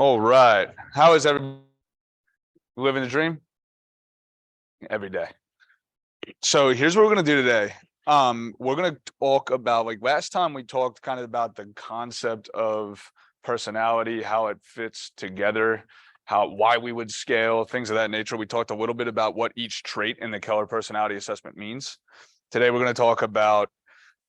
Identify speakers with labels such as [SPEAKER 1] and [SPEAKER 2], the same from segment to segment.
[SPEAKER 1] All right. How is everybody living the dream? Every day. So here's what we're gonna do today. We're gonna talk about, like last time we talked kind of about the concept of personality, how it fits together, why we would scale, things of that nature. We talked a little bit about what each trait in the Keller personality assessment means. Today we're gonna talk about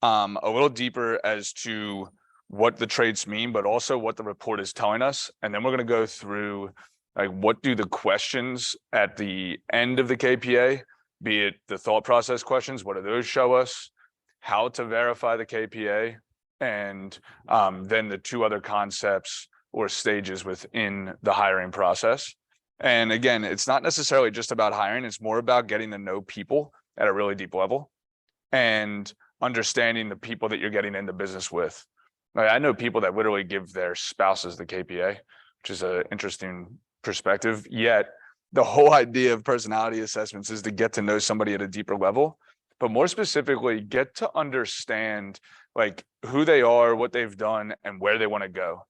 [SPEAKER 1] a little deeper as to what the traits mean, but also what the report is telling us. And then we're going to go through, like, what do the questions at the end of the KPA, be it the thought process questions, what do those show us, how to verify the KPA, and then the two other concepts or stages within the hiring process. And again, it's not necessarily just about hiring, it's more about getting to know people at a really deep level and understanding the people that you're getting into business with. Like, I know people that literally give their spouses the KPA, which is an interesting perspective. Yet the whole idea of personality assessments is to get to know somebody at a deeper level, but more specifically, get to understand like who they are, what they've done, and where they want to go.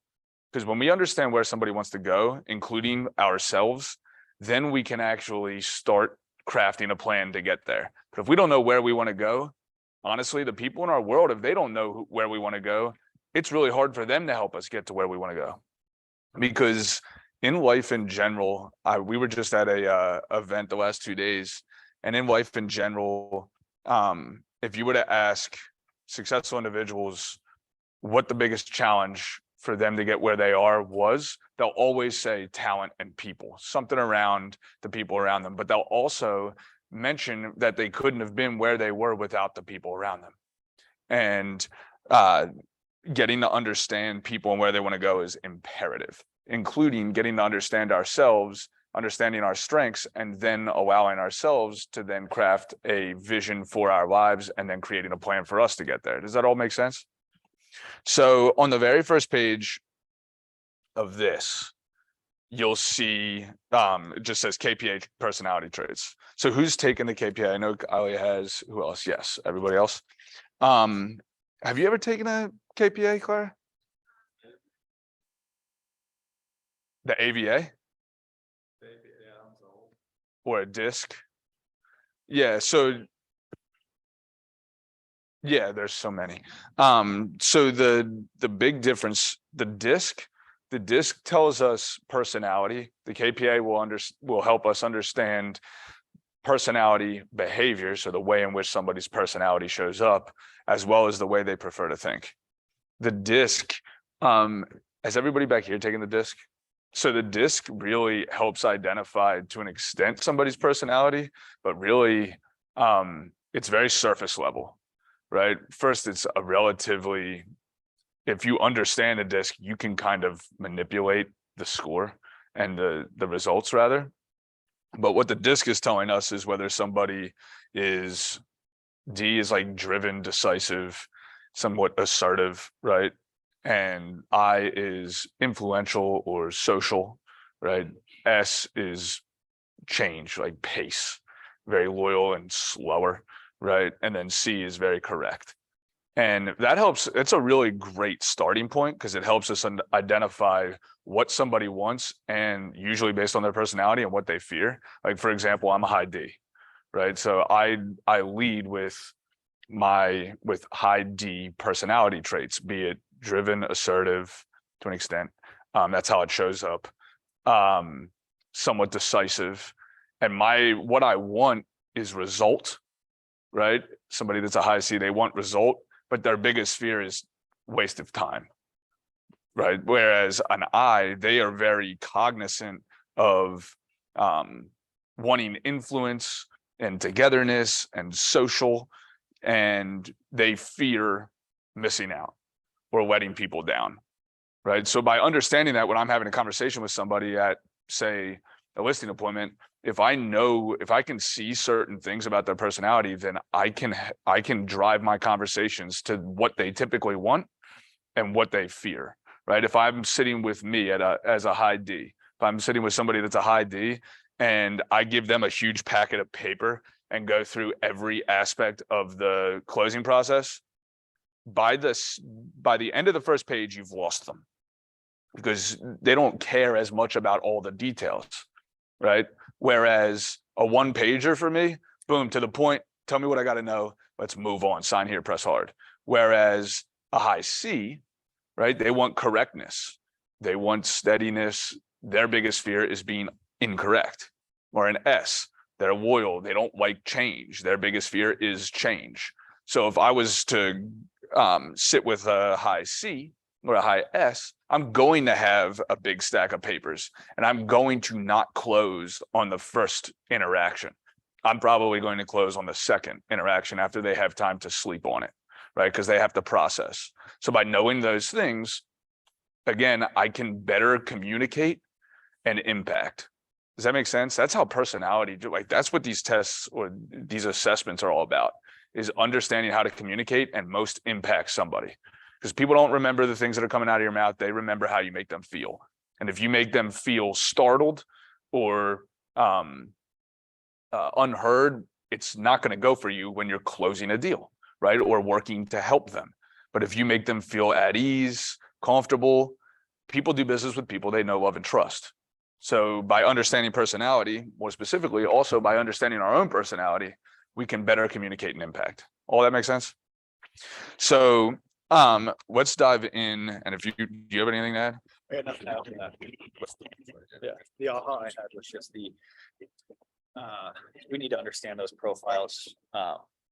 [SPEAKER 1] Because when we understand where somebody wants to go, including ourselves, then we can actually start crafting a plan to get there. But if we don't know where we want to go, honestly, the people in our world, if they don't know where we want to go, it's really hard for them to help us get to where we want to go. Because in life in general, we were just at a event the last 2 days, and in life in general, if you were to ask successful individuals what the biggest challenge for them to get where they are was, they'll always say talent and people, something around the people around them, but they'll also mention that they couldn't have been where they were without the people around them. And getting to understand people and where they want to go is imperative, including getting to understand ourselves, understanding our strengths, and then allowing ourselves to then craft a vision for our lives and then creating a plan for us to get there. Does that all make sense? So on the very first page of this, you'll see it just says KPA personality traits. So who's taken the KPA? I know Ali has. Who else? Yes, everybody else. Have you ever taken a KPA, Claire? The AVA? Or a disc? Yeah, so yeah, there's so many. So the big difference, the disc tells us personality. The KPA will help us understand personality behavior, so the way in which somebody's personality shows up, as well as the way they prefer to think. The disc, has everybody back here taken the disc? So the disc really helps identify, to an extent, somebody's personality, but really it's very surface level, right? First, it's a relatively, if you understand a disc, you can kind of manipulate the score and the results rather. But what the disc is telling us is whether somebody is, D is like driven, decisive, somewhat assertive, right? And I is influential or social, right? S is change, like pace, very loyal and slower, right? And then C is very correct. And that helps. It's a really great starting point because it helps us identify what somebody wants, and usually based on their personality and what they fear. Like, for example, I'm a high D, right? So I lead with high D personality traits, be it driven, assertive to an extent. That's how it shows up. Somewhat decisive. And what I want is result, right? Somebody that's a high C, they want result, but their biggest fear is waste of time, right? Whereas an I, they are very cognizant of wanting influence and togetherness and social, and they fear missing out or letting people down, right? So by understanding that, when I'm having a conversation with somebody at, say, a listing appointment, if I can see certain things about their personality, then I can drive my conversations to what they typically want and what they fear, right? If I'm sitting with me as a high D, if I'm sitting with somebody that's a high D and I give them a huge packet of paper and go through every aspect of the closing process, by the end of the first page, you've lost them, because they don't care as much about all the details, right? Whereas a one pager for me, boom, to the point, tell me what I got to know. Let's move on, sign here, press hard. Whereas a high C, right? They want correctness. They want steadiness. Their biggest fear is being incorrect. Or an S, they're loyal. They don't like change. Their biggest fear is change. So if I was to sit with a high C or a high S, I'm going to have a big stack of papers and I'm going to not close on the first interaction. I'm probably going to close on the second interaction after they have time to sleep on it, right? Because they have to process. So by knowing those things, again, I can better communicate and impact. Does that make sense? That's how personality, like that's what these tests or these assessments are all about, is understanding how to communicate and most impact somebody. Because people don't remember the things that are coming out of your mouth. They remember how you make them feel. And if you make them feel startled or unheard, it's not going to go for you when you're closing a deal, right? Or working to help them. But if you make them feel at ease, comfortable, people do business with people they know, love, and trust. So by understanding personality, more specifically, also by understanding our own personality, we can better communicate and impact. All that makes sense? So let's dive in. And if do you have anything to add?
[SPEAKER 2] I got nothing to add to that. Yeah, the aha I had was just we need to understand those profiles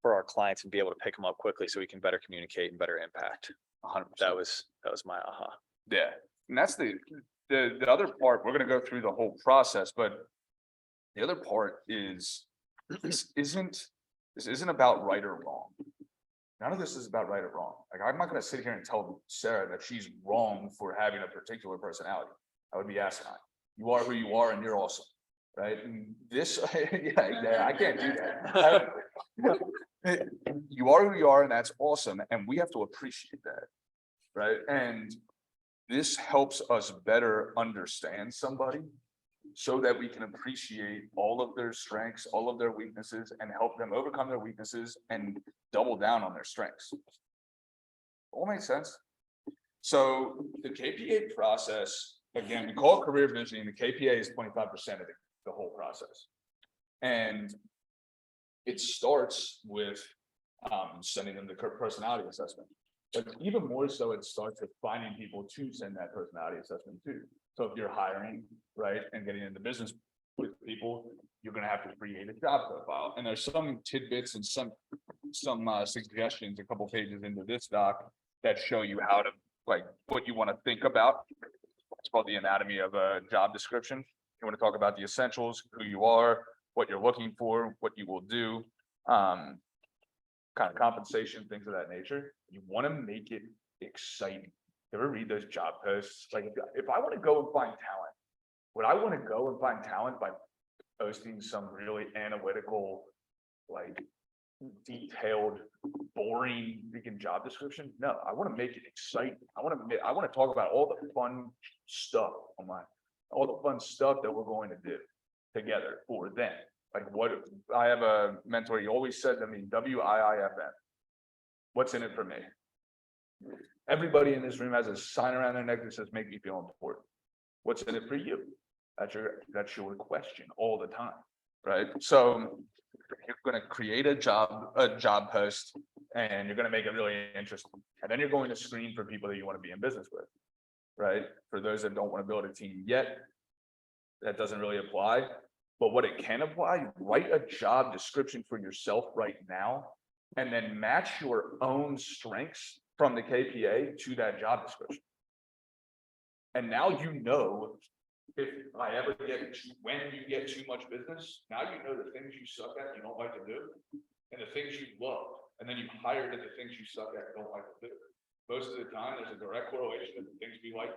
[SPEAKER 2] for our clients and be able to pick them up quickly so we can better communicate and better impact. 100%. That was my aha.
[SPEAKER 1] Yeah, and that's the other part. We're going to go through the whole process, but the other part is this isn't about right or wrong. None of this is about right or wrong. Like, I'm not going to sit here and tell Sarah that she's wrong for having a particular personality. I would be asinine. You are who you are and you're awesome, right? And this, yeah, I can't do that. You are who you are and that's awesome. And we have to appreciate that, right? And this helps us better understand somebody so that we can appreciate all of their strengths, all of their weaknesses, and help them overcome their weaknesses and double down on their strengths. All makes sense. So the KPA process, again, we call it career visioning. The KPA is 25% of the whole process. And it starts with sending them the personality assessment. But even more so, it starts with finding people to send that personality assessment to. So if you're hiring, right, and getting into business with people, you're going to have to create a job profile. And there's some tidbits and some suggestions, a couple pages into this doc that show you how to, like, what you want to think about. It's called the anatomy of a job description. You want to talk about the essentials, who you are, what you're looking for, what you will do, kind of compensation, things of that nature. You want to make it exciting. You ever read those job posts? Like, if I want to go and find talent, would I want to go and find talent by posting some really analytical, like detailed, boring freaking job description? No, I want to make it exciting. I want to talk about all the fun stuff all the fun stuff that we're going to do together for them. Like, what I have a mentor, he always said to me, WIIFM. What's in it for me? Everybody in this room has a sign around their neck that says, make me feel important. What's in it for you? That's your question all the time, right? So you're going to create a job post and you're going to make it really interesting. And then you're going to screen for people that you want to be in business with, right? For those that don't want to build a team yet, that doesn't really apply. But what it can apply, write a job description for yourself right now, and then match your own strengths from the KPA to that job description. And now you know, if I ever when you get too much business, now you know the things you suck at, you don't like to do, and the things you love, and then you hire to the things you suck at, you don't like to do. Most of the time, there's a direct correlation of the things we like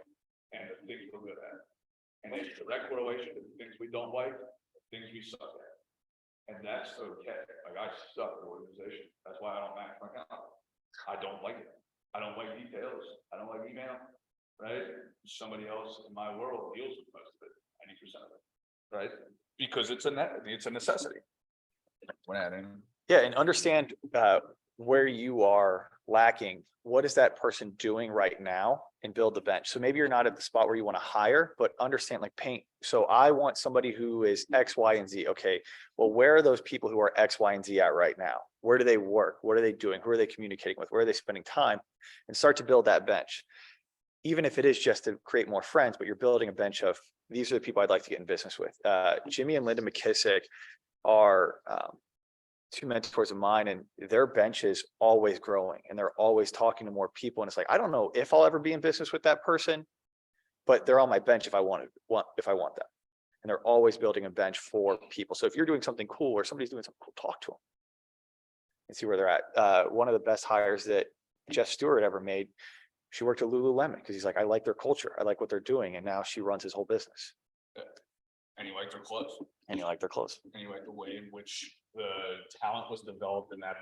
[SPEAKER 1] and the things we're good at. And there's a direct correlation of the things we don't like, things we suck at. And that's okay. Like, I suck at organization. That's why I don't manage my calendar. I don't like it. I don't like details. I don't like email, right? Somebody else in my world deals with most of it, 90% of it, right? Because it's a necessity.
[SPEAKER 2] Yeah, and understand where you are lacking, what is that person doing right now, and build the bench. So maybe you're not at the spot where you want to hire, but understand like paint. So I want somebody who is X, Y, and Z. Okay, well, where are those people who are X, Y, and Z at right now? Where do they work? What are they doing? Who are they communicating with? Where are they spending time? And start to build that bench. Even if it is just to create more friends, but you're building a bench of, these are the people I'd like to get in business with. Jimmy and Linda McKissick are two mentors of mine, and their bench is always growing and they're always talking to more people. And it's like, I don't know if I'll ever be in business with that person, but they're on my bench if I want them. And they're always building a bench for people. So if you're doing something cool or somebody's doing something cool, talk to them and see where they're at. One of the best hires that Jeff Stewart ever made, she worked at Lululemon because he's like, I like their culture. I like what they're doing. And now she runs his whole business.
[SPEAKER 3] And you liked their clothes,
[SPEAKER 2] And you like their clothes.
[SPEAKER 3] and you liked the way in which the talent was developed in that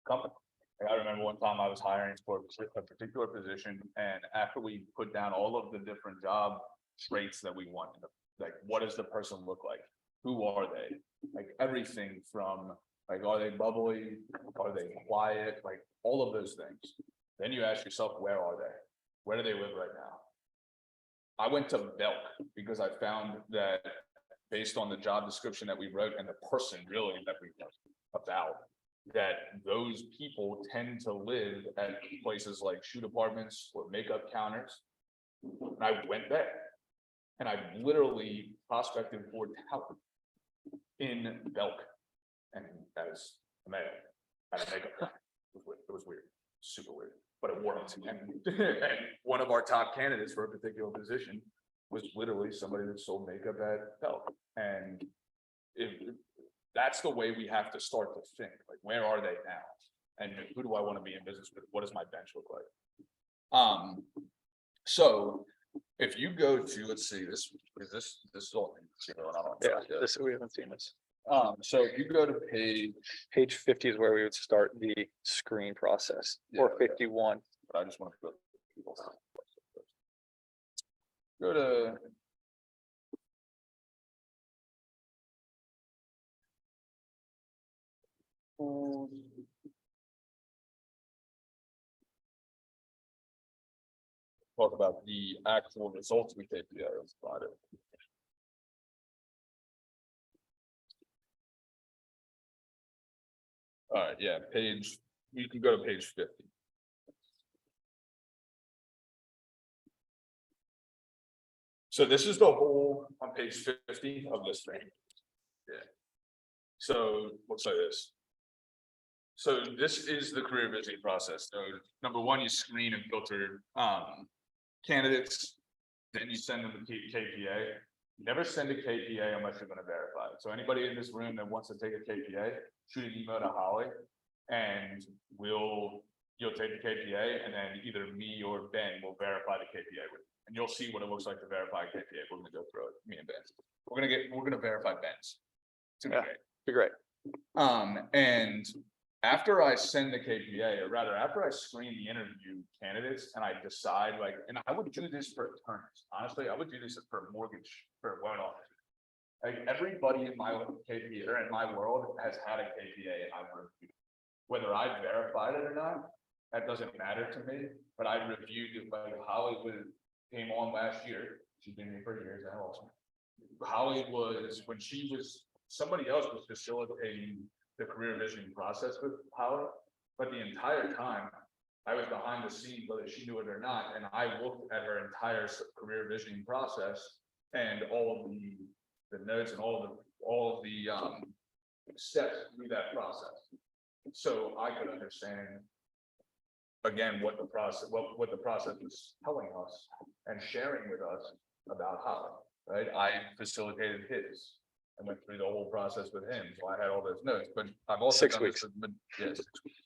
[SPEAKER 3] company. Like, I remember one time I was hiring for a particular position, and after we put down all of the different job traits that we wanted, like, what does the person look like? Who are they? Like, everything from, like, are they bubbly? Are they quiet? Like, all of those things. Then you ask yourself, where are they? Where do they live right now? I went to Belk because I found that based on the job description that we wrote and the person really that we wrote about, that those people tend to live at places like shoe departments or makeup counters. And I went there and I literally prospected for talent in Belk. And as a male at a makeup counter, it was weird, super weird. But it worked. And one of our top candidates for a particular position was literally somebody that sold makeup at Belk. And that's the way we have to start to think, like, where are they now? And who do I want to be in business with? What does my bench look like? So if you go to, let's see, this is all.
[SPEAKER 2] We haven't seen this.
[SPEAKER 3] So if you go to
[SPEAKER 2] Page 50 is where we would start the screen process, or
[SPEAKER 3] Yeah.
[SPEAKER 2] 51.
[SPEAKER 3] I just want to go to. Talk about the actual results we take together and provide it. All right, yeah, you can go to page 50. So this is the whole on page 50 of this thing. Yeah. So looks like this. So this is the career visiting process. So number one, you screen and filter candidates, then you send them the KPA. Never send a KPA unless you're going to verify it. So anybody in this room that wants to take a KPA, shoot an email to Holly, and you'll take the KPA, and then either me or Ben will verify the KPA with you. And you'll see what it looks like to verify a KPA. We're going to go through it, me and Ben. We're going to verify Ben's. It's gonna
[SPEAKER 2] Be great.
[SPEAKER 3] And after I send the KPA, or rather after I screen the interview candidates and I decide, like, and I would do this for attorneys. Honestly, I would do this for a mortgage, for a loan officer. Like, everybody in my KPA or in my world has had a KPA, and I've reviewed it. Whether I verified it or not, that doesn't matter to me, but I reviewed it. Like, Hollywood came on last year. She's been here for years now also. Holly was, when she was, somebody else was facilitating the career visioning process with Holly, but the entire time I was behind the scenes, whether she knew it or not, and I looked at her entire career visioning process and all of the notes and all of the steps through that process. So I could understand again what the process was telling us and sharing with us about Holly, right? I facilitated his. I went through the whole process with him, so I had all those notes, but I've also
[SPEAKER 2] 6
[SPEAKER 3] done
[SPEAKER 2] weeks.
[SPEAKER 3] this with, yeah, 6 weeks.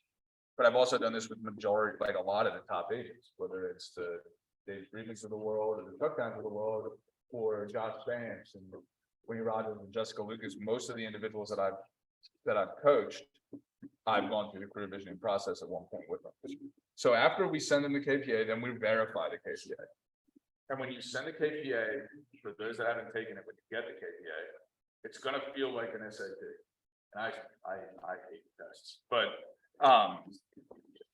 [SPEAKER 3] But I've also done this with majority, like a lot of the top agents, whether it's the Dave Friedmans of the world, or the Tuckdowns of the world, or Josh Vance and Winnie Rogers and Jessica Lucas. Most of the individuals that I've coached, I've gone through the career visioning process at one point with them. So after we send them the KPA, then we verify the KPA. And when you send the KPA, for those that haven't taken it, when you get the KPA, it's gonna feel like an SAT. And I hate tests, but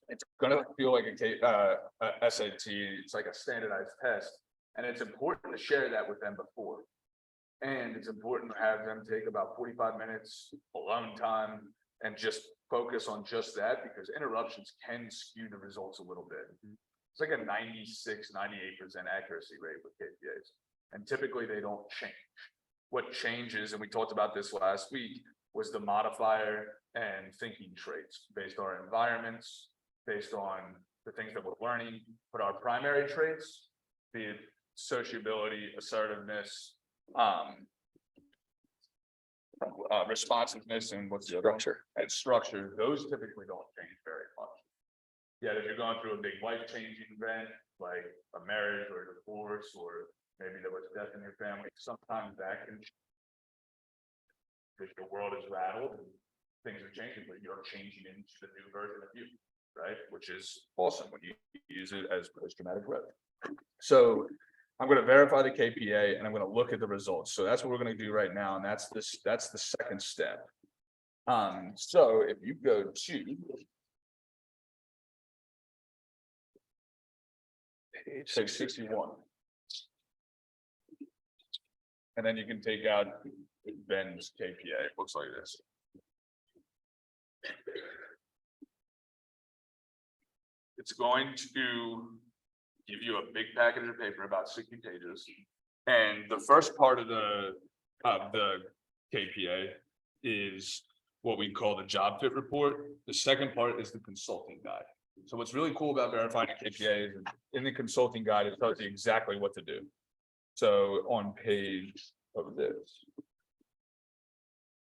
[SPEAKER 3] It's gonna feel like a SAT, it's like a standardized test, and it's important to share that with them before. And it's important to have them take about 45 minutes alone time and just focus on just that, because interruptions can skew the results a little bit. It's like a 96, 98% accuracy rate with KPAs, and typically they don't change. What changes, and we talked about this last week, was the modifier and thinking traits based on our environments, based on the things that we're learning. But our primary traits, be it sociability, assertiveness, responsiveness, and what's the other one?
[SPEAKER 2] Structure.
[SPEAKER 3] And structure, those typically don't change very much. Yet if you're going through a big life-changing event, like a marriage or a divorce, or maybe there was death in your family, sometimes that can, because the world is rattled and things are changing, but you're changing into the new version of you, right? Which is awesome when you use it as post-traumatic growth. So I'm going to verify the KPA and I'm going to look at the results. So that's what we're going to do right now. And that's the second step. So if you go to page 661, and then you can take out Ben's KPA. It looks like this. It's going to give you a big package of paper, about 60 pages. And the first part of the KPA is what we call the job fit report. The second part is the consulting guide. So what's really cool about verifying a KPA is in the consulting guide, it tells you exactly what to do. So on page of this,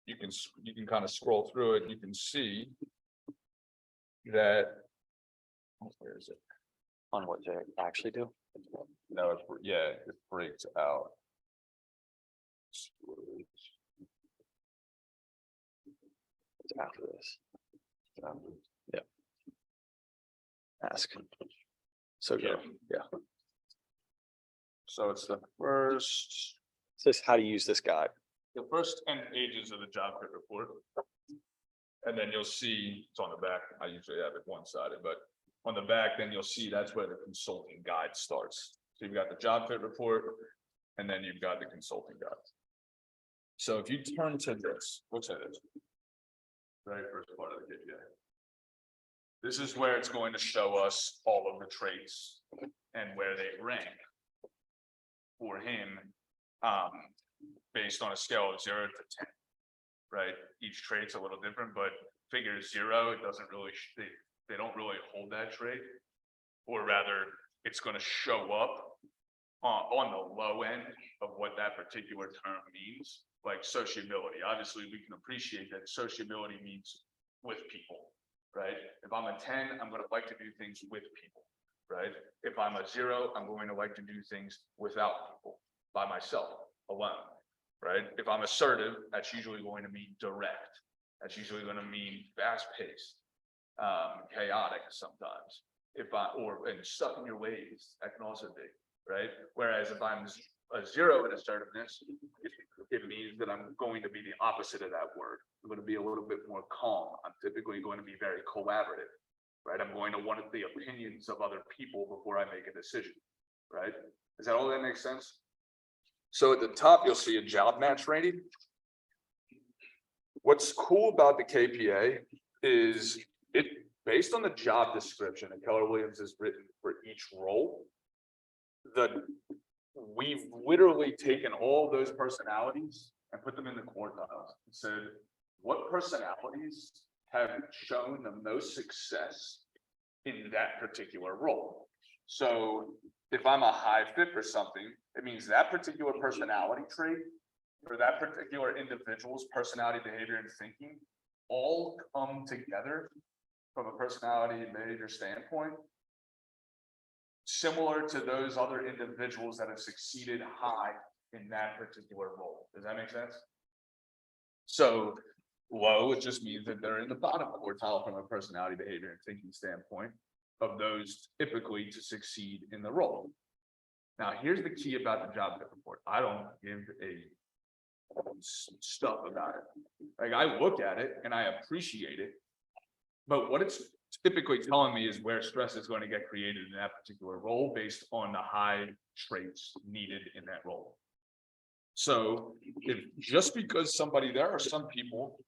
[SPEAKER 3] you can kind of scroll through it. You can see that, where is it?
[SPEAKER 2] On what they actually do.
[SPEAKER 3] No, it breaks out.
[SPEAKER 2] It's after this. Yeah. Ask. So go. Yeah.
[SPEAKER 3] So it's the first,
[SPEAKER 2] It says how to use this guide.
[SPEAKER 3] the first 10 pages of the job fit report. And then you'll see, it's on the back, I usually have it one-sided, but on the back, then you'll see that's where the consulting guide starts. So you've got the job fit report, and then you've got the consulting guide. So if you turn to this, what's that? Very first part of the KPA. This is where it's going to show us all of the traits and where they rank for him, based on a scale of 0 to 10. Right? Each trait's a little different, but figure 0, it doesn't really, they don't really hold that trait, or rather it's going to show up on the low end of what that particular term means, like sociability. Obviously, we can appreciate that sociability means with people, right? If I'm a 10, I'm going to like to do things with people, right? If I'm a 0, I'm going to like to do things without people, by myself, alone, right? If I'm assertive, that's usually going to mean direct. That's usually going to mean fast-paced, chaotic sometimes. And stuck in your ways, that can also be, right? Whereas if I'm a 0 in assertiveness, it means that I'm going to be the opposite of that word. I'm going to be a little bit more calm. I'm typically going to be very collaborative, right? I'm going to want the opinions of other people before I make a decision, right? Is that all that makes sense? So at the top, you'll see a job match rating. What's cool about the KPA is it based on the job description that Keller Williams has written for each role. We've literally taken all those personalities and put them in the quartiles and said, what personalities have shown the most success in that particular role? So if I'm a high fit for something, it means that particular personality trait or that particular individual's personality, behavior, and thinking all come together from a personality and behavior standpoint, similar to those other individuals that have succeeded high in that particular role. Does that make sense? So low, it just means that they're in the bottom quartile from a personality, behavior, and thinking standpoint of those typically to succeed in the role. Now, here's the key about the job fit report. I don't give a stuff about it. Like, I look at it and I appreciate it, But what it's typically telling me is where stress is going to get created in that particular role based on the high traits needed in that role. So if just because there are some people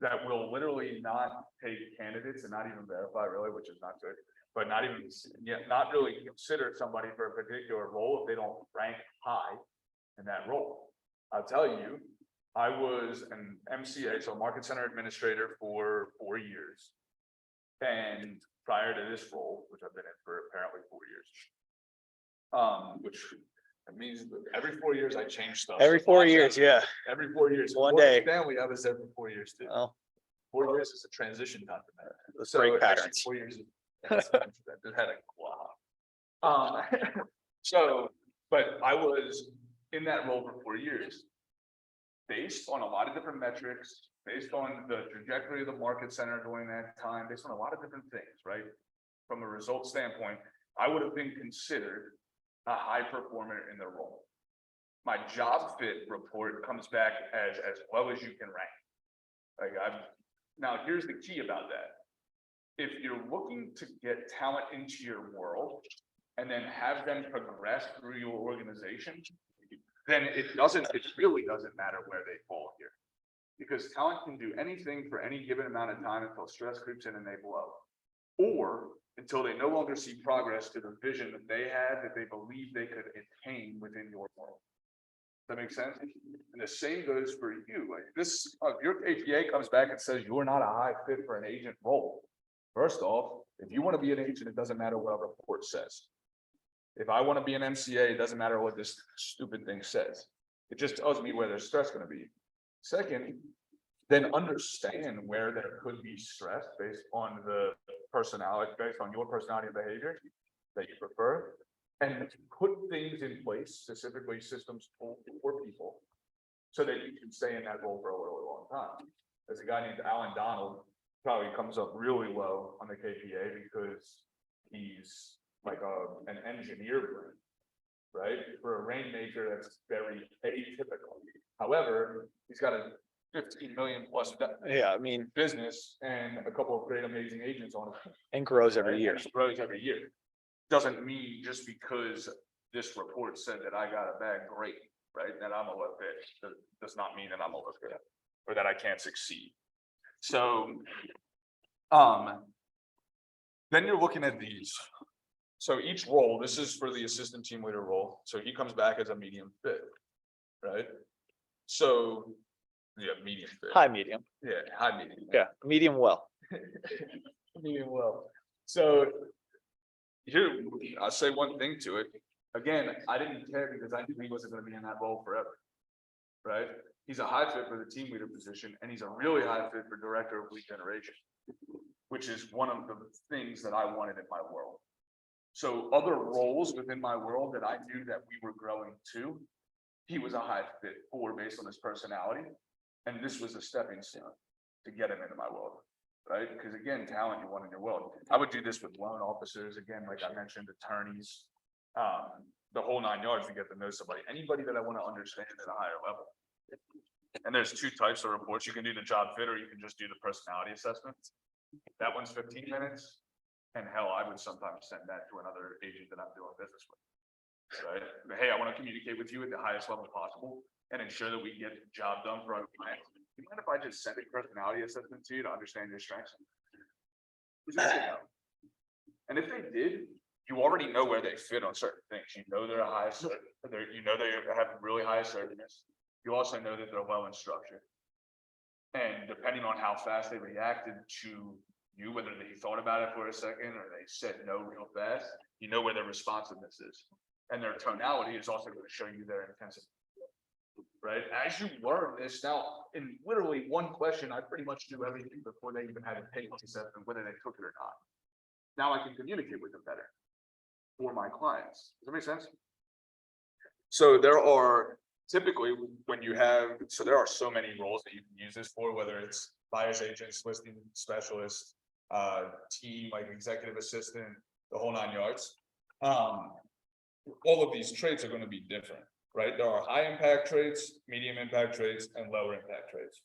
[SPEAKER 3] that will literally not take candidates and not even verify really, which is not good, but not even, not really consider somebody for a particular role if they don't rank high in that role. I'll tell you, I was an MCA, so Market Center Administrator for 4 years. And prior to this role, which I've been in for apparently 4 years. Which means every 4 years I change stuff.
[SPEAKER 2] Every 4 years, yeah.
[SPEAKER 3] Every 4 years.
[SPEAKER 2] One day.
[SPEAKER 3] Family, I was there for 4 years too.
[SPEAKER 2] Oh,
[SPEAKER 3] 4 years is a transition time for that.
[SPEAKER 2] the
[SPEAKER 3] So
[SPEAKER 2] break
[SPEAKER 3] actually,
[SPEAKER 2] patterns.
[SPEAKER 3] 4 years. That had a wow. So, but I was in that role for 4 years. Based on a lot of different metrics, based on the trajectory of the market center during that time, based on a lot of different things, right? From a result standpoint, I would have been considered a high performer in the role. My job fit report comes back as well as you can rank. Now here's the key about that. If you're looking to get talent into your world and then have them progress through your organization, then it really doesn't matter where they fall here. Because talent can do anything for any given amount of time until stress creeps in and they blow. Or until they no longer see progress to the vision that they had that they believe they could attain within your world. Does that make sense? And the same goes for you. Like this, if your APA comes back and says you're not a high fit for an agent role. First off, if you want to be an agent, it doesn't matter what a report says. If I want to be an MCA, it doesn't matter what this stupid thing says. It just tells me where there's stress going to be. Second, then understand where there could be stress based on the personality, based on your personality and behavior that you prefer, and put things in place, specifically systems for people, so that you can stay in that role for a really long time. There's a guy named Alan Donald, probably comes up really low on the KPA because he's like an engineer brain, right? For a rain major, that's very atypical. However, he's got a 15 million plus
[SPEAKER 2] Yeah, I mean,
[SPEAKER 3] business and a couple of great, amazing agents on it.
[SPEAKER 2] and grows every
[SPEAKER 3] Right?
[SPEAKER 2] year.
[SPEAKER 3] And it grows every year. Doesn't mean just because this report said that I got a bad grade, right? That I'm a low fit. Does not mean that I'm a low fit or that I can't succeed. So, then you're looking at these. So each role, this is for the assistant team leader role. So he comes back as a medium fit, right? So, yeah, medium fit.
[SPEAKER 2] High, medium.
[SPEAKER 3] Yeah, high medium.
[SPEAKER 2] Yeah, medium well.
[SPEAKER 3] Medium well. So here, I'll say one thing to it. Again, I didn't care because I knew he wasn't going to be in that role forever. Right? He's a high fit for the team leader position, and he's a really high fit for director of lead generation, which is one of the things that I wanted in my world. So other roles within my world that I knew that we were growing to, he was a high fit for based on his personality. And this was a stepping stone to get him into my world, right? Because again, talent you want in your world. I would do this with loan officers, again, like I mentioned, attorneys, the whole 9 yards to get to know somebody, anybody that I want to understand at a higher level. And there's two types of reports. You can do the job fit or you can just do the personality assessment. That one's 15 minutes. And hell, I would sometimes send that to another agent that I'm doing business with. Right? But, hey, I want to communicate with you at the highest level possible and ensure that we get the job done for our clients. Do you mind if I just send a personality assessment to you to understand your strengths? And if they did, you already know where they fit on certain things. You know they're a high, you know they have really high assertiveness. You also know that they're well in structure. And depending on how fast they reacted to you, whether they thought about it for a second or they said no real fast, you know where their responsiveness is. And their tonality is also going to show you their intensity. Right? As you learn this now, in literally one question, I pretty much do everything before they even had a take assessment, whether they took it or not. Now I can communicate with them better for my clients. Does that make sense? So there are typically when you have, so there are so many roles that you can use this for, whether it's buyer's agents, listing specialists, team, like executive assistant, the whole 9 yards. All of these traits are going to be different, right? There are high impact traits, medium impact traits, and lower impact traits.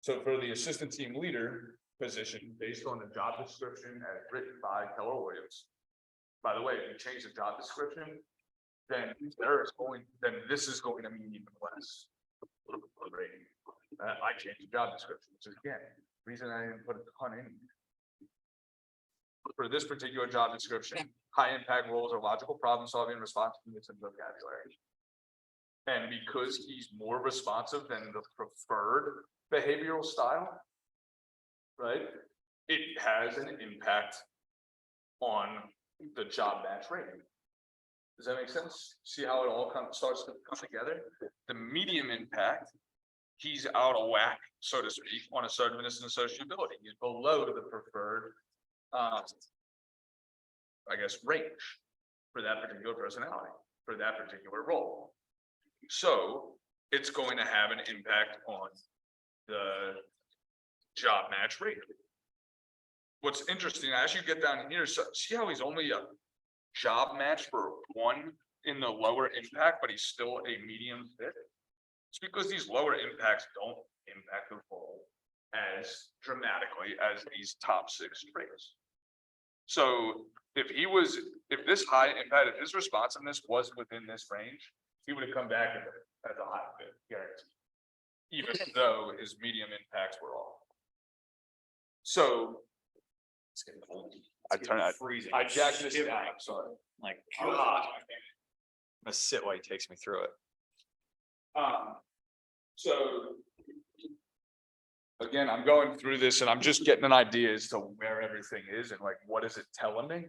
[SPEAKER 3] So for the assistant team leader, position based on the job description as written by Keller Williams. By the way, if you change the job description, then this is going to mean even less. Rating. I changed the job description, which is again, reason I didn't put a ton in. For this particular job description, high impact roles are logical problem solving, responsiveness, and vocabulary. And because he's more responsive than the preferred behavioral style, right? It has an impact on the job match rating. Does that make sense? See how it all starts to come together? The medium impact, he's out of whack, so to speak, on assertiveness and sociability. He's below the preferred, I guess, range for that particular personality, for that particular role. So it's going to have an impact on the job match rate. What's interesting, as you get down here, so see how he's only a job match for one in the lower impact, but he's still a medium fit? It's because these lower impacts don't impact the role as dramatically as these top 6 traits. So if this high impact, if his responsiveness was within this range, he would have come back as a high fit, guaranteed, even though his medium impacts were off. So
[SPEAKER 2] It's getting cold.
[SPEAKER 3] freezing. I jacked this down, I'm sorry.
[SPEAKER 2] Like,
[SPEAKER 3] I was
[SPEAKER 2] God.
[SPEAKER 3] on
[SPEAKER 2] I'm
[SPEAKER 3] my thing.
[SPEAKER 2] gonna sit while he takes me through it.
[SPEAKER 3] So. Again, I'm going through this and I'm just getting an idea as to where everything is and like, what is it telling me?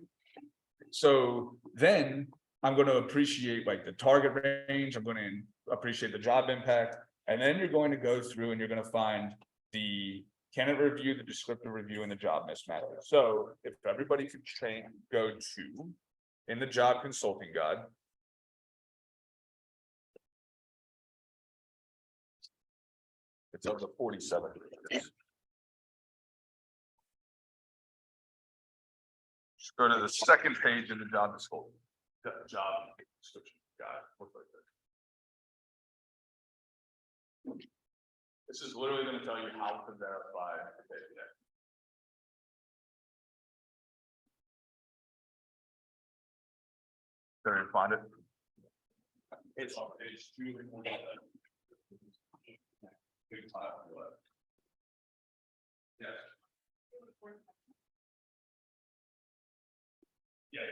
[SPEAKER 3] So then I'm going to appreciate like the target range. I'm going to appreciate the job impact. And then you're going to go through and you're going to find the candidate review, the descriptive review, and the job mismatch. So if everybody could go to in the job consulting guide. It's up to 47. Just go to the second page in the job description. The job description guide. Looks like this. This is literally going to tell you how to verify the data. There you find it. It's on page 2. Big tile on the left. Yes. Yeah.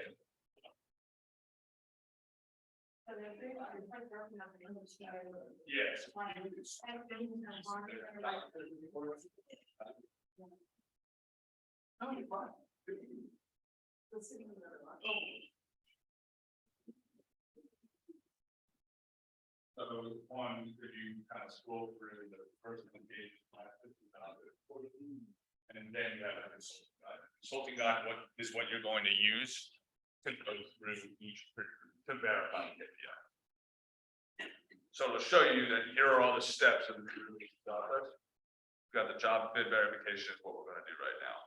[SPEAKER 3] Yes. So one, could you kind of scroll through the first engagement, and then you have a consulting guide. What is what you're going to use to go through each to verify the KPI. So it'll show you that here are all the steps of the process. We've got the job fit verification is what we're going to do right now.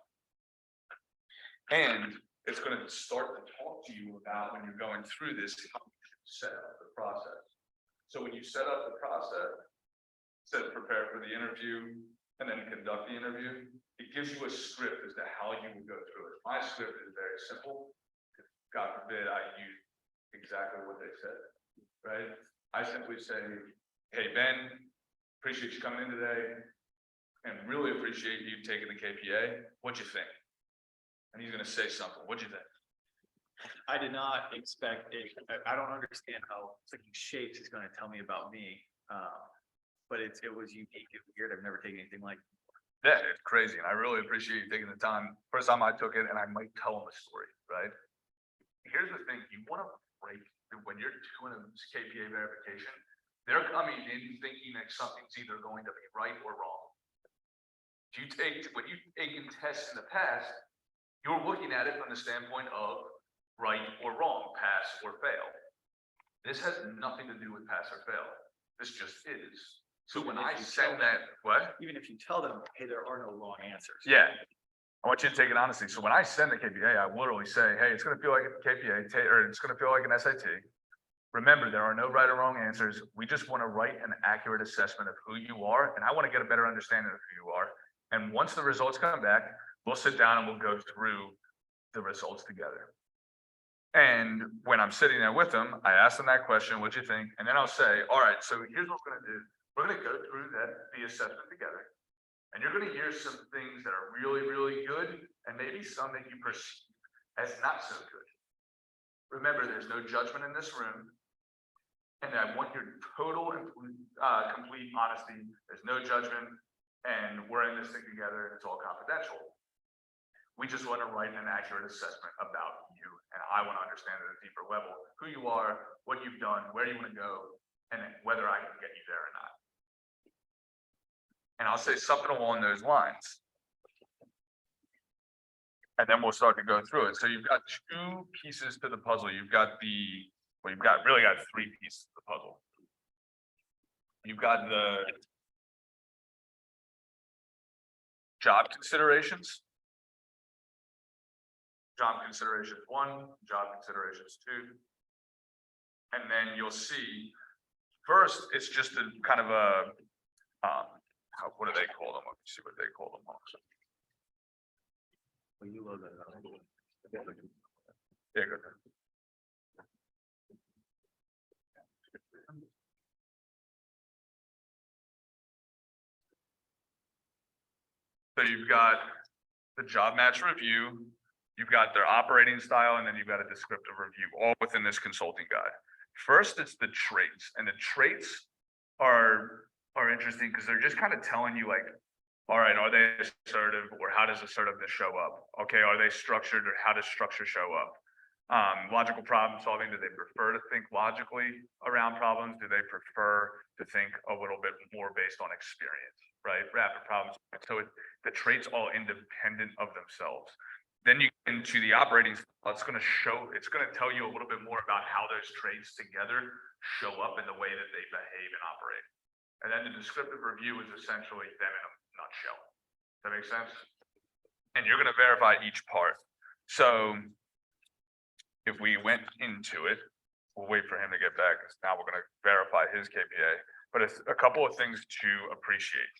[SPEAKER 3] And it's going to start to talk to you about when you're going through this, how you should set up the process. So when you set up the process, it says prepare for the interview and then conduct the interview. It gives you a script as to how you will go through it. My script is very simple. God forbid I use exactly what they said, right? I simply say, hey, Ben, appreciate you coming in today and really appreciate you taking the KPA. What'd you think? And he's going to say something. What'd you think?
[SPEAKER 2] I did not expect it. I don't understand how clicking shapes is going to tell me about me. But it was unique and weird. I've never taken anything like it.
[SPEAKER 3] Yeah, it's crazy. And I really appreciate you taking the time. First time I took it, and I might tell them a story, right? Here's the thing. You want to break when you're doing a KPA verification, they're coming in thinking that something's either going to be right or wrong. When you've taken tests in the past, you're looking at it from the standpoint of right or wrong, pass or fail. This has nothing to do with pass or fail. This just is. So when I send that, what?
[SPEAKER 2] Even if you tell them, hey, there are no wrong answers.
[SPEAKER 3] Yeah. I want you to take it honestly. So when I send the KPA, I literally say, hey, it's going to feel like a KPA, or it's going to feel like an SAT. Remember, there are no right or wrong answers. We just want to write an accurate assessment of who you are. And I want to get a better understanding of who you are. And once the results come back, we'll sit down and we'll go through the results together. And when I'm sitting there with them, I ask them that question, what'd you think? And then I'll say, all right, so here's what we're gonna do. We're gonna go through the assessment together. And you're gonna hear some things that are really, really good, and maybe some that you perceive as not so good. Remember, there's no judgment in this room. And I want your total and complete honesty. There's no judgment, and we're in this thing together, and it's all confidential. We just want to write an accurate assessment about you, and I want to understand at a deeper level who you are, what you've done, where you want to go, and whether I can get you there or not. And I'll say something along those lines. And then we'll start to go through it. So you've got two pieces to the puzzle. You've got really got three pieces of the puzzle. You've got the job considerations. Job considerations 1, job considerations 2. And then you'll see, first, it's just a kind of a, what do they call them? Let me see what they call them. Yeah, good. So you've got the job match review, you've got their operating style, and then you've got a descriptive review, all within this consulting guide. First, it's the traits, and the traits are interesting because they're just kind of telling you like, all right, are they assertive, or how does assertiveness show up? Okay, are they structured, or how does structure show up? Logical problem solving, do they prefer to think logically around problems? Do they prefer to think a little bit more based on experience, right? Rapid problems. So the traits all independent of themselves. Then you get into the operating style. It's going to tell you a little bit more about how those traits together show up in the way that they behave and operate. And then the descriptive review is essentially them in a nutshell. Does that make sense? And you're going to verify each part. So if we went into it, we'll wait for him to get back, because now we're going to verify his KPA. But it's a couple of things to appreciate.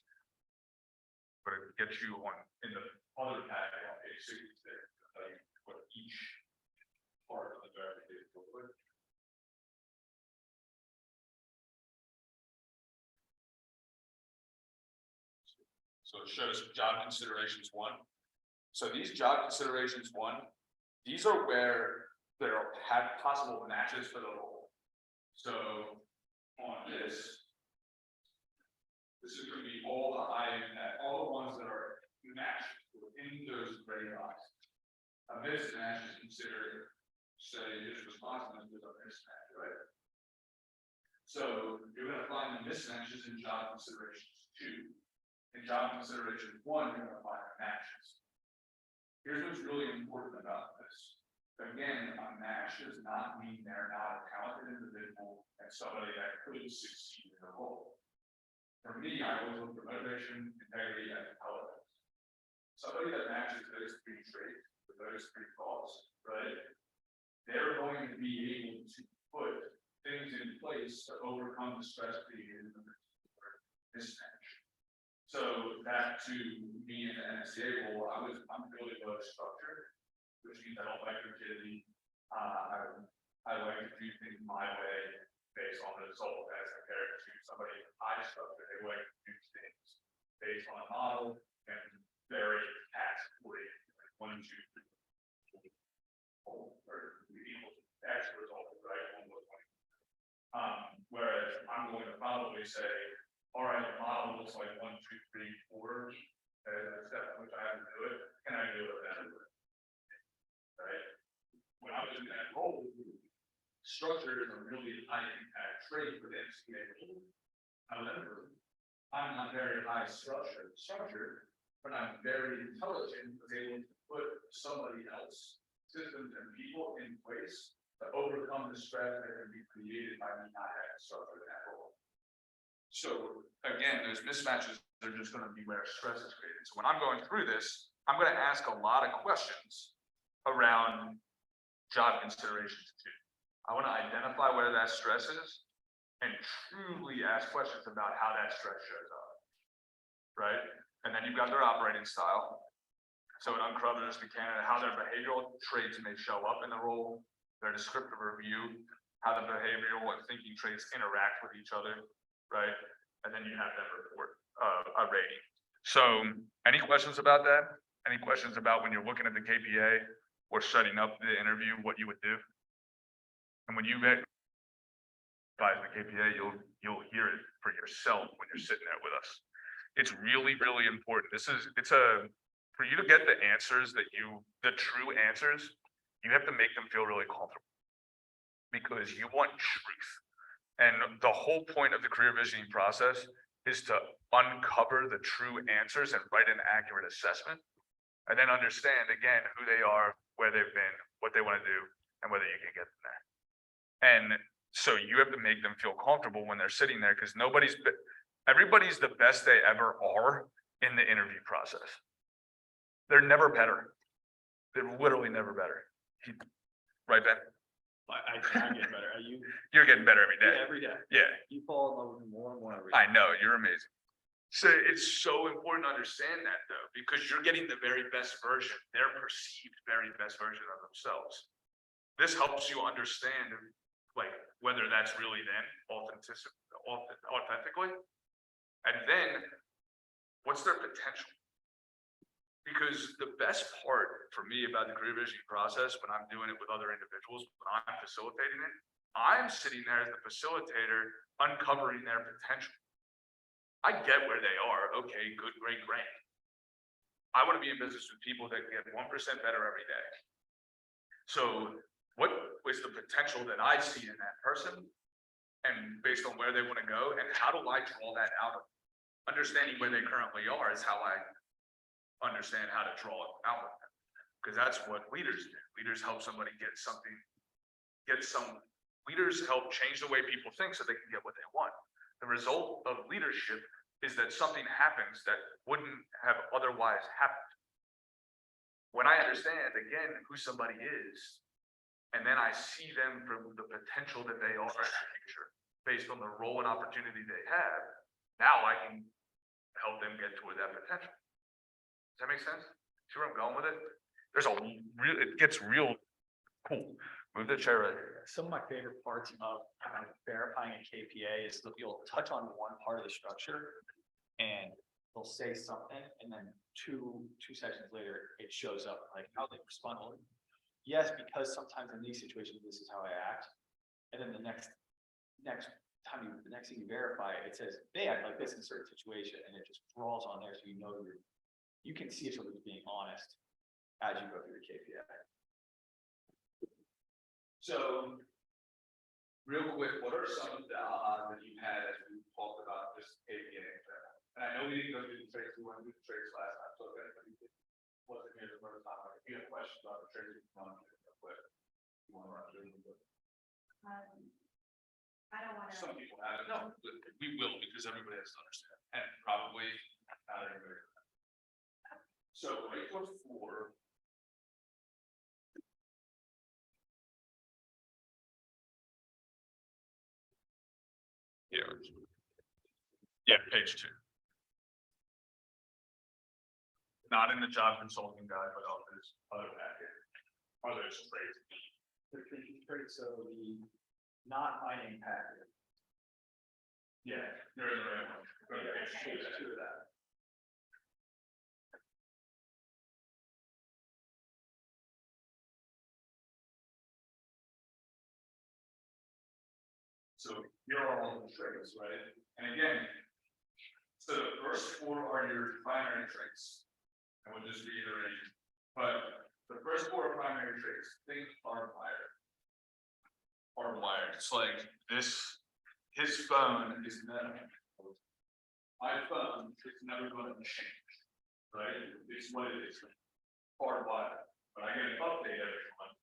[SPEAKER 3] But it gets you on in the other packet on page 6 there, to tell you what each part of the verification will look like. So it shows job considerations 1. So these job considerations 1, these are where there are possible matches for the role. So on this is going to be all the items, all the ones that are matched within those gray boxes. A mismatch is considered, say, his responsiveness is a mismatch, right? So you're going to find the mismatches in job considerations 2. In job consideration 1, you're going to find the matches. Here's what's really important about this. Again, a match does not mean they're not a talented individual and somebody that could succeed in the role. For me, I always look for motivation, integrity, and intelligence. Somebody that matches those 3 traits, with those 3 thoughts, right? They're going to be able to put things in place to overcome the stress created in the mismatch. So back to me in the NSA role, I'm really low structured, which means I don't like rigidity. I like to do things my way based on the result as compared to somebody in high structure. They like to do things based on a model and very task-oriented, like 1, 2, 3, or equal actual result, right? 1 was 20. Whereas I'm going to probably say, all right, the model looks like 1, 2, 3, 4 as a step in which I have to do it. Can I do it better? Right? When I was in that role, structure is a really high impact trait for the NCAA. However, I'm not very high structured, but I'm very intelligent, was able to put somebody else, systems and people in place to overcome the stress that can be created by me not having structure in that role. So again, those mismatches are just going to be where stress is created. So when I'm going through this, I'm going to ask a lot of questions around job considerations 2. I want to identify where that stress is and truly ask questions about how that stress shows up, right? And then you've got their operating style. So it uncovers the candidate, how their behavioral traits may show up in the role, their descriptive review, how the behavioral and thinking traits interact with each other, right? And then you have them report a rating. So any questions about that? Any questions about when you're looking at the KPA or setting up the interview, what you would do? And when you get by the KPA, you'll hear it for yourself when you're sitting there with us. It's really, really important. For you to get the answers the true answers, you have to make them feel really comfortable because you want truth. And the whole point of the career visioning process is to uncover the true answers and write an accurate assessment. And then understand again who they are, where they've been, what they want to do, and whether you can get them there. And so you have to make them feel comfortable when they're sitting there because everybody's the best they ever are in the interview process. They're never better. They're literally never better. Right, Ben?
[SPEAKER 4] I get better.
[SPEAKER 3] You're getting better every day.
[SPEAKER 4] Yeah, every day.
[SPEAKER 3] Yeah.
[SPEAKER 4] You fall in love with me more and more every day.
[SPEAKER 3] I know, you're amazing. So it's so important to understand that though, because you're getting the very best version, their perceived very best version of themselves. This helps you understand like whether that's really them authentically. And then what's their potential? Because the best part for me about the career visioning process when I'm doing it with other individuals, when I'm facilitating it, I'm sitting there as the facilitator, uncovering their potential. I get where they are. Okay, good, great. I want to be in business with people that get 1% better every day. So what is the potential that I see in that person? And based on where they want to go, and how do I draw that out of them? Understanding where they currently are is how I understand how to draw it out of them. Because that's what leaders do. Leaders help somebody leaders help change the way people think so they can get what they want. The result of leadership is that something happens that wouldn't have otherwise happened. When I understand, again, who somebody is, and then I see them from the potential that they are in the future, based on the role and opportunity they have, now I can help them get toward that potential. Does that make sense? See where I'm going with it? It gets real cool. Move the chair right here.
[SPEAKER 4] Some of my favorite parts of verifying a KPA is that you'll touch on one part of the structure and they'll say something and then two sessions later, it shows up like how they respond. Yes, because sometimes in these situations, this is how I act. And then the next thing you verify, it says they act like this in a certain situation and it just draws on there so you know you can see if somebody's being honest as you go through the KPI.
[SPEAKER 3] So, real quick, what are some of the ahas that you had as we talked about this KPA? And I know we didn't go through the traits, we went through the traits last time, so if anybody wasn't here the first time, if you have questions about the traits, you can run through it real quick. You want to run through it real quick?
[SPEAKER 5] I don't want to.
[SPEAKER 3] Some people have it, no, but we will because everybody has to understand, and probably not everybody. So, right before. Yeah, page 2. Not in the job consulting guide, but on this other packet. Are those traits?
[SPEAKER 4] The traits, so the not finding packet.
[SPEAKER 3] Yeah, there is a right one. Go to page 2 of that. So here are all the traits, right? And again, so the first 4 are your primary traits. I will just reiterate, but the first 4 are primary traits. Think hardwired. Hardwired. It's like this, his phone is never, my phone is never going to change, right? It's what it is. Hardwired. But I get an update every month.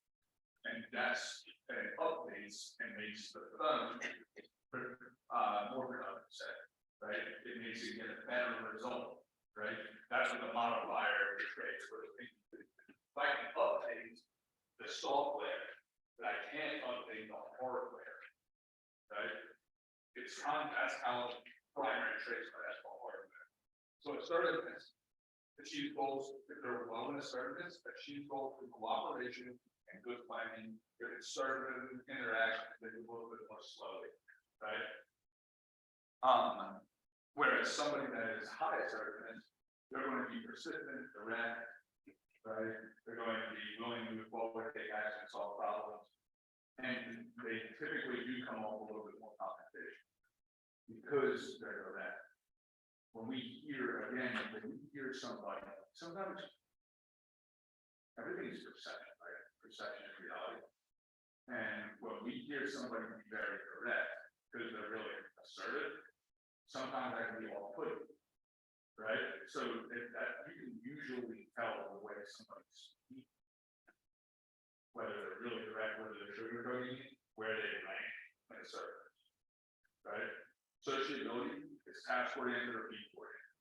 [SPEAKER 3] And that's and it updates and makes the phone more productive, right? It makes it get a better result, right? That's what the modifier traits were. If I can update the software, but I can't update the hardware, right? That's how primary traits are as for hardware. So assertiveness, achieves goals, if they're low in assertiveness, achieves goals through cooperation and good planning, good assertive interaction, they do a little bit more slowly, right? Whereas somebody that is high assertiveness, they're going to be persistent, direct, right? They're going to be willing to move forward, take action, solve problems. And they typically do come off a little bit more compensation because they're direct. When we hear somebody, sometimes everything is perception, right? Perception is reality. And when we hear somebody be very direct, because they're really assertive, sometimes that can be off-putting, right? So that you can usually tell the way somebody speaks, whether they're really direct, whether they're sugarcoating, where they rank in a service, right? Sociability is task-oriented or people-oriented,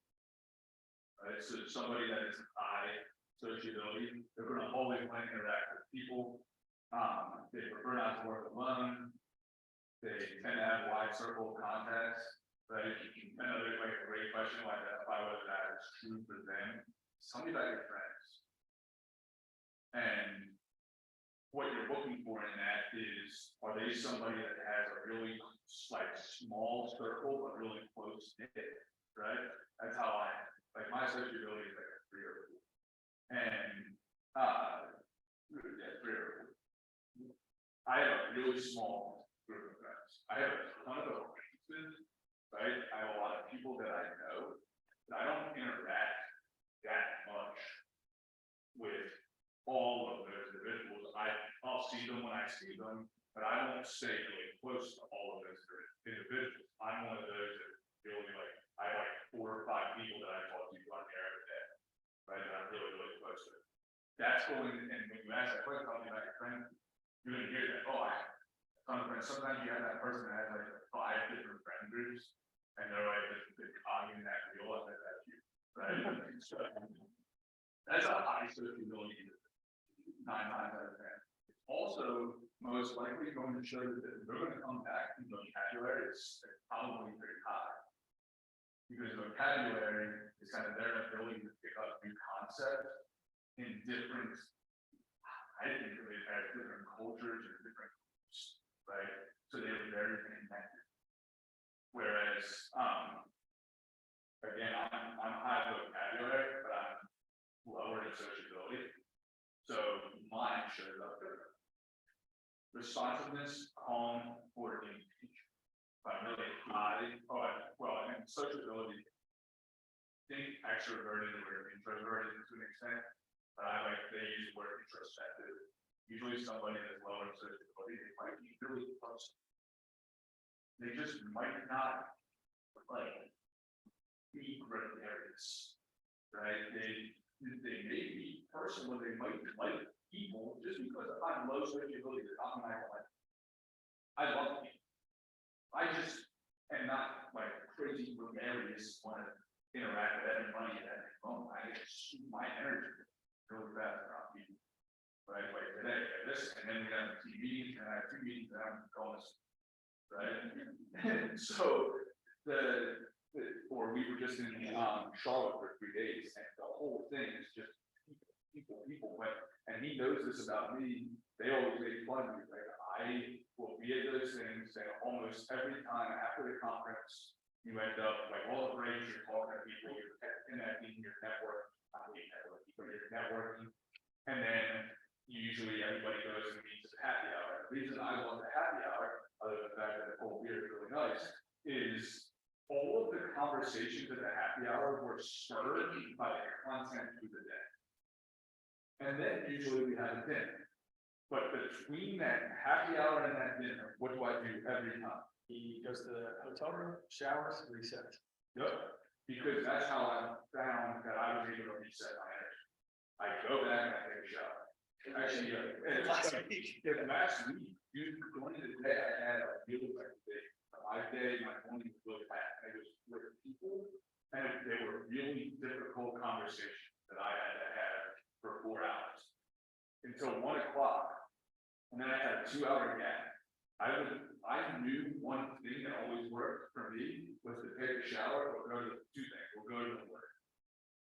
[SPEAKER 3] right? So somebody that is high sociability, they're going to always want to interact with people. They prefer not to work alone. They tend to have a wide circle of contacts, right? Another like a great question to identify whether that is true for them. Tell me about your friends. And what you're looking for in that is, are they somebody that has a really like small circle but really close knit, right? That's how I am. Like my sociability is like a 3 or 4. And yeah, 3 or 4. I have a really small group of friends. I have a ton of acquaintances, right? I have a lot of people that I know, but I don't interact that much with all of those individuals. I'll see them when I see them, but I won't stay really close to all of those individuals. I'm one of those that really like, I have like 4 or 5 people that I talk to on there every day, right? That I'm really, really close to. That's going, and when you ask that question, tell me about your friend, you're gonna hear that, oh, I have a ton of friends. Sometimes you have that person that has like 5 different friend groups, and they're like, they're cogging that wheel up, that's you, right? So that's a high sociability, 9 times out of 10. It's also most likely going to show that they're going to come back in vocabulary is probably pretty high. Because vocabulary is kind of their ability to pick up new concepts in different, I think of it as different cultures or different groups, right? So they're very connected. Whereas, again, I'm high vocabulary, but I'm lower in sociability. So mine shows up different. Responsiveness, calm, or engaged. But really high, and sociability, I think extroverted or introverted to an extent, but I like they use the word introspective. Usually somebody that's lower in sociability, they might be really close. They just might not like be gregarious, right? They may be personal, they might like people just because I'm low sociability, I'm not like, I love people. I just am not like crazy gregarious, want to interact with everybody at every moment. I just shoot my energy really fast around people. Right, like today, this, and then we have 2 meetings, and I have 2 meetings that I'm going to, right? So or we were just in Charlotte for 3 days, and the whole thing is just people, and he knows this about me. They always make fun of me. Like I will be at those things, and almost every time after the conference, you end up like all the breaks, you're talking to people, you're connecting, you're networking, but you're networking, and then usually everybody goes and meets at the happy hour. The reason I love the happy hour, other than the fact that the cold beer is really nice, is all of the conversations at the happy hour were spurred by the content through the day. And then usually we have a dinner. But between that happy hour and that dinner, what do I do every time?
[SPEAKER 4] He goes to the hotel room, showers, resets.
[SPEAKER 3] Yep. Because that's how I found that I was able to reset my energy. I go back and I take a shower. Actually, last week, going into the day, I had a really like day. My day, my morning was really bad. I was with people, and they were really difficult conversations that I had to have for 4 hours until 1 o'clock, and then I had a 2-hour gap. I knew one thing that always worked for me was to take a shower or go to 2 things. We'll go to the work.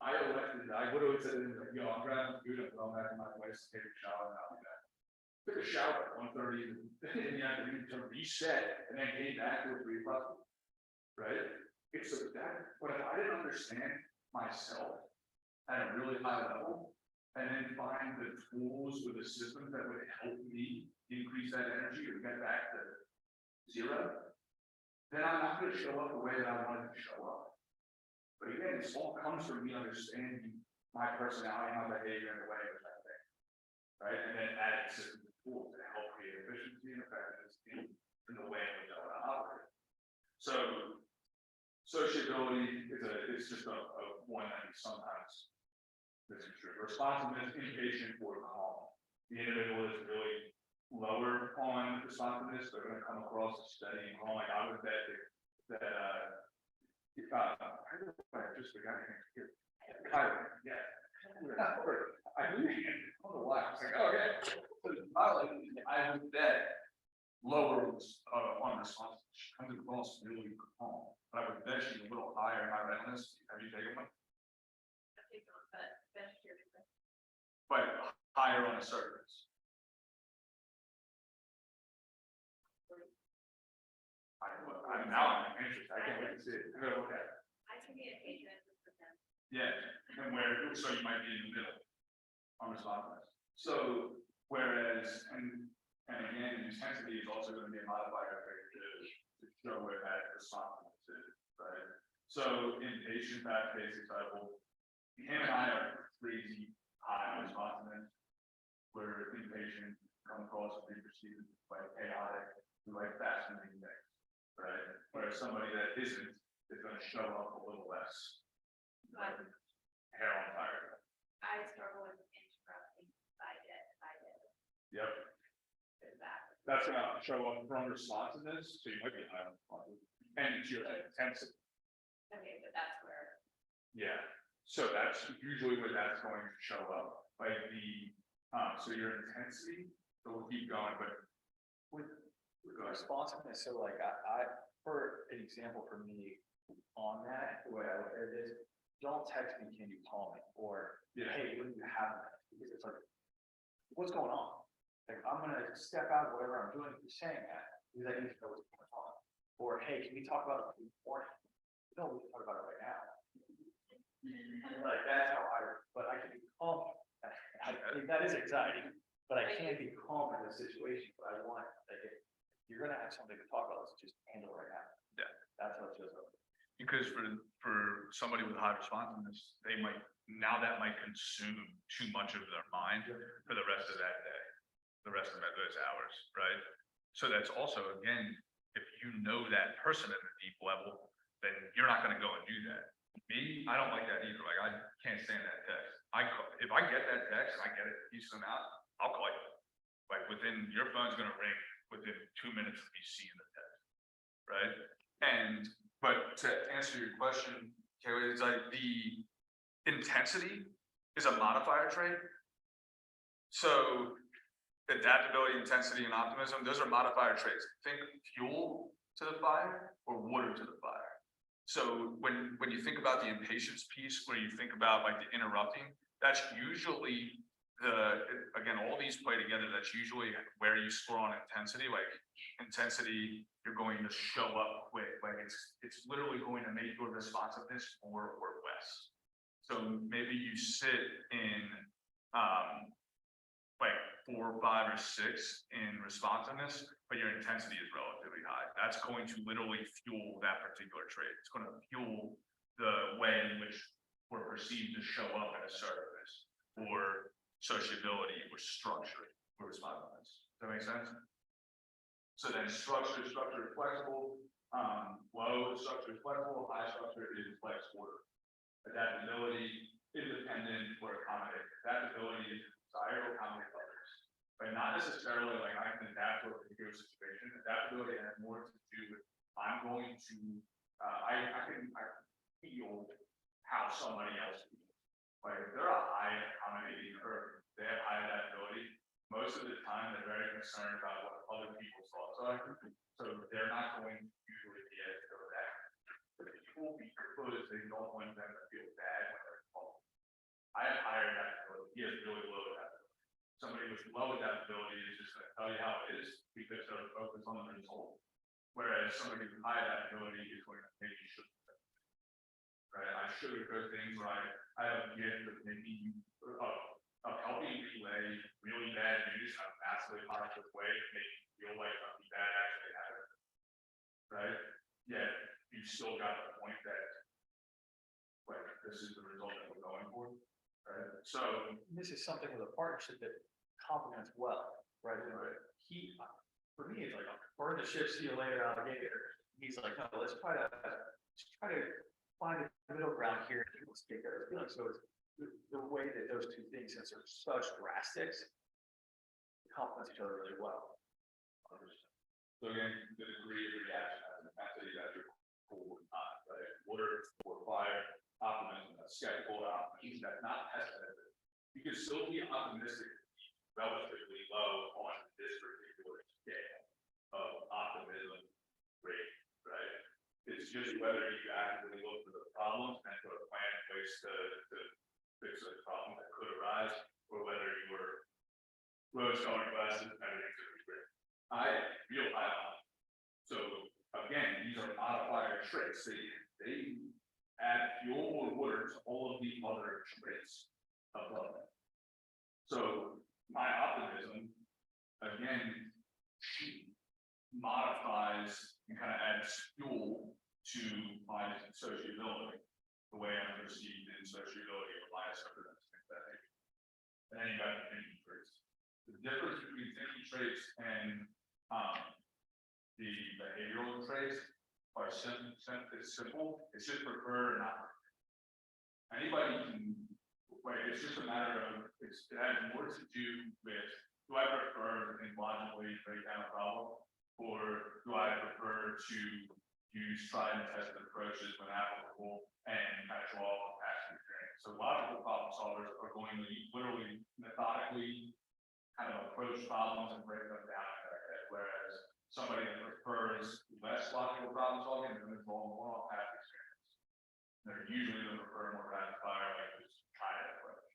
[SPEAKER 3] I literally said, yo, I'm grabbing food, I'm going back to my place, take a shower, and I'll be back. Took a shower at 1:30 in the afternoon to reset, and then came back to 3 o'clock. Right? It's so that, but if I didn't understand myself at a really high level, and then find the tools or the systems that would help me increase that energy or get back to zero, then I'm not gonna show up the way that I wanted to show up. But again, this all comes from me understanding my personality, my behavior, and the way in which I think. Right? And then adding systems and tools to help create efficiency and effectiveness in the way in which I want to operate. So sociability is just a one that we sometimes misconstrue. Responsiveness, impatient, or calm. The individual is really lower on responsiveness, they're gonna come across as steady and calm. Like I would bet that I just forgot your name here. Kyron, yeah. I knew you. I don't know why. I was like, oh yeah. I would bet lower on responsiveness. She comes across really calm, but I would bet she's a little higher in my readiness. Have you taken one? But higher on the surface. Now I'm interested. I can't wait to see it. I'm gonna look at it.
[SPEAKER 5] I can be a patient with them.
[SPEAKER 3] Yeah, and so you might be in the middle on responsiveness. So whereas, and again, intensity is also going to be a modifier to show where that responsiveness is, right? So in patient fast paced example, him and I are crazy high on responsiveness. Where impatient come across and be perceived like chaotic, we like fast moving things, right? Whereas somebody that isn't is going to show up a little less.
[SPEAKER 5] But
[SPEAKER 3] Hair on fire.
[SPEAKER 5] I struggle with interrupting by it.
[SPEAKER 3] Yep.
[SPEAKER 5] Exactly.
[SPEAKER 3] That's gonna show up from responsiveness, so you might be high on responsiveness. And it's your intensity.
[SPEAKER 5] Okay, but that's where.
[SPEAKER 3] Yeah. So that's usually where that's going to show up. Like so your intensity, so we'll keep going, but with
[SPEAKER 2] Responsiveness, so like I, for an example for me on that, the way I look at it is, don't text me, can you call me? Or,
[SPEAKER 3] Yeah.
[SPEAKER 2] hey, when you have that, because it's like, what's going on? Like, I'm gonna step out of whatever I'm doing, you're saying that, because I need to know what's going on. Or, hey, can we talk about it in the morning? No, we can talk about it right now. Like, that's how but I can be calm. That is anxiety, but I can't be calm in this situation, but I want, like, if you're gonna have something to talk about, let's just handle it right now.
[SPEAKER 3] Yeah.
[SPEAKER 2] That's how it shows up.
[SPEAKER 3] because for somebody with high responsiveness, that might consume too much of their mind for the rest of that day, the rest of those hours, right? So that's also, again, if you know that person at a deep level, then you're not gonna go and do that. Me, I don't like that either. Like, I can't stand that text. If I get that text and I get it a decent amount, I'll call you. Like your phone's gonna ring within 2 minutes of me seeing the text, right? But to answer your question, Kaylee, it's like the intensity is a modifier trait. So adaptability, intensity, and optimism, those are modifier traits. Think fuel to the fire or water to the fire. So when you think about the impatience piece, where you think about like the interrupting, that's usually again, all these play together. That's usually where you score on intensity. Like intensity, you're going to show up quick. Like it's literally going to make your responsiveness more or less. So maybe you sit in like 4, 5, or 6 in responsiveness, but your intensity is relatively high. That's going to literally fuel that particular trait. It's going to fuel the way in which we're perceived to show up at a service, or sociability, or structure, or responsiveness. Does that make sense? So then structure is flexible, low structure is flexible, high structure is flex order. Adaptability, independent, or accommodating. Adaptability is desire to accommodate others, but not necessarily like I can adapt to a particular situation. Adaptability has more to do with I'm going to I can feel how somebody else feels. Like if they're a high accommodating or they have high adaptability, most of the time they're very concerned about what other people's thoughts are. So they're not going to usually be able to go that. But people, because they don't want them to feel bad when they're involved. I have higher adaptability, he has really low adaptability. Somebody with low adaptability is just gonna tell you how it is because they're focused on the result. Whereas somebody with high adaptability is going to maybe sugarcoat. Right, I sugarcoat things where I have a gift of maybe of helping relay really bad news in a massively positive way to make you feel like something bad actually happened. Right? Yet you still got the point that like this is the result that we're going for. Right? So
[SPEAKER 4] This is something with a partnership that complements well, right? He, for me, it's like, burn the ship, see you later, alligator. He's like, no, let's try to find a middle ground here. Let's take our feeling. So it's the way that those two things, since they're such drastics, complements each other really well.
[SPEAKER 3] So again, the degree of reaction has an capacity that you're cool or not, right? Water or fire, optimism, that's skeptical optimism, that's not pessimistic. You can still be optimistic, relatively low on this particular scale of optimism rate, right? It's just whether you actively look for the problems and put a plan in place to fix those problems that could arise, or whether you were rose-colored glasses and everything's gonna be great. I feel high on. So again, these are modifier traits. They add fuel or water to all of the other traits above it. So my optimism, again, modifies and kind of adds fuel to my sociability, the way I'm perceived in sociability or bias represents things that nature. And then you got the thinking traits. The difference between thinking traits and the behavioral traits are simple. It's just prefer or not prefer. Anybody can, like, it's just a matter of, it has more to do with, do I prefer to think logically break down a problem, or do I prefer to use tried and tested approaches when applicable and kind of draw on past experience? So logical problem solvers are going to literally methodically kind of approach problems and break them down in their head, whereas somebody that prefers less logical problem solving is going to draw more on past experience. They're usually going to prefer more rapid fire, like just try it approach.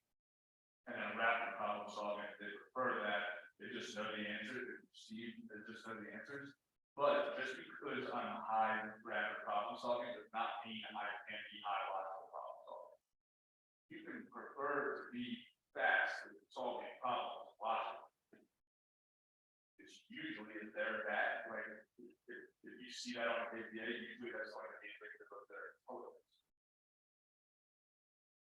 [SPEAKER 3] And then rapid problem solving, they prefer that. They just know the answer. They just know the answers. But just because I'm high rapid problem solving does not mean I can't be high logical problem solving. You can prefer to be fast at solving problems logically. It's usually if they're bad, like if you see that on KPA, usually that's like a indicator of their totals.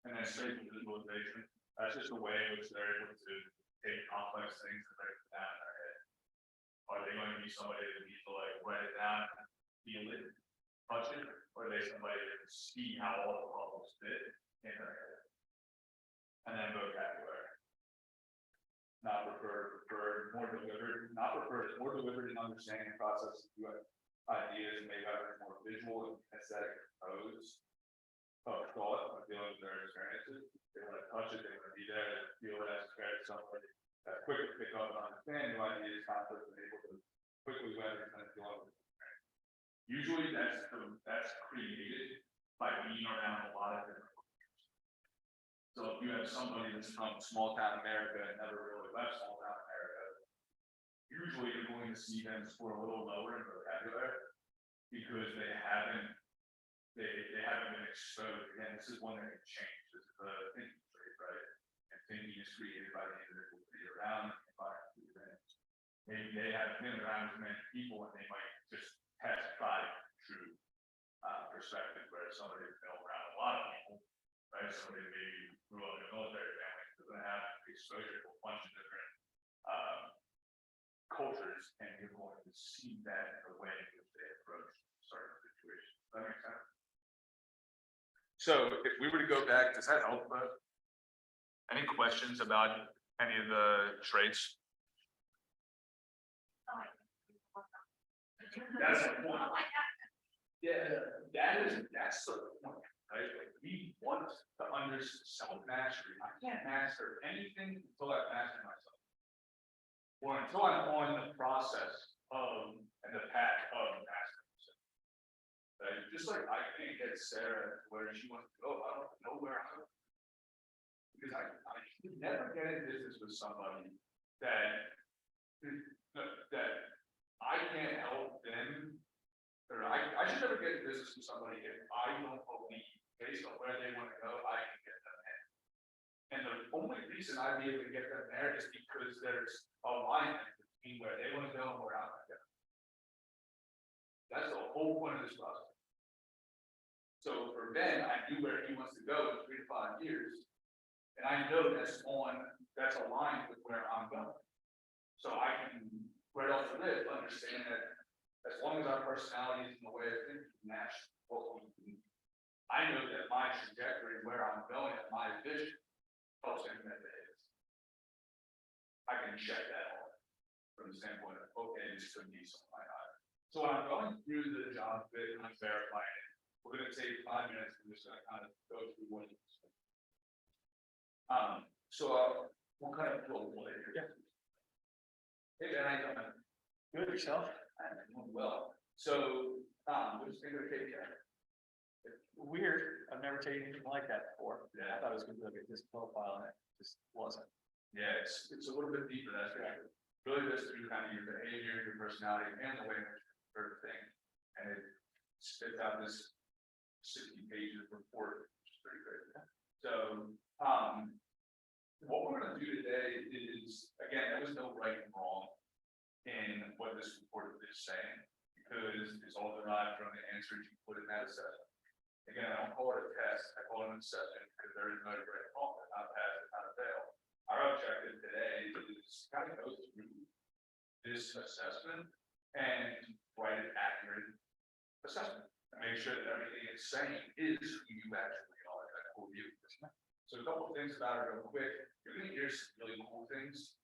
[SPEAKER 3] And then spatial visualization, that's just a way in which they're able to take complex things and break them down in their head. Are they going to be somebody that needs to like write it down, feel it, touch it, or are they somebody that can see how all the problems fit in their head? And then vocabulary. Not preferred, more delivered, not preferred, more delivered in understanding the process of ideas, and maybe have more visual and aesthetic pose of thought of dealing with their experiences. They want to touch it, they want to be there, they feel it as compared to somebody that's quick to pick up and understand new ideas, concepts, and able to quickly weather and deal with it. Usually that's created by being around a lot of different cultures. So if you have somebody that's from small town America and never really left small town America, usually you're going to see them score a little lower in vocabulary because they haven't been exposed. Again, this is one that can change. This is a thinking trait, right? And thinking is created by the individual to be around the environment. Maybe they haven't been around as many people and they might just test by true perspective, whereas somebody that's been around a lot of people, right? Somebody maybe grew up in a military family doesn't have exposure to a bunch of different cultures, and you're going to see that in the way in which they approach certain situations. Does that make sense? So if we were to go back, does that help? Any questions about any of the traits? That's the point. Yeah, that's the point, right? Like we want to understand self-mastery. I can't master anything until I've mastered myself. Or until I'm on the process of and the path of mastering myself. Right? Just like I can't get Sarah where she wants to go, I don't know where I'm going. because I could never get in business with somebody that, that I can't help them. Or I should never get in business with somebody if I don't believe, based on where they want to go, I can get them in. And the only reason I'd be able to get them there is because there's alignment between where they want to go and where I want to go. That's the whole point of this process. So for Ben, I knew where he wants to go in 3 to 5 years. And I know that's aligned with where I'm going. So I can, right off the rip, understand that as long as our personalities and the way of thinking match what we do, I know that my trajectory and where I'm going and my vision helps him at the his. I can check that off from the standpoint of, okay, this could be something I hire. So when I'm going through the job bit and I'm verifying it, we're gonna take 5 minutes and just kind of go through what it is. We'll kind of roll later. Yeah. Hey, Ben, how you doing?
[SPEAKER 4] Good yourself?
[SPEAKER 3] I'm doing well. So, we're just gonna go take care.
[SPEAKER 4] Weird. I've never taken anything like that before.
[SPEAKER 3] Yeah.
[SPEAKER 4] I thought it was gonna be like this profile and it just wasn't.
[SPEAKER 3] Yeah, it's a little bit deeper, that's for sure. Really goes through kind of your behavior, your personality, and the way in which you prefer to think. And it spits out this 60 pages report, which is pretty great. So, what we're gonna do today is, again, there was no right and wrong in what this report is saying, because it's all derived from the answers you put in that assessment. Again, I don't call it a test, I call it an assessment, because there is no right and wrong, not pass, not fail. Our objective today is kind of go through this assessment and write an accurate assessment. And make sure that everything it's saying is who you actually are, that will be. So a couple of things about it real quick. You're gonna hear some really cool things.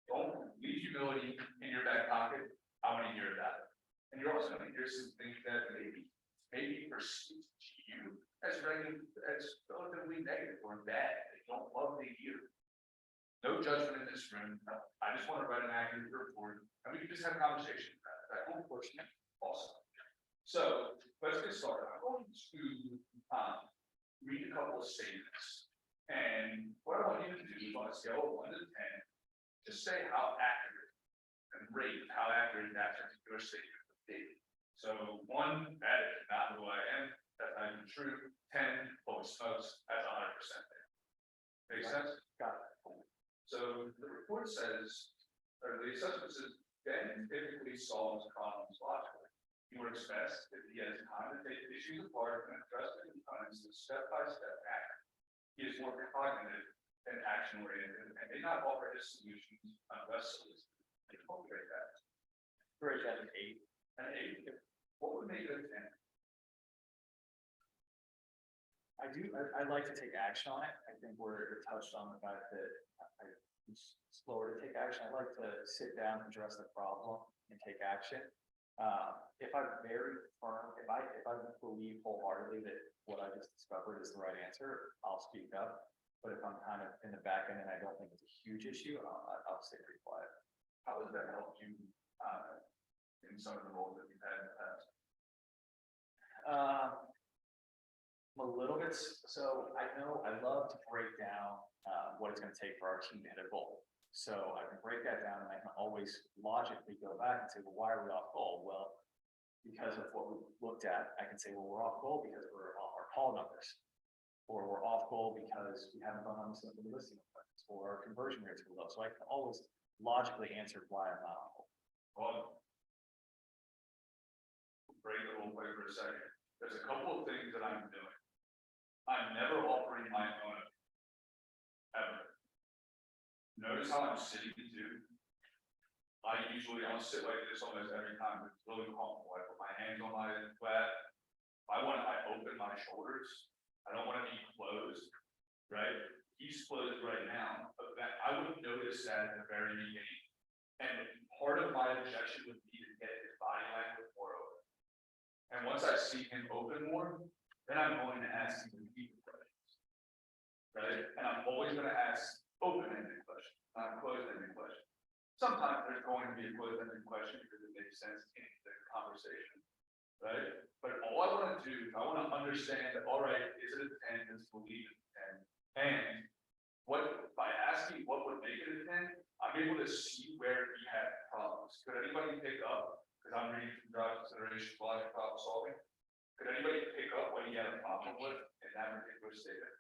[SPEAKER 3] Don't leave humility in your back pocket. I want to hear that. And you're also gonna hear some things that maybe perceived to you as relatively negative or bad. They don't love to hear. No judgment in this room. I just want to write an accurate report, and we can just have a conversation about it. That whole portion, awesome. So let's get started. I'm going to read a couple of statements, and what I want you to do on a scale of 1 to 10, just say how accurate and rate how accurate that particular statement would be. So 1, that is not who I am. That's not even true. 10, holy smokes, that's 100% there. Make sense?
[SPEAKER 4] Got it.
[SPEAKER 3] So the report says, or the assessment says, Ben typically solves problems logically. He works best if he has time to take issues apart and address the components in step-by-step action. He is more cognitive and action-oriented and may not offer his solutions unless solicited. Rate that.
[SPEAKER 4] Great, that's an 8.
[SPEAKER 3] An 8. What would make it a 10?
[SPEAKER 4] I'd like to take action on it. I think we're touched on the fact that I'm slower to take action. I'd like to sit down and address the problem and take action. If I'm very firm, if I believe wholeheartedly that what I just discovered is the right answer, I'll speak up. But if I'm kind of in the back end and I don't think it's a huge issue, I'll stay pretty quiet.
[SPEAKER 3] How does that help you in some of the roles that you've had in the past?
[SPEAKER 4] A little bit. So I know I love to break down what it's going to take for our team to hit a goal. So I can break that down and I can always logically go back and say, well, why are we off goal? Well, because of what we looked at, I can say, well, we're off goal because we're off our call numbers, or we're off goal because we haven't gone on some listing appointments, or our conversion rates are low. So I can always logically answer why I'm not on goal.
[SPEAKER 3] Well, break the whole way for a second. There's a couple of things that I'm doing. I'm never offering my own opinion, ever. Notice how I'm sitting too. I'll sit like this almost every time. It's really comfortable. I put my hands on my lap. I open my shoulders. I don't want to be closed, right? He's closed right now, but I would notice that at the very beginning. And part of my objection would be to get his body language more open. And once I see him open more, then I'm going to ask him deeper questions, right? And I'm always going to ask open-ended questions, not closed-ended questions. Sometimes there's going to be a closed-ended question because it makes sense in the conversation. right? But all I wanna do is I wanna understand, all right, is it a 10, is believe it's a 10? And what, by asking what would make it a 10, I'm able to see where he had problems. Could anybody pick up, because I'm reading from drive consideration, logic, problem solving? Could anybody pick up what he had a problem with in that particular statement?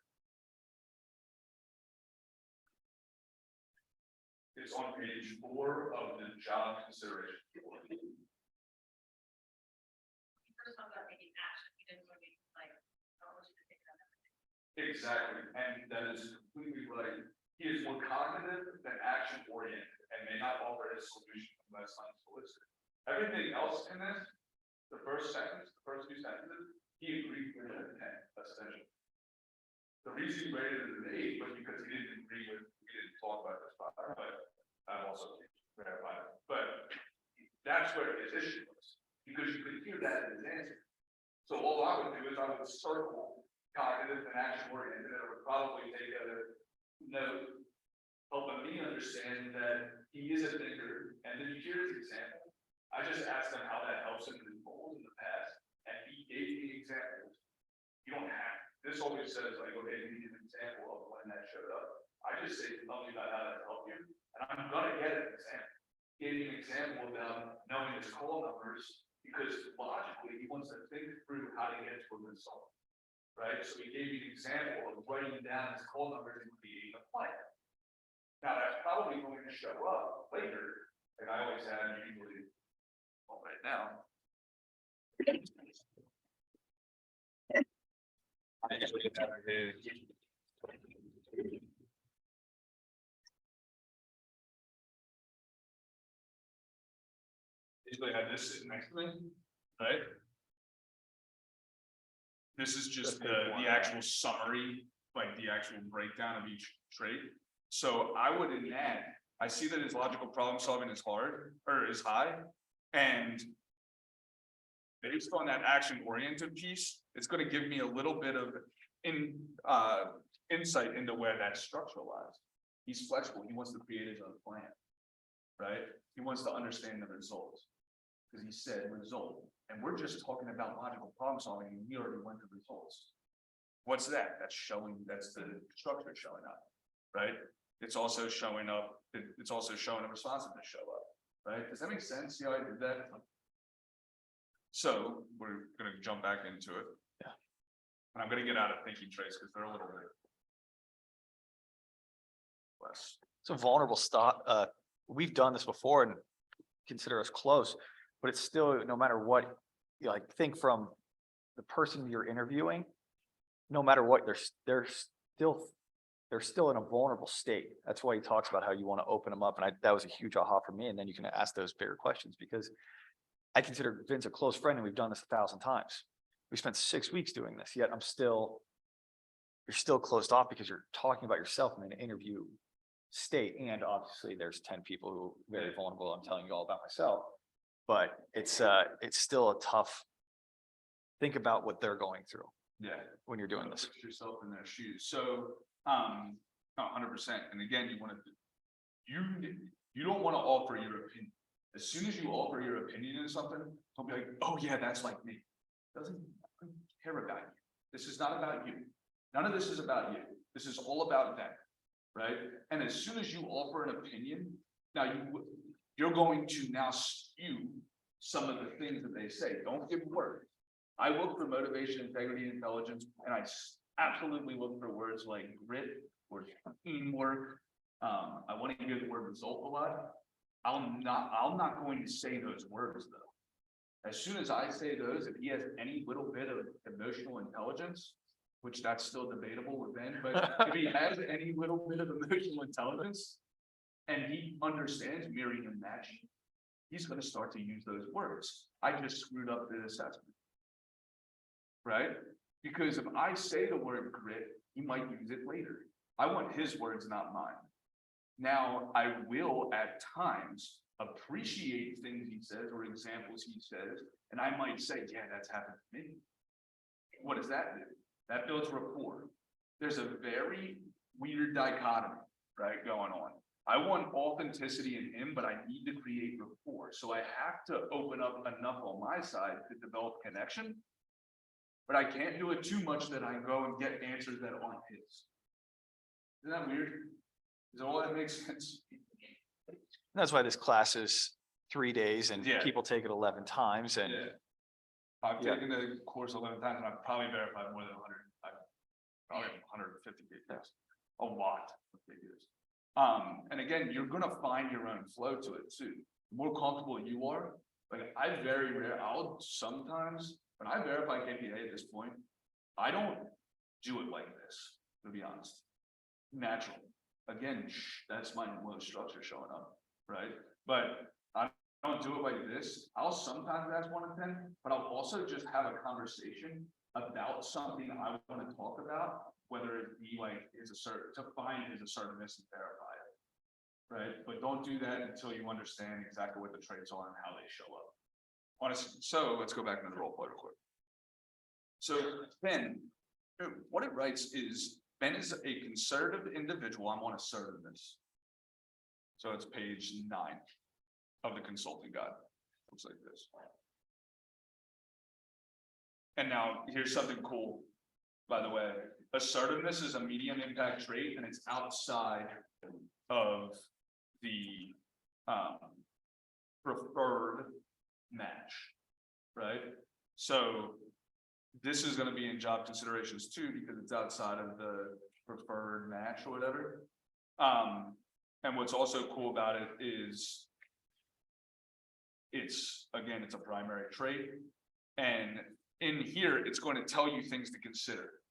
[SPEAKER 3] It's on page 4 of the job consideration.
[SPEAKER 5] First one about making action, we didn't really like, oh, we should take that.
[SPEAKER 3] Exactly, and that is completely right. He is more cognitive than action oriented and may not offer his solution unless unsolicited. Everything else in this, the first sentence, the first 2 sentences, he agreed with it at 10, essentially. The reason he rated it an 8 was because he didn't agree with, we didn't talk about this, but I'm also verified. But that's where his issue was, because you could hear that in his answer. So all I would do is I would circle cognitive and action oriented, and I would probably take a note, helping me understand that he is a thinker, and then here's the example. I just asked him how that helps him in goals in the past, and he gave me examples. You don't have, this always says like, okay, you need an example of when that showed up. I just say, tell me about how that helped you, and I'm gonna get an example. Gave me an example about knowing his call numbers, because logically, he wants to think through how to get to a result. Right, so he gave me an example of writing down his call numbers and creating a plan. Now, that's probably going to show up later, and I always have usually, well, right now. I usually have his. Usually have this sitting next to me, right? This is just the actual summary, like the actual breakdown of each trait. So I would in that, I see that his logical problem solving is hard, or is high, and based on that action oriented piece, it's gonna give me a little bit of insight into where that structure lies. He's flexible, he wants to create his own plan, right? He wants to understand the results, because he said result. And we're just talking about logical problem solving, and we already went to results. What's that? That's showing, that's the structure showing up, right? It's also showing up, it's also showing a responsiveness show up, right? Does that make sense? See how I did that? So we're gonna jump back into it.
[SPEAKER 2] Yeah.
[SPEAKER 3] And I'm gonna get out of thinking traits because they're a little bit less.
[SPEAKER 2] It's a vulnerable stop. We've done this before and consider us close, but it's still, no matter what, you like, think from the person you're interviewing, no matter what, they're still in a vulnerable state. That's why he talks about how you want to open them up. And that was a huge aha for me. And then you can ask those bigger questions, because I consider Vince a close friend and we've done this 1,000 times. We spent 6 weeks doing this, yet you're still closed off because you're talking about yourself in an interview state. And obviously there's 10 people who are very vulnerable. I'm telling you all about myself, but it's still a tough, think about what they're going through.
[SPEAKER 3] Yeah.
[SPEAKER 2] When you're doing this.
[SPEAKER 3] Put yourself in their shoes. So, 100%. And again, you don't want to offer your opinion. As soon as you offer your opinion in something, don't be like, oh yeah, that's like me. Doesn't care about you. This is not about you. None of this is about you. This is all about them, right? And as soon as you offer an opinion, now you're going to now skew some of the things that they say. Don't give words. I look for motivation, integrity, intelligence, and I absolutely look for words like grit or teamwork. I want to hear the word result a lot. I'm not going to say those words though. As soon as I say those, if he has any little bit of emotional intelligence, which that's still debatable with Ben, but if he has any little bit of emotional intelligence and he understands mirroring and matching, he's going to start to use those words. I just screwed up the assessment. Right? Because if I say the word grit, he might use it later. I want his words, not mine. Now, I will at times appreciate things he says or examples he says, and I might say, yeah, that's happened to me. What does that do? That builds rapport. There's a very weird dichotomy, right, going on. I want authenticity in him, but I need to create rapport. So I have to open up enough on my side to develop connection. But I can't do it too much that I go and get answers that aren't his. Isn't that weird? Does all that make sense?
[SPEAKER 2] That's why this class is 3 days and
[SPEAKER 3] Yeah.
[SPEAKER 2] people take it 11 times and
[SPEAKER 3] Yeah. I've
[SPEAKER 2] Yeah.
[SPEAKER 3] taken the course 11 times and I've probably verified more than 100, probably 150 pages. A lot of pages. And again, you're gonna find your own flow to it too. The more comfortable you are, like I'll sometimes, when I verify KPA at this point, I don't do it like this, to be honest. Natural. Again, that's my low structure showing up, right? But I don't do it like this. I'll sometimes ask 1 in 10, but I'll also just have a conversation about something I want to talk about, whether it be like to find his assertiveness and verify it. Right? But don't do that until you understand exactly what the traits are and how they show up. Honestly, so let's go back into the role play real quick. So Ben, what it writes is Ben is a conservative individual. I'm on assertiveness. So it's page 9 of the consulting guide. Looks like this. And now here's something cool, by the way. Assertiveness is a medium impact trait and it's outside of the preferred match, right? So this is going to be in job considerations too, because it's outside of the preferred match or whatever. And what's also cool about it is it's a primary trait. And in here, it's going to tell you things to consider,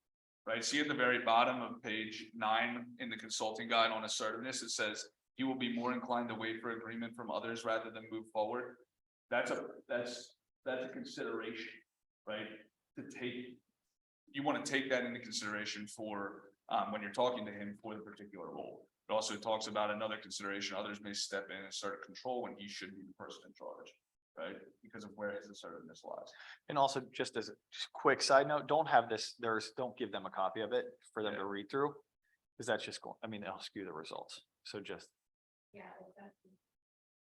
[SPEAKER 3] right? See at the very bottom of page 9 in the consulting guide on assertiveness, it says you will be more inclined to wait for agreement from others rather than move forward. That's a consideration, right? You want to take that into consideration for when you're talking to him for the particular role. It also talks about another consideration. Others may step in and assert control when he should be the person in charge, right? Because of where his assertiveness lies.
[SPEAKER 2] And also, just as a quick side note, don't give them a copy of it for them to read through. Because that's just going, it'll skew the results. So just,
[SPEAKER 5] Yeah, exactly.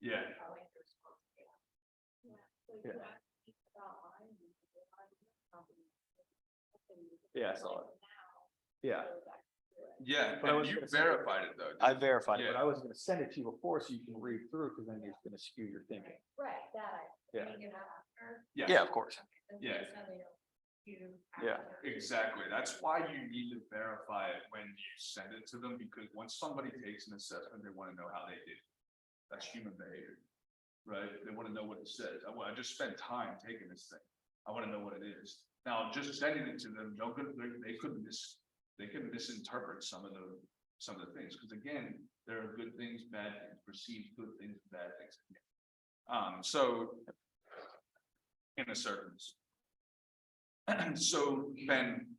[SPEAKER 3] Yeah.
[SPEAKER 5] I like your response, yeah. So you
[SPEAKER 2] Yeah.
[SPEAKER 5] ask me about mine, and you say, "Oh, I'm not confident."
[SPEAKER 2] Yeah, I saw it.
[SPEAKER 5] Now,
[SPEAKER 2] yeah,
[SPEAKER 5] go back to it.
[SPEAKER 3] Yeah,
[SPEAKER 2] But I
[SPEAKER 3] and
[SPEAKER 2] was
[SPEAKER 3] you
[SPEAKER 2] gonna say-
[SPEAKER 3] verified it though.
[SPEAKER 2] I verified it,
[SPEAKER 3] Yeah.
[SPEAKER 2] but I was gonna send it to you before so you can read through, because then it's gonna skew your thinking.
[SPEAKER 5] Right, that.
[SPEAKER 2] Yeah.
[SPEAKER 5] Reading it after.
[SPEAKER 3] Yeah.
[SPEAKER 2] Yeah, of course.
[SPEAKER 5] That's
[SPEAKER 3] Yeah.
[SPEAKER 5] just how they know you
[SPEAKER 2] Yeah.
[SPEAKER 5] after.
[SPEAKER 3] Exactly. That's why you need to verify it when you send it to them, because once somebody takes an assessment, they want to know how they did. That's human behavior, right? They want to know what it says. I just spent time taking this thing. I want to know what it is. Now, just sending it to them, they could misinterpret some of the things, because again, there are good things, bad things, perceived good things, bad things. So in assertiveness. So Ben,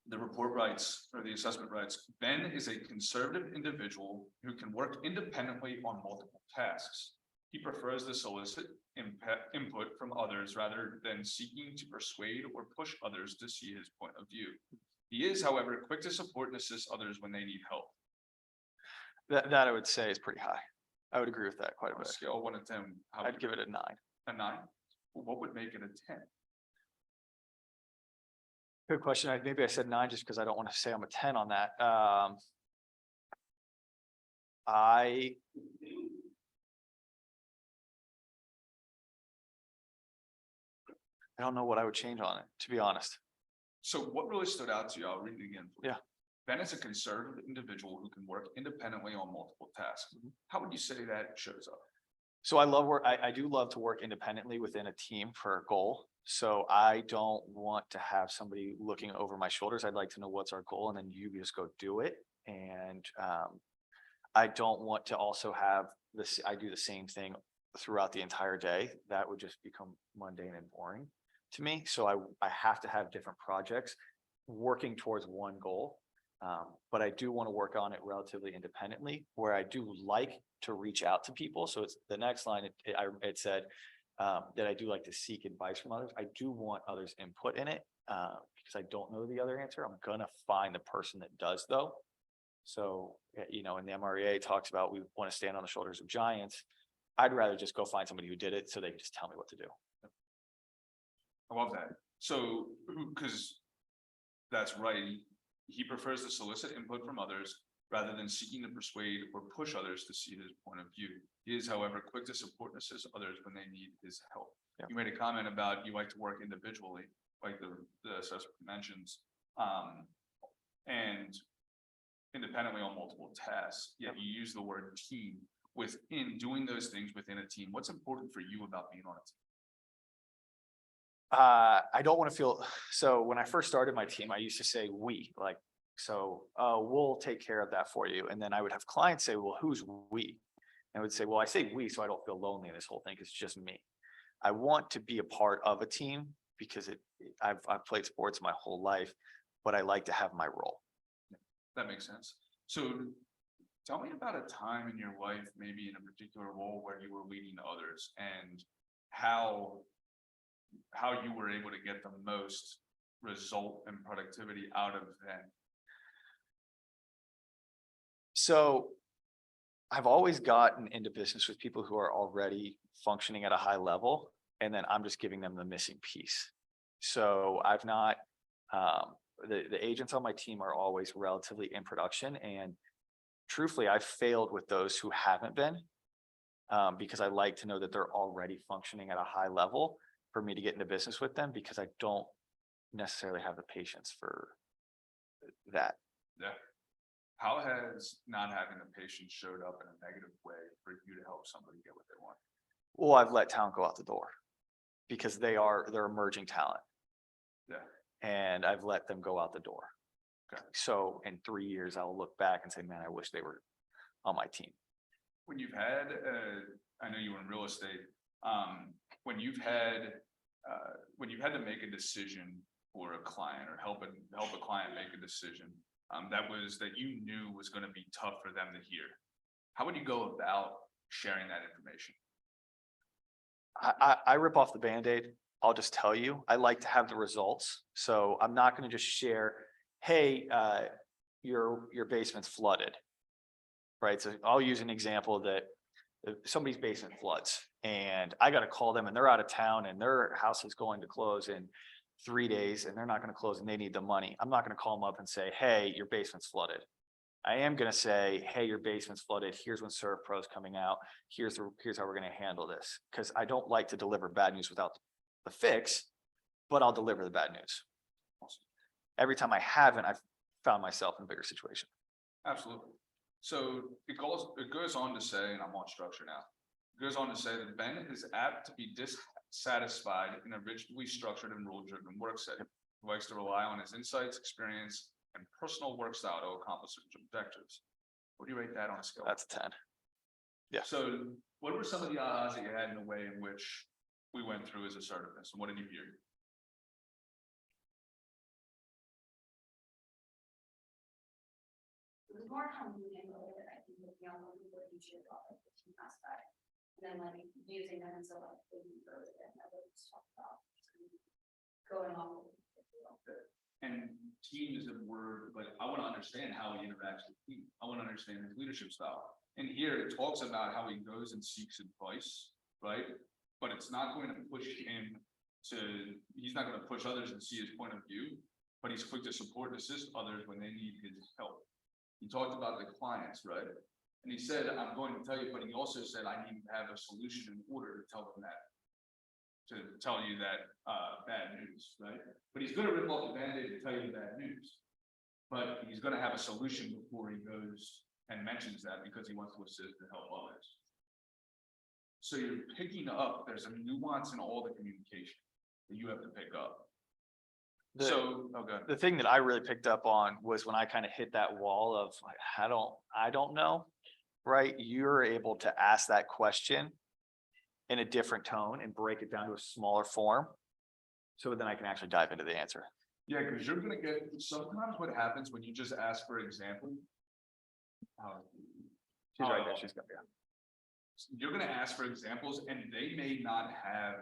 [SPEAKER 3] the report writes, or the assessment writes, Ben is a conservative individual who can work independently on multiple tasks. He prefers to solicit input from others rather than seeking to persuade or push others to see his point of view. He is, however, quick to support and assist others when they need help.
[SPEAKER 2] That I would say is pretty high. I would agree with that quite a
[SPEAKER 3] On a
[SPEAKER 2] bit.
[SPEAKER 3] scale of 1 to 10, how
[SPEAKER 2] I'd
[SPEAKER 3] would
[SPEAKER 2] give it a 9.
[SPEAKER 3] a 9? Well, what would make it a 10?
[SPEAKER 2] Good question. Maybe I said 9 just because I don't want to say I'm a 10 on that. I don't know what I would change on it, to be honest.
[SPEAKER 3] So what really stood out to you? I'll read it again. for you.
[SPEAKER 2] Yeah.
[SPEAKER 3] Ben is a conservative individual who can work independently on multiple tasks.
[SPEAKER 2] Mhm.
[SPEAKER 3] How would you say that shows up?
[SPEAKER 2] So I do love to work independently within a team for a goal. So I don't want to have somebody looking over my shoulders. I'd like to know what's our goal and then you just go do it. And I don't want to also have this, I do the same thing throughout the entire day. That would just become mundane and boring to me. So I have to have different projects working towards one goal. But I do want to work on it relatively independently, where I do like to reach out to people. So it's the next line, it said that I do like to seek advice from others. I do want others' input in it because I don't know the other answer. I'm gonna find the person that does though. So, you know, and the MREA talks about, we want to stand on the shoulders of giants. I'd rather just go find somebody who did it so they can just tell me what to do.
[SPEAKER 3] I love that. So, because that's right. He prefers to solicit input from others rather than seeking to persuade or push others to see his point of view. He is, however, quick to support and assist others when they need his help.
[SPEAKER 2] Yeah.
[SPEAKER 3] You made a comment about you like to work individually, like the assessor mentions, and independently on multiple tasks, yet you use the word team. Within doing those things within a team, what's important for you about being on a team?
[SPEAKER 2] I don't want to feel, so when I first started my team, I used to say we, like, so, we'll take care of that for you. And then I would have clients say, well, who's we? And I would say, well, I say we, so I don't feel lonely in this whole thing, 'cause it's just me. I want to be a part of a team because I've played sports my whole life, but I like to have my role.
[SPEAKER 3] That makes sense. So tell me about a time in your life, maybe in a particular role where you were leading others and how you were able to get the most result and productivity out of them.
[SPEAKER 2] So I've always gotten into business with people who are already functioning at a high level, and then I'm just giving them the missing piece. So I've not, the agents on my team are always relatively in production, and truthfully, I've failed with those who haven't been, because I like to know that they're already functioning at a high level for me to get into business with them, because I don't necessarily have the patience for that.
[SPEAKER 3] Yeah. How has not having the patience showed up in a negative way for you to help somebody get what they want?
[SPEAKER 2] Well, I've let talent go out the door because they're emerging talent.
[SPEAKER 3] Yeah.
[SPEAKER 2] And I've let them go out the door.
[SPEAKER 3] Okay.
[SPEAKER 2] So in 3 years, I'll look back and say, man, I wish they were on my team.
[SPEAKER 3] When you've had, I know you were in real estate, when you've had to make a decision for a client or help a client make a decision, that you knew was going to be tough for them to hear, how would you go about sharing that information?
[SPEAKER 2] I rip off the Band-Aid. I'll just tell you, I like to have the results. So I'm not going to just share, hey, your basement's flooded. Right. So I'll use an example that somebody's basement floods and I got to call them and they're out of town and their house is going to close in 3 days and they're not going to close and they need the money. I'm not going to call them up and say, hey, your basement's flooded. I am going to say, hey, your basement's flooded. Here's when Serve Pro's coming out. Here's how we're going to handle this. Because I don't like to deliver bad news without the fix, but I'll deliver the bad news. Every time I haven't, I've found myself in a bigger situation.
[SPEAKER 3] Absolutely. So it goes on to say, and I'm on structure now, it goes on to say that Ben is apt to be dissatisfied in a rigidly structured and rule-driven work setting. He likes to rely on his insights, experience, and personal work style to accomplish his objectives. What do you rate that on a scale?
[SPEAKER 2] That's a 10. Yeah.
[SPEAKER 3] So what were some of the odds that you had in the way in which we went through as assertiveness, and what did you hear?
[SPEAKER 5] It was more coming in with it, I think, with young people who should about like the team aspect. And then like using them as a like baby bird and that we just talked about. Going on.
[SPEAKER 3] And team is a word, but I want to understand how he interacts with team. I want to understand his leadership style. And here it talks about how he goes and seeks advice, right? But it's not going to push him he's not going to push others and see his point of view, but he's quick to support and assist others when they need his help. He talked about the clients, right? And he said, I'm going to tell you, but he also said, I need to have a solution in order to tell them that. To tell you that bad news, right? But he's going to rip off the Band-Aid to tell you the bad news. But he's going to have a solution before he goes and mentions that because he wants to assist and help others. So you're picking up, there's a nuance in all the communication that you have to pick up.
[SPEAKER 2] The thing that I really picked up on was when I kind of hit that wall of like, I don't know, right? You're able to ask that question in a different tone and break it down to a smaller form. So then I can actually dive into the answer.
[SPEAKER 3] Yeah, because you're going to get, sometimes what happens when you just ask for example.
[SPEAKER 2] She's right there, she's got, yeah.
[SPEAKER 3] You're going to ask for examples and they may not have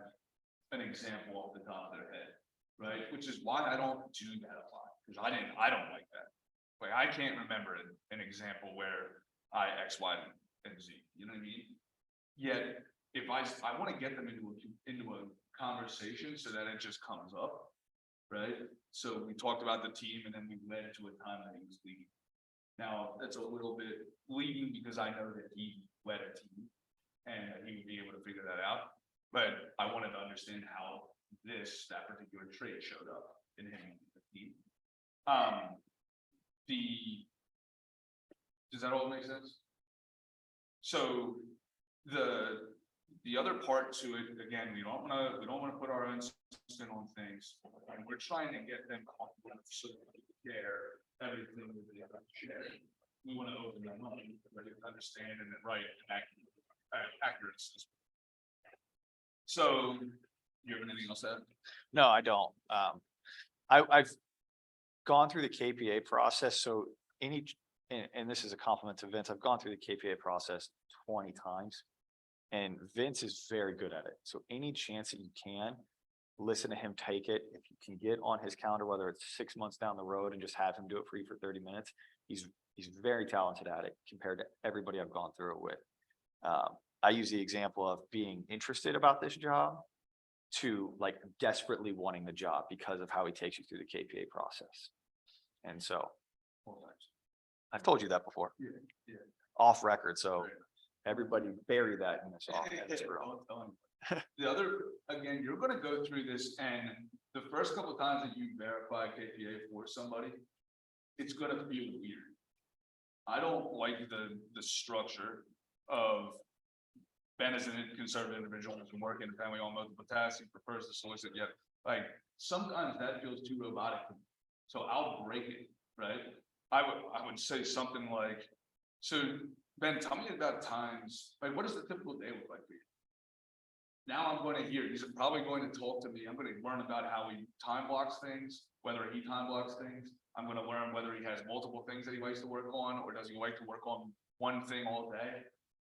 [SPEAKER 3] an example off the top of their head, right? Which is why I don't do that a lot, because I don't like that. Like, I can't remember an example where I X, Y, and Z, you know what I mean? Yet, if I want to get them into a conversation so that it just comes up, right? So we talked about the team and then we led to a time that he was leading. Now, that's a little bit leading because I know that he led a team and that he would be able to figure that out. But I wanted to understand how that particular trait showed up in him and the team. Does that all make sense? So the other part to it, again, we don't want to put our own spin on things, and we're trying to get them comfortable so they share everything that they have to share. We want to open them up, ready to understand and then write accurate. So, you have anything else to add?
[SPEAKER 2] No, I don't. I've gone through the KPA process, so and this is a compliment to Vince, I've gone through the KPA process 20 times. And Vince is very good at it. So any chance that you can, listen to him take it. If you can get on his calendar, whether it's 6 months down the road and just have him do it for you for 30 minutes, he's very talented at it compared to everybody I've gone through it with. I use the example of being interested about this job to like desperately wanting the job because of how he takes you through the KPA process. And so I've told you that before.
[SPEAKER 3] Yeah.
[SPEAKER 2] Off record, so everybody bury that in this office.
[SPEAKER 3] The other, again, you're gonna go through this, and the first couple of times that you verify KPA for somebody, it's gonna feel weird. I don't like the structure of Ben is a conservative individual who's been working in family on multiple tasks, he prefers to solicit, yet, like, sometimes that feels too robotic. So I'll break it, right? I would say something like, so Ben, tell me about times, like, what does the typical day look like for you? Now I'm going to hear, he's probably going to talk to me, I'm going to learn about how he time blocks things, whether he time blocks things. I'm going to learn whether he has multiple things that he likes to work on, or does he like to work on one thing all day,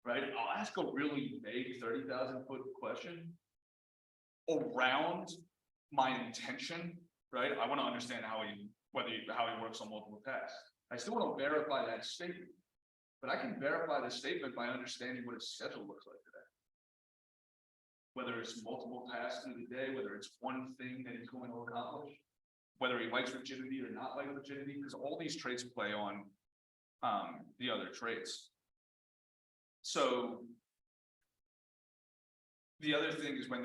[SPEAKER 3] right? I'll ask a really vague 30,000-foot question around my intention, right? I want to understand how he works on multiple tasks. I still want to verify that statement, but I can verify the statement by understanding what his schedule looks like today. Whether it's multiple tasks through the day, whether it's one thing that he's going to accomplish, whether he likes rigidity or not like rigidity, because all these traits play on the other traits. So the other thing is when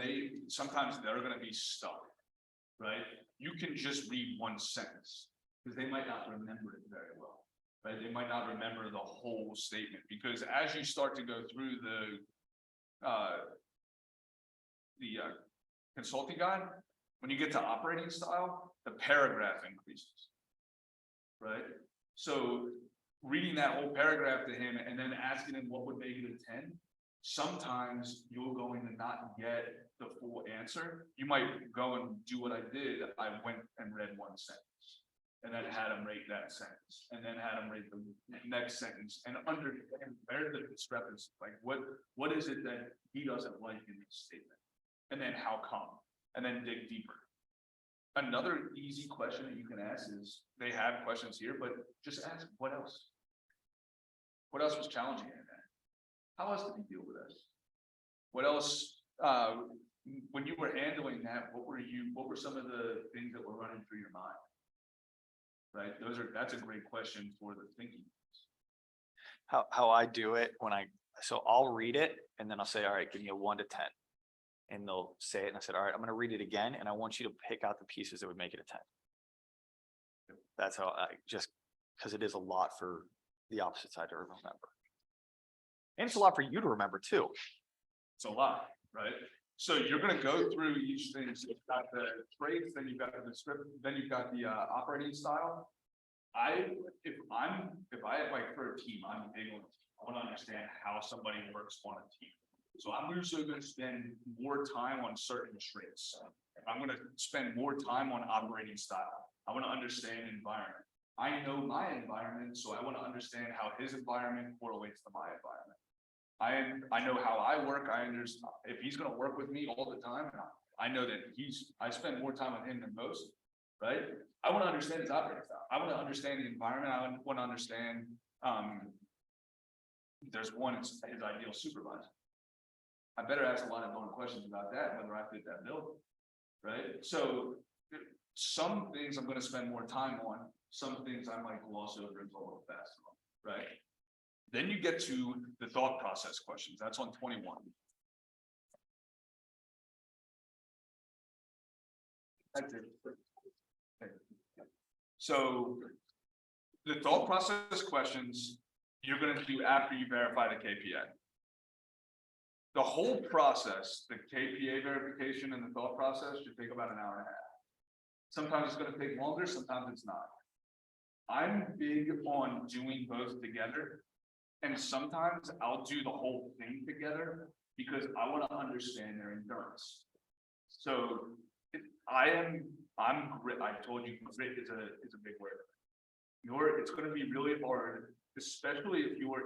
[SPEAKER 3] sometimes they're going to be stuck, right? You can just read one sentence because they might not remember it very well, right? They might not remember the whole statement, because as you start to go through the consulting guide, when you get to operating style, the paragraph increases, right? So reading that whole paragraph to him and then asking him what would make it a 10, sometimes you're going to not get the full answer. You might go and do what I did. I went and read one sentence and then had him rate that sentence and then had him rate the next sentence and understand where the discrepancy, like what is it that he doesn't like in this statement, and then how come, and then dig deeper. Another easy question that you can ask is, they have questions here, but just ask, what else? What else was challenging in that? How else did he deal with this? What else, when you were handling that, what were some of the things that were running through your mind? Right, that's a great question for the thinking.
[SPEAKER 2] How I do it so I'll read it and then I'll say, all right, give me a 1 to 10. And they'll say it and I said, all right, I'm going to read it again. And I want you to pick out the pieces that would make it a 10. That's how just because it is a lot for the opposite side to remember. And it's a lot for you to remember too.
[SPEAKER 3] It's a lot, right? So you're going to go through each thing. So you've got the traits, then you've got the description, then you've got the operating style. If I have like for a team, I'm big on, I want to understand how somebody works on a team. So I'm usually going to spend more time on certain traits. I'm going to spend more time on operating style. I want to understand environment. I know my environment, so I want to understand how his environment correlates to my environment. I know how I work. I understand if he's going to work with me all the time. I know that I spend more time with him than most. right? I want to understand his operating style. I want to understand the environment. I want to understand, there's one, it's his ideal supervisor. I better ask a lot of more questions about that, whether I fit that bill, right? So some things I'm gonna spend more time on, some things I might gloss over and go a little fast on, right? Then you get to the thought process questions. That's on 21. That's it. So the thought process questions you're gonna do after you verify the KPA. The whole process, the KPA verification and the thought process should take about an hour and a half. Sometimes it's gonna take longer, sometimes it's not. I'm big on doing both together. And sometimes I'll do the whole thing together because I want to understand their endurance. So I'm grit. I told you grit is a big word. It's going to be really hard, especially if you're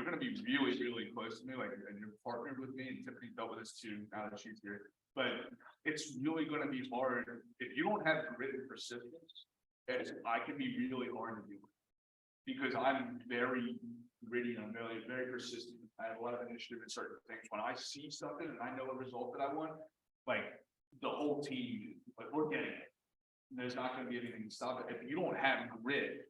[SPEAKER 3] going to be really, really close to me, like, and you're partnered with me, and Tiffany dealt with this too, now that she's here. But it's really going to be hard if you don't have grit and persistence. I can be really hard to do with. Because I'm very gritty, I'm very persistent. I have a lot of initiative in certain things. When I see something and I know a result that I want, like the whole team, like we're getting it. There's not going to be anything to stop it. If you don't have grit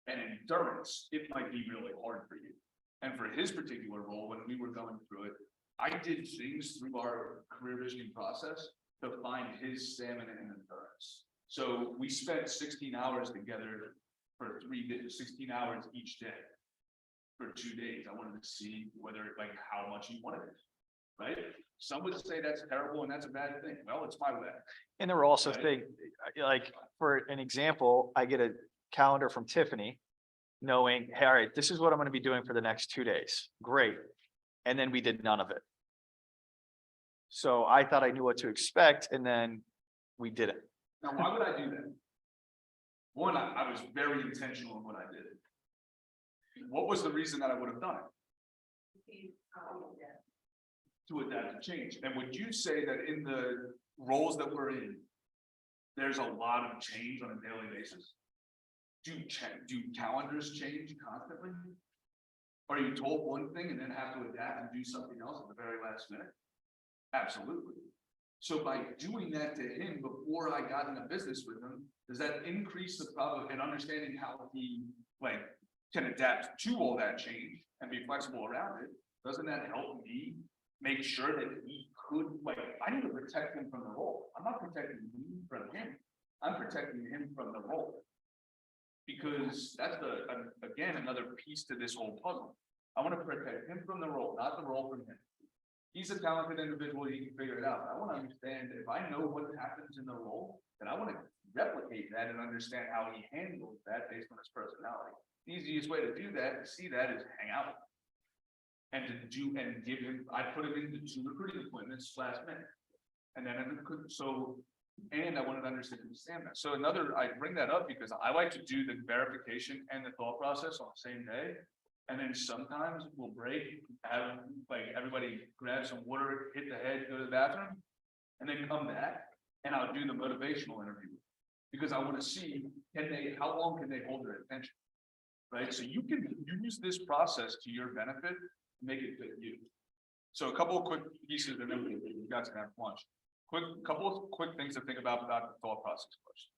[SPEAKER 3] and endurance, it might be really hard for you. And for his particular role, when we were going through it, I did things through our career visioning process to find his stamina and endurance. So we spent 16 hours together for 16 hours each day for 2 days. I wanted to see whether, like, how much he wanted it, right? Some would say that's terrible and that's a bad thing. Well, it's my way.
[SPEAKER 2] And there were also
[SPEAKER 3] Right.
[SPEAKER 2] things, like, for an example, I get a calendar from Tiffany knowing, hey, all right, this is what I'm going to be doing for the next 2 days. Great. And then we did none of it. So I thought I knew what to expect, and then we didn't.
[SPEAKER 3] Now, why would I do that? One, I was very intentional in what I did. What was the reason that I would have done it? To adapt to change. And would you say that in the roles that we're in, there's a lot of change on a daily basis? Do calendars change constantly? Are you told one thing and then have to adapt and do something else at the very last minute? Absolutely. So by doing that to him before I got into business with him, does that increase the probability and understanding how he can adapt to all that change and be flexible around it? Doesn't that help me make sure that he could, I need to protect him from the role. I'm not protecting him from him. I'm protecting him from the role. Because that's again, another piece to this whole puzzle. I want to protect him from the role, not the role from him. He's a talented individual, he can figure it out. I want to understand if I know what happens in the role, then I want to replicate that and understand how he handles that based on his personality. The easiest way to do that, to see that, is hang out. And give him, I put him into 2 recruiting appointments last minute. And then and I wanted to understand his stamina. So I bring that up because I like to do the verification and the thought process on the same day. And then sometimes we'll break, have everybody grab some water, hit the head, go to the bathroom, and then come back, and I'll do the motivational interview. Because I want to see, how long can they hold their attention? Right? So you can use this process to your benefit, make it fit you. So a couple of quick pieces, and then you guys can have lunch. Couple of quick things to think about the thought process question.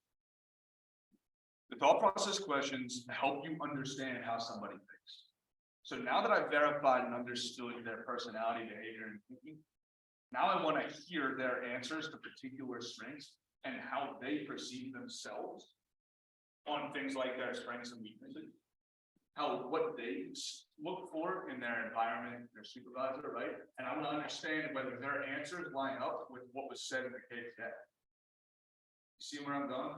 [SPEAKER 3] The thought process questions help you understand how somebody thinks. So now that I've verified and understood their personality, behavior, and thinking, now I want to hear their answers to particular strengths and how they perceive themselves on things like their strengths and weaknesses. What they look for in their environment, their supervisor, right? And I want to understand whether their answers line up with what was said in the case yet. You see where I'm going?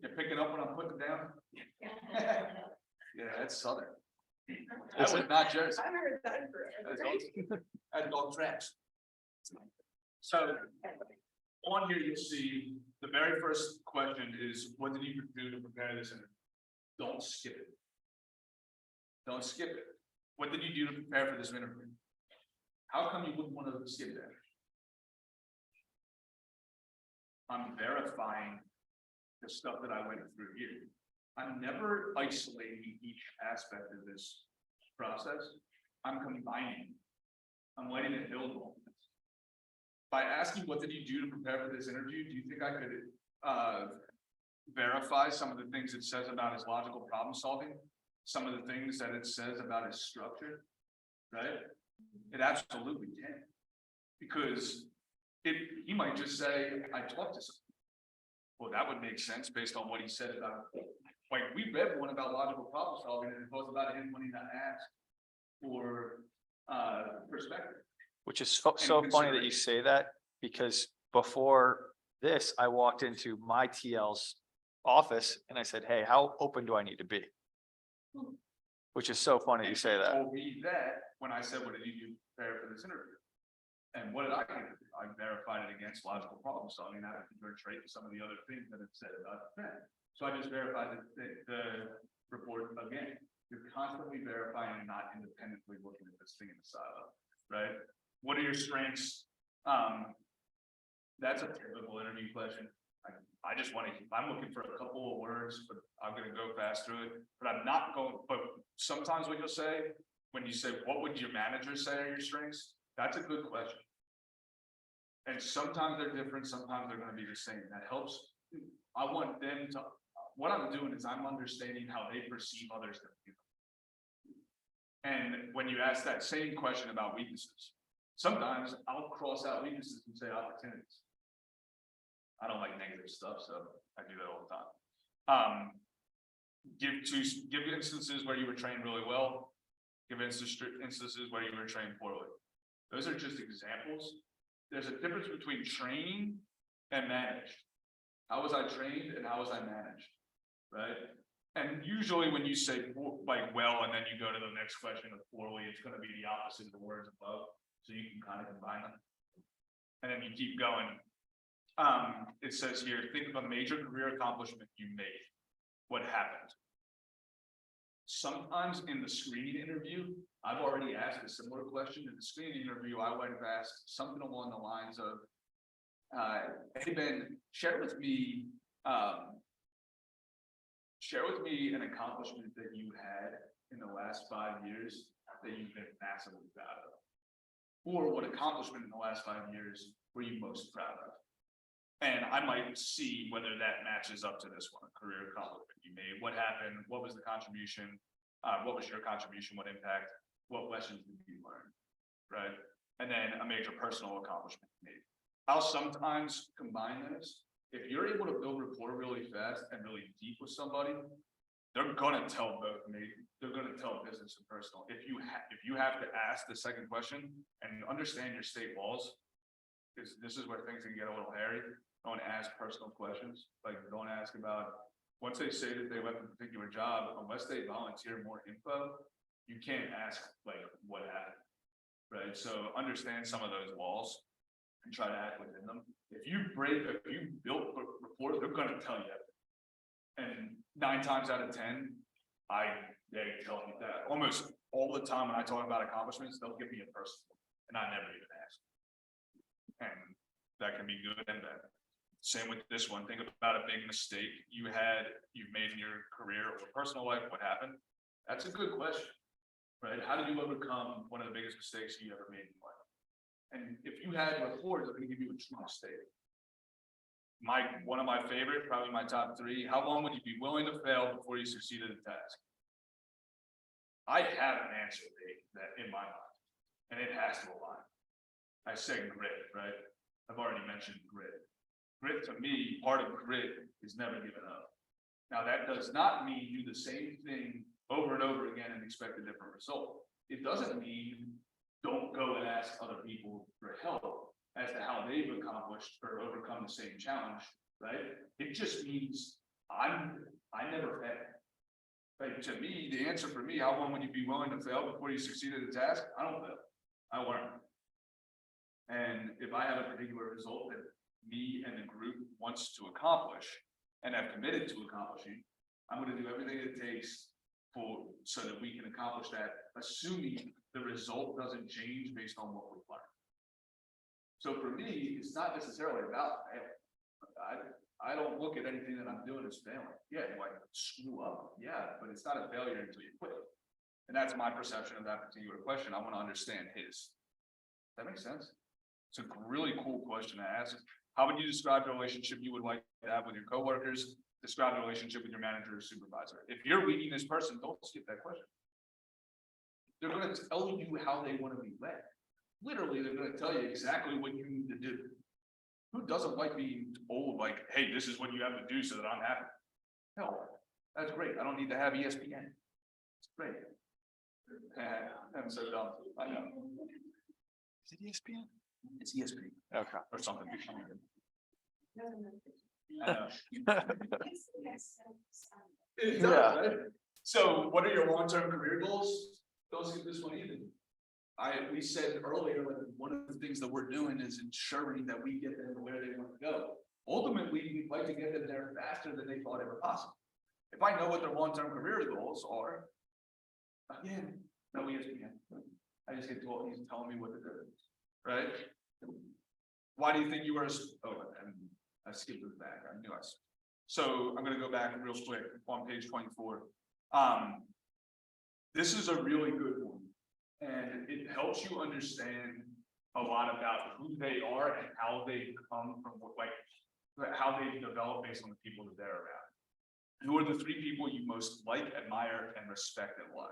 [SPEAKER 3] You're picking up what I'm putting down? Yeah, that's Southern. That was not Jersey.
[SPEAKER 6] I've heard that forever.
[SPEAKER 3] That's all tracks. So on here, you'll see the very first question is, what did you do to prepare this interview? Don't skip it. Don't skip it. What did you do to prepare for this interview? How come you wouldn't want to skip that? I'm verifying the stuff that I went through here. I'm never isolating each aspect of this process. I'm combining. I'm letting it build on this. By asking what did you do to prepare for this interview, do you think I could verify some of the things it says about his logical problem solving? Some of the things that it says about his structure, right? It absolutely can. Because he might just say, I talked to someone. Well, that would make sense based on what he said about, like, we read one about logical problem solving and it was about him wanting to ask for perspective.
[SPEAKER 2] Which is so funny that you say that, because before this, I walked into my TL's office and I said, hey, how open do I need to be? Which is so funny you say that.
[SPEAKER 3] Told me that when I said, what did you do to prepare for this interview? And what did I do? I verified it against logical problem solving, that particular trait, and some of the other things that it said about that. So I just verified the report again. You're constantly verifying and not independently looking at this thing in the silo, right? What are your strengths? That's a typical interview question. I just want to, I'm looking for a couple of words, but I'm going to go fast through it, but I'm not going, but sometimes what you'll say, when you say, what would your manager say are your strengths? That's a good question. And sometimes they're different, sometimes they're going to be the same. That helps. I want them to, what I'm doing is I'm understanding how they perceive others to be. And when you ask that same question about weaknesses, sometimes I'll cross out weaknesses and say opportunities. I don't like negative stuff, so I do that all the time. Give instances where you were trained really well. Give instances where you were trained poorly. Those are just examples. There's a difference between training and managed. How was I trained and how was I managed, right? And usually when you say like well, and then you go to the next question of poorly, it's going to be the opposite of the words above. So you can kind of combine them. And then you keep going. It says here, think of a major career accomplishment you made. What happened? Sometimes in the screening interview, I've already asked a similar question. In the screening interview, I would have asked something along the lines of, hey Ben, share with me an accomplishment that you had in the last 5 years that you've been massively proud of. Or what accomplishment in the last 5 years were you most proud of? And I might see whether that matches up to this one, a career accomplishment you made. What happened? What was the contribution? What was your contribution? What impact? What lessons did you learn? Right? And then a major personal accomplishment you made. I'll sometimes combine this. If you're able to build rapport really fast and really deep with somebody, they're gonna tell both me. They're gonna tell business and personal. If you have to ask the second question and understand your state laws, because this is where things can get a little hairy. Don't ask personal questions. Like don't ask about once they say that they left a particular job, unless they volunteer more info, you can't ask like what happened, right? So understand some of those walls and try to act within them. If you built a rapport, they're gonna tell you. And 9 times out of 10, they tell me that almost all the time when I talk about accomplishments, they'll give me a personal, and I never even ask. And that can be good and bad. Same with this one. Think about a big mistake you've made in your career or personal life. What happened? That's a good question, right? How did you overcome one of the biggest mistakes you ever made in life? And if you had rapport, they're going to give you a true mistake. One of my favorite, probably my top 3. How long would you be willing to fail before you succeeded at a task? I have an answer that in my mind, and it has to align. I said grit, right? I've already mentioned grit. Grit to me, part of grit is never giving up. Now that does not mean do the same thing over and over again and expect a different result. It doesn't mean don't go and ask other people for help as to how they've accomplished or overcome the same challenge, right? It just means I never fail. Like to me, the answer for me, how long would you be willing to fail before you succeed at a task? I don't fail. I learn. And if I have a particular result that me and the group wants to accomplish and have committed to accomplishing, I'm going to do everything it takes so that we can accomplish that, assuming the result doesn't change based on what we've learned. So for me, it's not necessarily about failure. I don't look at anything that I'm doing as failing. Yeah, you might screw up, yeah, but it's not a failure until you quit. And that's my perception of that particular question. I want to understand his. Does that make sense? It's a really cool question to ask. How would you describe the relationship you would like to have with your coworkers? Describe the relationship with your manager or supervisor. If you're leading this person, don't skip that question. They're going to tell you how they want to be led. Literally, they're going to tell you exactly what you need to do. Who doesn't like being told, like, hey, this is what you have to do so that I'm happy? No, that's great. I don't need to have ESPN. It's great. I'm so dumb. I know. Is it ESPN? It's ESPN.
[SPEAKER 1] Okay.
[SPEAKER 3] Or something. It does,
[SPEAKER 2] Yeah.
[SPEAKER 3] right? So what are your long-term career goals? Don't skip this one either. We said earlier, like, one of the things that we're doing is ensuring that we get them to where they want to go. Ultimately, we'd like to get them there faster than they thought ever possible. If I know what their long-term career goals are, again, no ESPN. I just get told, he's telling me what to do, right? Why do you think you were, and I skipped it back, I knew I. So I'm gonna go back real quick on page 24. This is a really good one. And it helps you understand a lot about who they are and how they come from, like, how they develop based on the people that they're around. Who are the 3 people you most like, admire, and respect and why?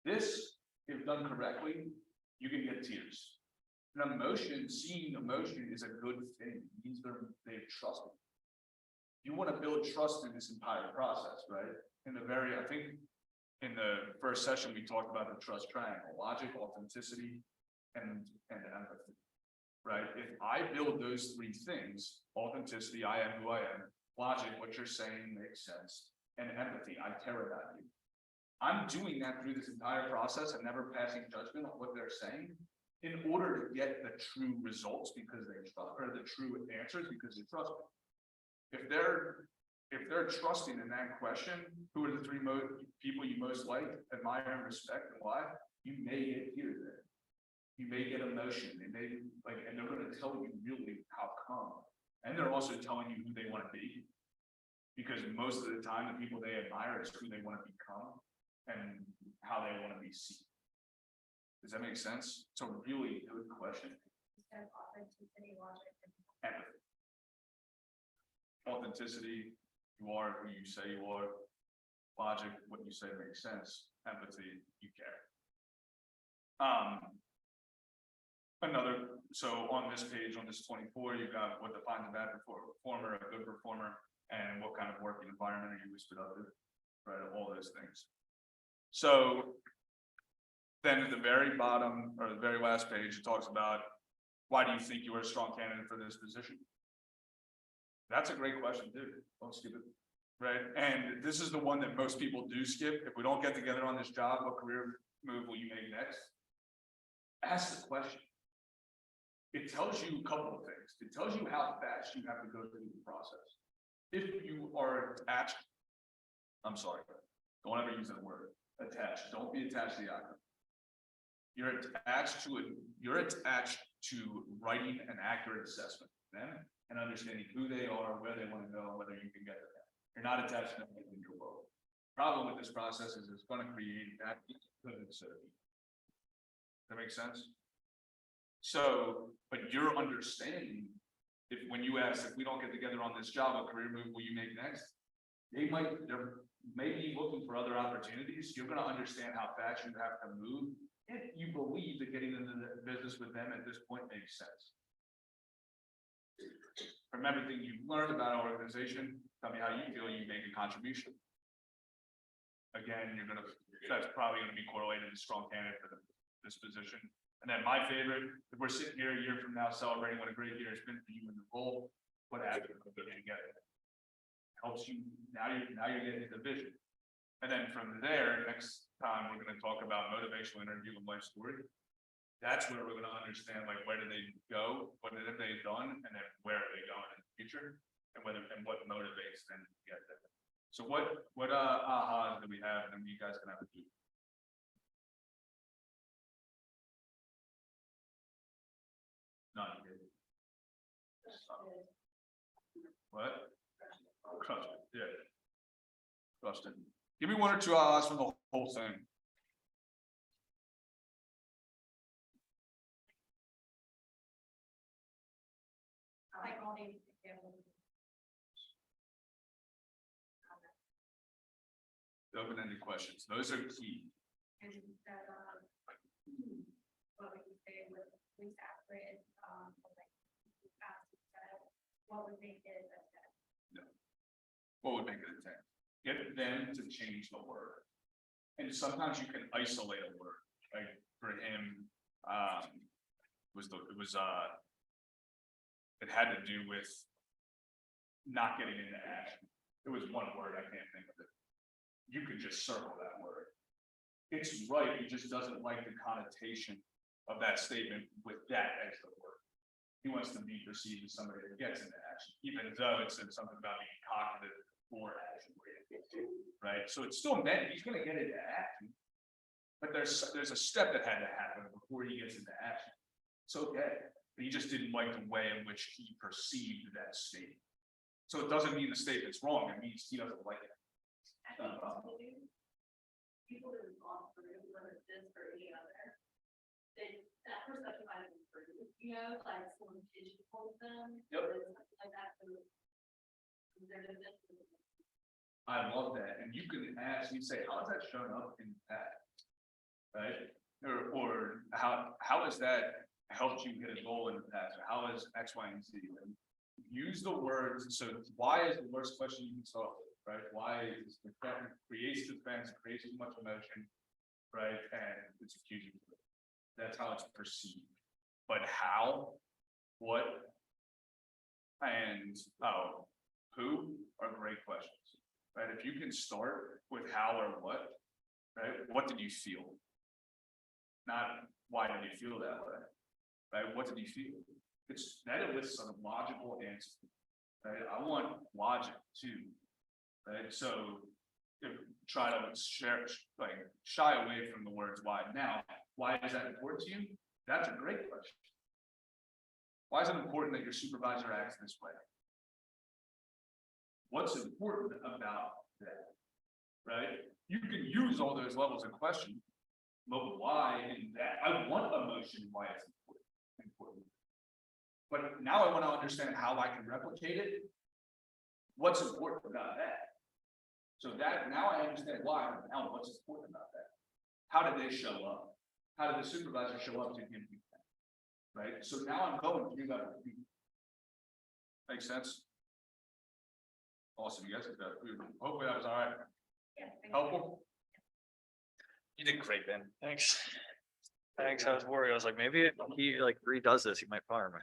[SPEAKER 3] This, if done correctly, you can get tears. An emotion, seeing emotion is a good thing. It means they've trusted. You want to build trust in this entire process, right? I think in the first session, we talked about the trust triangle: logic, authenticity, and empathy, right? If I build those 3 things, authenticity, I am who I am, logic, what you're saying makes sense, and empathy, I care about you. I'm doing that through this entire process and never passing judgment on what they're saying in order to get the true results because they trust, or the true answers because they trust me. If they're trusting in that question, who are the 3 people you most like, admire, and respect, and why? You may get tears there. You may get emotion. They may and they're going to tell you really how come. And they're also telling you who they want to be. Because most of the time, the people they admire is who they want to become and how they want to be seen. Does that make sense? It's a really good question. Empathy. Authenticity, you are who you say you are. Logic, what you say makes sense. Empathy, you care. So on this page, on this 24, you got what defines a bad performer, a good performer, and what kind of working environment are you listed up in, right? All those things. So then at the very bottom, or the very last page, it talks about, why do you think you are a strong candidate for this position? That's a great question too. Don't skip it, right? And this is the one that most people do skip. If we don't get together on this job, what career move will you make next? Ask the question. It tells you a couple of things. It tells you how fast you have to go through the process. If you are attached, I'm sorry, don't ever use that word, attached. Don't be attached to the outcome. You're attached to it. You're attached to writing an accurate assessment of them and understanding who they are, where they want to go, and whether you can get to them. You're not attached to them in your world. Problem with this process is it's going to create that. Does that make sense? So, but your understanding, when you ask, if we don't get together on this job, what career move will you make next? They may be looking for other opportunities. You're going to understand how fast you have to move if you believe that getting into the business with them at this point makes sense. From everything you've learned about our organization, tell me how you feel you make a contribution. Again, that's probably going to be correlated to strong candidate for this position. And then my favorite, if we're sitting here a year from now celebrating what a great year it's been for you in the role, what happened together? Helps you, now you're getting the vision. And then from there, next time we're going to talk about motivational interview and life story. That's where we're going to understand, like, where do they go, what have they done, and then where are they going in the future, and what motivates them to get there. So what ahas do we have, and then you guys can have a do. None. What? Crushed it, yeah. Crushed it. Give me one or two hours from the whole thing.
[SPEAKER 5] I like all these.
[SPEAKER 3] Open-ended questions, those are key.
[SPEAKER 5] And that, what would you say with police accurate, like, what would make it a
[SPEAKER 3] What would make it a 10? Get them to change the word. And sometimes you can isolate a word, like for him, it had to do with not getting into action. It was one word, I can't think of it. You could just circle that word. It's right, he just doesn't like the connotation of that statement with that as the word. He wants to be perceived as somebody that gets into action, even though it said something about being cognitive for action. Right, so it's still meant, he's gonna get into action. But there's a step that had to happen before he gets into action. It's okay, but he just didn't like the way in which he perceived that statement. So it doesn't mean the statement's wrong, it means he doesn't like it.
[SPEAKER 5] people that have gone through, whether it's this or any other, that perception might have improved, like someone pigeonholed them.
[SPEAKER 3] Yep.
[SPEAKER 5] or something like that, so they're just-
[SPEAKER 3] I love that, and you can ask, you say, how has that shown up in the past? Right, or how has that helped you hit a goal in the past, or how is X, Y, and Z? And use the words, so why is the worst question you can start with, right? Why is the creates defense, creates too much emotion, right? And it's accusing. That's how it's perceived. But how, what, and who are great questions, right? If you can start with how or what, right? What did you feel? Not why did you feel that way, right? What did you feel? It's that with some logical answers, right? I want logic too, right? So try to shy away from the words why. Now, why is that important to you? That's a great question. Why is it important that your supervisor acts this way? What's important about that, right? You can use all those levels of question, but why in that? I want emotion, why it's important. But now I want to understand how I can replicate it. What's important about that? So that now I understand why. Now what's important about that? How did they show up? How did the supervisor show up to give me that? Right. So now I'm going through that. Makes sense. Awesome. You guys did that. Hopefully that was all right.
[SPEAKER 5] Yeah, thank you.
[SPEAKER 3] Helpful.
[SPEAKER 2] You did great, Ben. Thanks. Thanks. I was worried. I was like, maybe if he redoes this, he might fire me.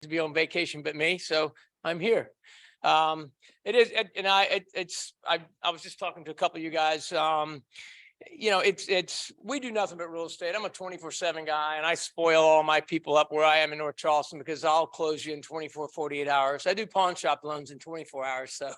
[SPEAKER 7] To be on vacation but me, so I'm here. It is, and I was just talking to a couple of you guys. We do nothing but real estate. I'm a 24/7 guy, and I spoil all my people up where I am in North Charleston because I'll close you in 24, 48 hours. I do pawn shop loans in 24 hours, so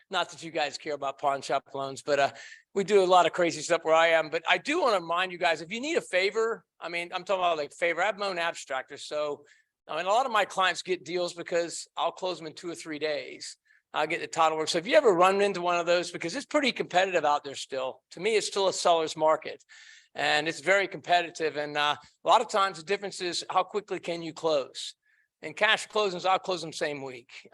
[SPEAKER 7] not that you guys care about pawn shop loans, but we do a lot of crazy stuff where I am. But I do want to remind you guys, if you need a favor, I'm talking about like favor. I have my own abstractor, so a lot of my clients get deals because I'll close them in 2 or 3 days. I'll get the title work. So if you ever run into one of those, because it's pretty competitive out there still, to me, it's still a seller's market and it's very competitive. And a lot of times the difference is how quickly can you close? And cash closings, I'll close them same week.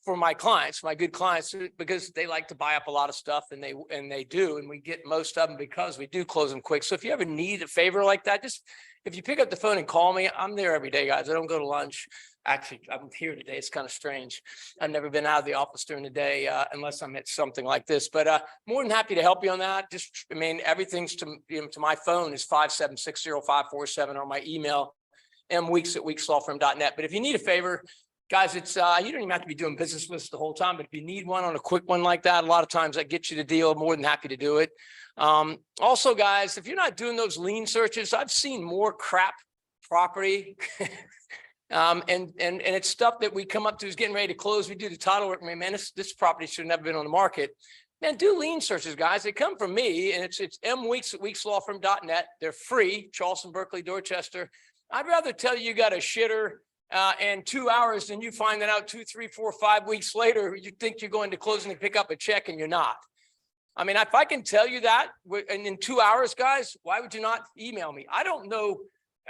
[SPEAKER 7] For my clients, my good clients, because they like to buy up a lot of stuff and they do, and we get most of them because we do close them quick. So if you ever need a favor like that, just if you pick up the phone and call me, I'm there every day, guys. I don't go to lunch. Actually, I'm here today. It's kind of strange. I've never been out of the office during the day unless I'm at something like this, but more than happy to help you on that. Just, everything's to my phone is 5760547 or my email, mweeks@weekslawfirm.net. But if you need a favor, guys, it's you don't even have to be doing business with us the whole time, but if you need one on a quick one like that, a lot of times that gets you the deal. More than happy to do it. Also, guys, if you're not doing those lien searches, I've seen more crap property. And it's stuff that we come up to is getting ready to close. We do the title work. Man, this property should have never been on the market. Man, do lien searches, guys. They come from me, and it's mweeks at weekslawfirm.net. They're free, Charleston, Berkeley, Dorchester. I'd rather tell you got a shitter in 2 hours than you find that out 2, 3, 4, 5 weeks later. You think you're going to closing and pick up a check and you're not. I mean, if I can tell you that and in 2 hours, guys, why would you not email me? I don't know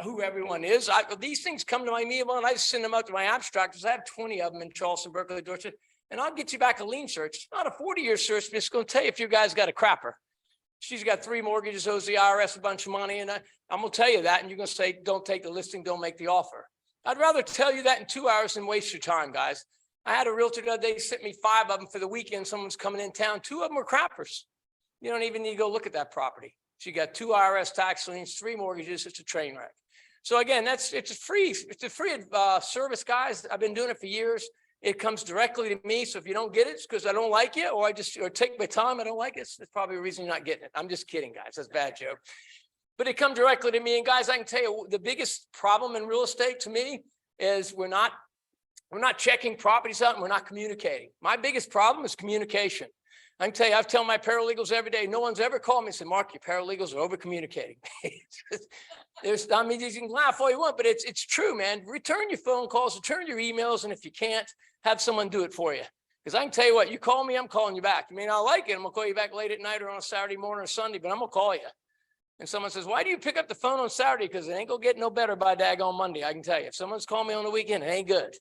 [SPEAKER 7] who everyone is. These things come to my email and I just send them out to my abstractors. I have 20 of them in Charleston, Berkeley, Dorchester, and I'll get you back a lien search. It's not a 40-year search, but it's going to tell you if your guy's got a crapper. She's got 3 mortgages, owes the IRS a bunch of money, and I'm going to tell you that, and you're going to say, don't take the listing, don't make the offer. I'd rather tell you that in 2 hours than waste your time, guys. I had a realtor the other day sent me 5 of them for the weekend. Someone's coming in town. 2 of them were crappers. You don't even need to go look at that property. She got 2 IRS tax liens, 3 mortgages. It's a train wreck. So again, it's a free service, guys. I've been doing it for years. It comes directly to me. So if you don't get it, it's because I don't like you, or take my time. I don't like it. It's probably a reason you're not getting it. I'm just kidding, guys. That's a bad joke. But it comes directly to me. And guys, I can tell you the biggest problem in real estate to me is we're not checking properties out and we're not communicating. My biggest problem is communication. I can tell you, I've told my paralegals every day, no one's ever called me and said, Mark, your paralegals are over communicating. I mean, you can laugh all you want, but it's true, man. Return your phone calls, return your emails. And if you can't, have someone do it for you. Because I can tell you what, you call me, I'm calling you back. You may not like it. I'm gonna call you back late at night or on a Saturday morning or Sunday, but I'm gonna call you. And someone says, why do you pick up the phone on Saturday? Because it ain't gonna get no better by daggone Monday. I can tell you, if someone's calling me on the weekend, it ain't good.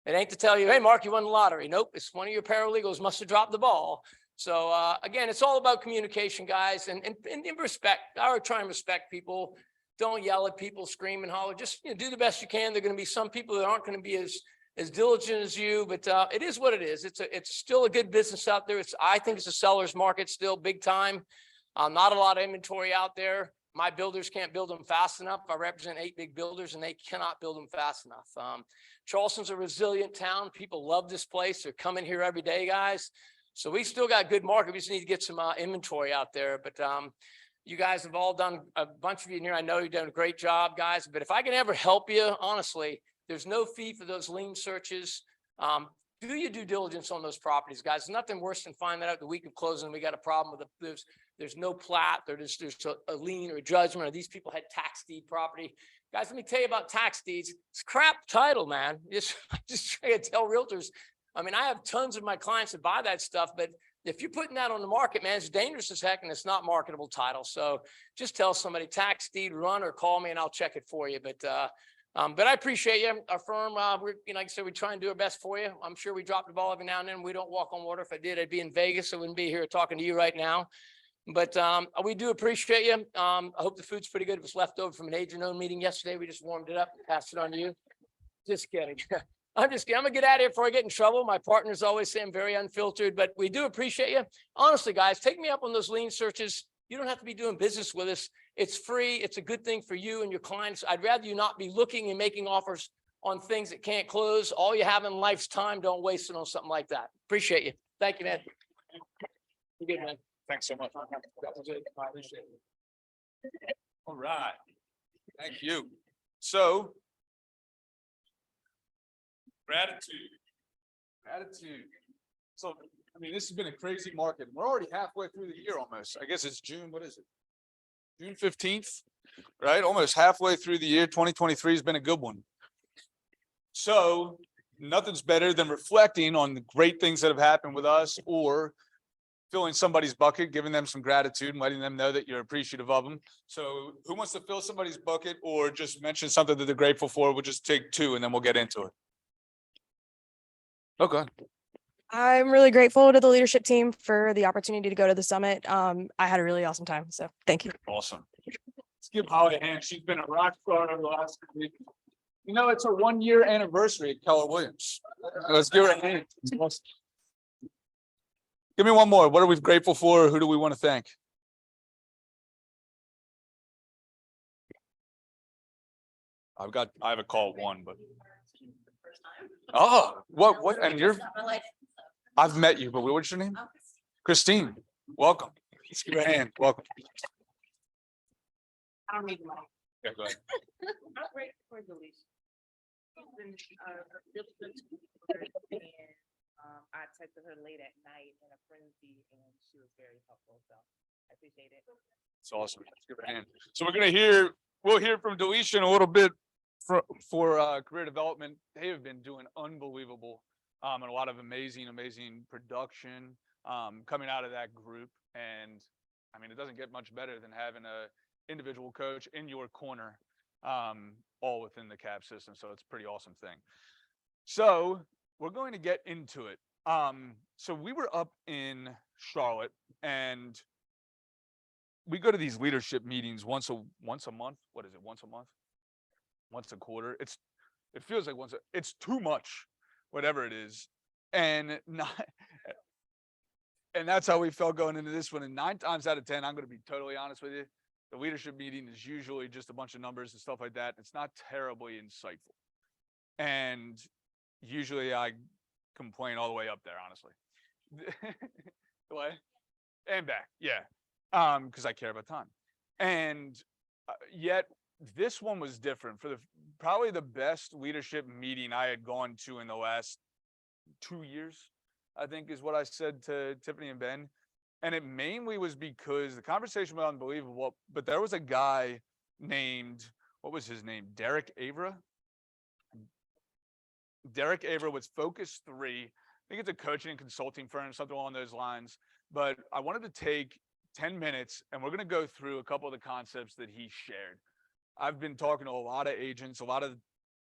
[SPEAKER 7] It ain't to tell you, hey, Mark, you won the lottery. Nope, it's one of your paralegals must have dropped the ball. So again, it's all about communication, guys, and in respect. I would try and respect people. Don't yell at people, scream and holler. Just do the best you can. There are going to be some people that aren't going to be as diligent as you, but it is what it is. It's still a good business out there. I think it's a seller's market still, big time. Not a lot of inventory out there. My builders can't build them fast enough. I represent 8 big builders, and they cannot build them fast enough. Charleston's a resilient town. People love this place. They're coming here every day, guys. So we still got good market. We just need to get some inventory out there. But you guys have all done, a bunch of you in here, I know you've done a great job, guys. But if I can ever help you, honestly, there's no fee for those lien searches. Do your due diligence on those properties, guys. There's nothing worse than finding out the week of closing we got a problem with there's no plat, there's a lien or a judgment, or these people had tax deed property. Guys, let me tell you about tax deeds. It's crap title, man. Just trying to tell realtors. I mean, I have tons of my clients that buy that stuff, but if you're putting that on the market, man, it's dangerous as heck and it's not marketable title. So just tell somebody tax deed, run or call me and I'll check it for you. But I appreciate you. Our firm, we're, like I said, we try and do our best for you. I'm sure we drop the ball every now and then. We don't walk on water. If I did, I'd be in Vegas. I wouldn't be here talking to you right now. But we do appreciate you. I hope the food's pretty good. It was left over from an agent-owned meeting yesterday. We just warmed it up and passed it on to you. Just kidding. I'm just kidding. I'm gonna get out of here before I get in trouble. My partners always say I'm very unfiltered, but we do appreciate you. Honestly, guys, take me up on those lien searches. You don't have to be doing business with us. It's free. It's a good thing for you and your clients. I'd rather you not be looking and making offers on things that can't close. All you have in life's time, don't waste it on something like that. Appreciate you. Thank you, man. You're good, man.
[SPEAKER 1] Thanks so much.
[SPEAKER 7] That was it. I appreciate it.
[SPEAKER 1] All right. Thank you. So. Gratitude. So, I mean, this has been a crazy market. We're already halfway through the year almost. I guess it's June. What is it? June 15th, right? Almost halfway through the year. 2023 has been a good one. So nothing's better than reflecting on the great things that have happened with us, or filling somebody's bucket, giving them some gratitude and letting them know that you're appreciative of them. So who wants to fill somebody's bucket or just mention something that they're grateful for? We'll just take 2 and then we'll get into it. Okay.
[SPEAKER 6] I'm really grateful to the leadership team for the opportunity to go to the summit. I had a really awesome time, so thank you.
[SPEAKER 1] Awesome. Let's give Holly a hand. She's been a rock star over the last week. It's her 1-year anniversary at Keller Williams. Let's give her a hand. Awesome. Give me one more. What are we grateful for? Who do we want to thank? I have a call 1, but. Oh, what? And I've met you, but what's your name? Christine. Welcome. Let's give her a hand. Welcome.
[SPEAKER 8] I don't need the money.
[SPEAKER 1] Yeah, go ahead.
[SPEAKER 8] I'm grateful for the leash. It's been a really good school, and I texted her late at night in a frenzy and she was very helpful, so I appreciate it.
[SPEAKER 1] It's awesome. Let's give it a hand. So we'll hear from Deletion a little bit for career development. They have been doing unbelievable, and a lot of amazing production, coming out of that group. And I mean, it doesn't get much better than having a individual coach in your corner, all within the CAP system. So it's a pretty awesome thing. So we're going to get into it. So we were up in Charlotte, and we go to these leadership meetings once a month. What is it? Once a month? Once a quarter? It feels like it's too much, whatever it is. And that's how we felt going into this one. And 9 times out of 10, I'm going to be totally honest with you, the leadership meeting is usually just a bunch of numbers and stuff like that. It's not terribly insightful. And usually I complain all the way up there, honestly. What? And back, yeah. Because I care about time. And yet this one was different. For probably the best leadership meeting I had gone to in the last 2 years, I think is what I said to Tiffany and Ben. And it mainly was because the conversation was unbelievable, but there was a guy named, what was his name? Derek Avra. Derek Avra was Focus 3. I think it's a coaching and consulting firm, something along those lines. But I wanted to take 10 minutes and we're going to go through a couple of the concepts that he shared. I've been talking to a lot of agents, a lot of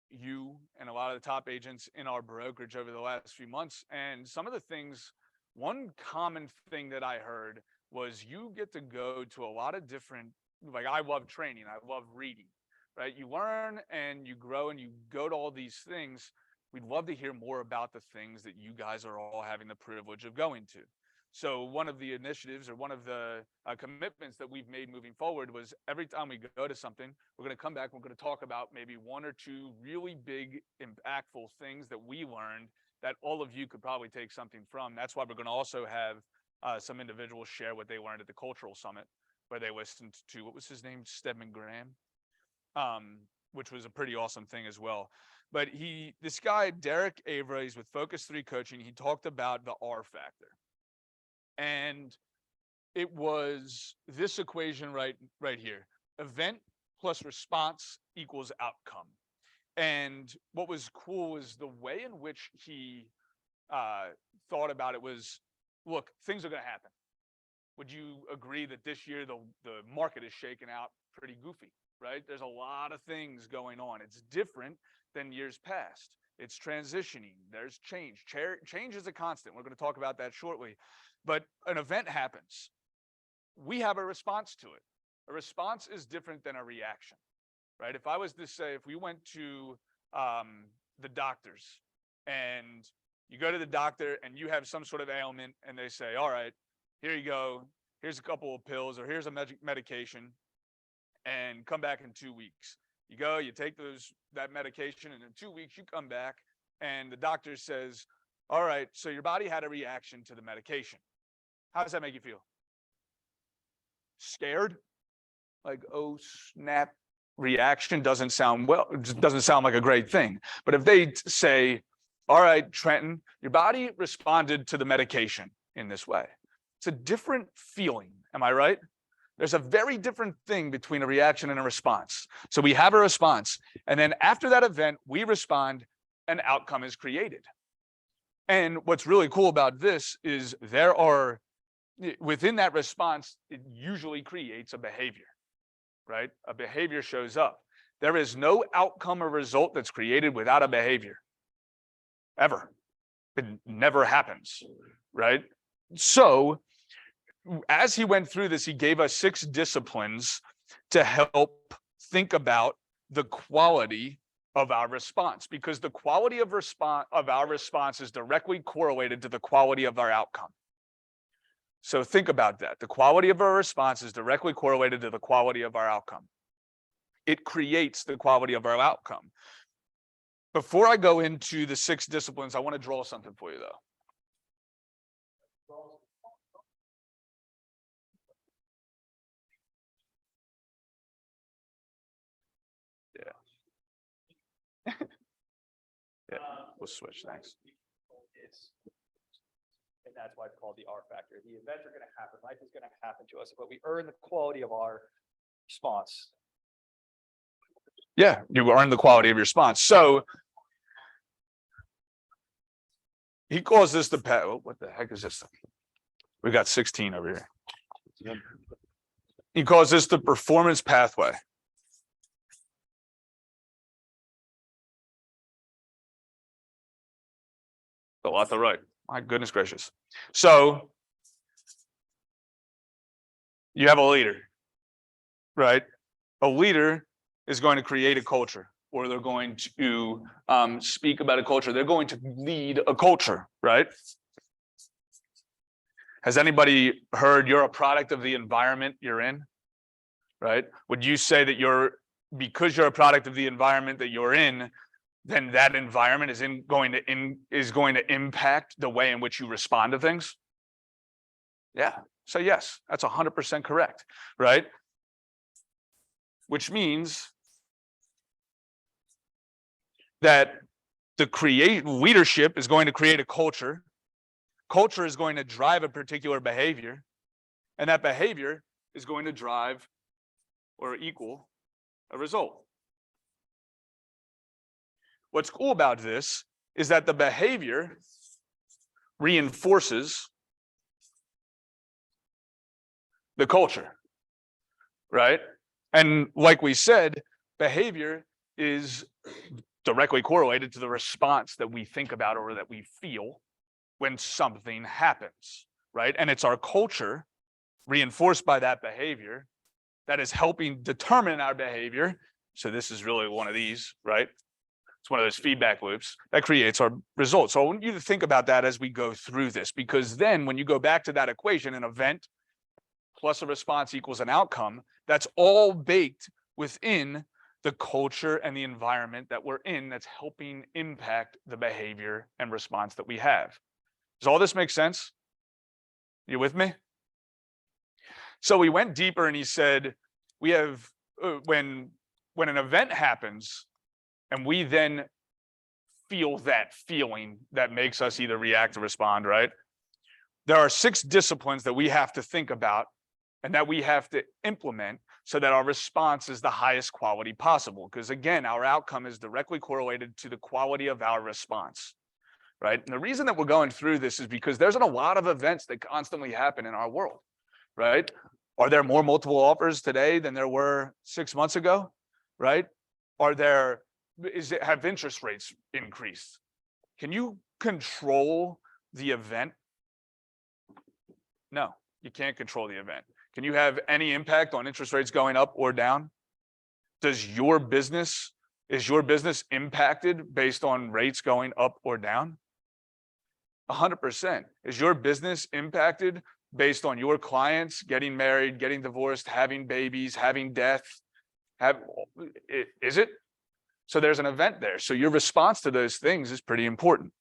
[SPEAKER 1] you and a lot of the top agents in our brokerage over the last few months. And some of the things, one common thing that I heard was you get to go to a lot of different, like I love training, I love reading, right? You learn and you grow and you go to all these things. We'd love to hear more about the things that you guys are all having the privilege of going to. So one of the initiatives or one of the commitments that we've made moving forward was every time we go to something, we're going to come back, we're going to talk about maybe 1 or 2 really big, impactful things that we learned that all of you could probably take something from. That's why we're going to also have some individuals share what they learned at the Cultural Summit, where they listened to, what was his name? Stedman Graham, which was a pretty awesome thing as well. But this guy, Derek Avra, he's with Focus 3 Coaching. He talked about the R factor. And it was this equation right here. Event plus response equals outcome. And what was cool is the way in which he thought about it was, look, things are going to happen. Would you agree that this year the market is shaking out pretty goofy, right? There's a lot of things going on. It's different than years past. It's transitioning. There's change. Change is a constant. We're going to talk about that shortly. But an event happens. We have a response to it. A response is different than a reaction, right? If I was to say, if we went to the doctors and you go to the doctor and you have some sort of ailment and they say, all right, here you go. Here's a couple of pills or here's a medication and come back in 2 weeks. You go, you take that medication and in 2 weeks you come back and the doctor says, all right, so your body had a reaction to the medication. How does that make you feel? Scared? Like, oh, snap. Reaction doesn't sound like a great thing. But if they say, all right, Trenton, your body responded to the medication in this way. It's a different feeling. Am I right? There's a very different thing between a reaction and a response. So we have a response. And then after that event, we respond, an outcome is created. And what's really cool about this is within that response, it usually creates a behavior, right? A behavior shows up. There is no outcome or result that's created without a behavior, ever. It never happens, right? So as he went through this, he gave us 6 disciplines to help think about the quality of our response, because the quality of our response is directly correlated to the quality of our outcome. So think about that. The quality of our response is directly correlated to the quality of our outcome. It creates the quality of our outcome. Before I go into the 6 disciplines, I want to draw something for you though. Yeah, we'll switch, thanks.
[SPEAKER 2] And that's why it's called the R factor. The events are gonna happen, life is gonna happen to us, but we earn the quality of our response.
[SPEAKER 1] Yeah, you earn the quality of your response. So he calls this the what the heck is this? We got 16 over here. He calls this the performance pathway. A lot to write. My goodness gracious. So you have a leader, right? A leader is going to create a culture, or they're going to speak about a culture. They're going to lead a culture, right? Has anybody heard you're a product of the environment you're in, right? Would you say that because you're a product of the environment that you're in, then that environment is going to impact the way in which you respond to things? Yeah, so yes, that's 100% correct, right? Which means that leadership is going to create a culture. Culture is going to drive a particular behavior, and that behavior is going to drive or equal a result. What's cool about this is that the behavior reinforces the culture, right? And like we said, behavior is directly correlated to the response that we think about or that we feel when something happens, right? And it's our culture reinforced by that behavior that is helping determine our behavior. So this is really one of these, right? It's one of those feedback loops that creates our results. So I want you to think about that as we go through this, because then when you go back to that equation, an event plus a response equals an outcome, that's all baked within the culture and the environment that we're in that's helping impact the behavior and response that we have. Does all this make sense? You with me? So we went deeper and he said, we have, when an event happens and we then feel that feeling that makes us either react or respond, right? There are 6 disciplines that we have to think about and that we have to implement so that our response is the highest quality possible. Because again, our outcome is directly correlated to the quality of our response, right? And the reason that we're going through this is because there's a lot of events that constantly happen in our world, right? Are there more multiple offers today than there were 6 months ago, right? Have interest rates increased? Can you control the event? No, you can't control the event. Can you have any impact on interest rates going up or down? Is your business impacted based on rates going up or down? 100%. Is your business impacted based on your clients getting married, getting divorced, having babies, having death? Is it? So there's an event there. So your response to those things is pretty important.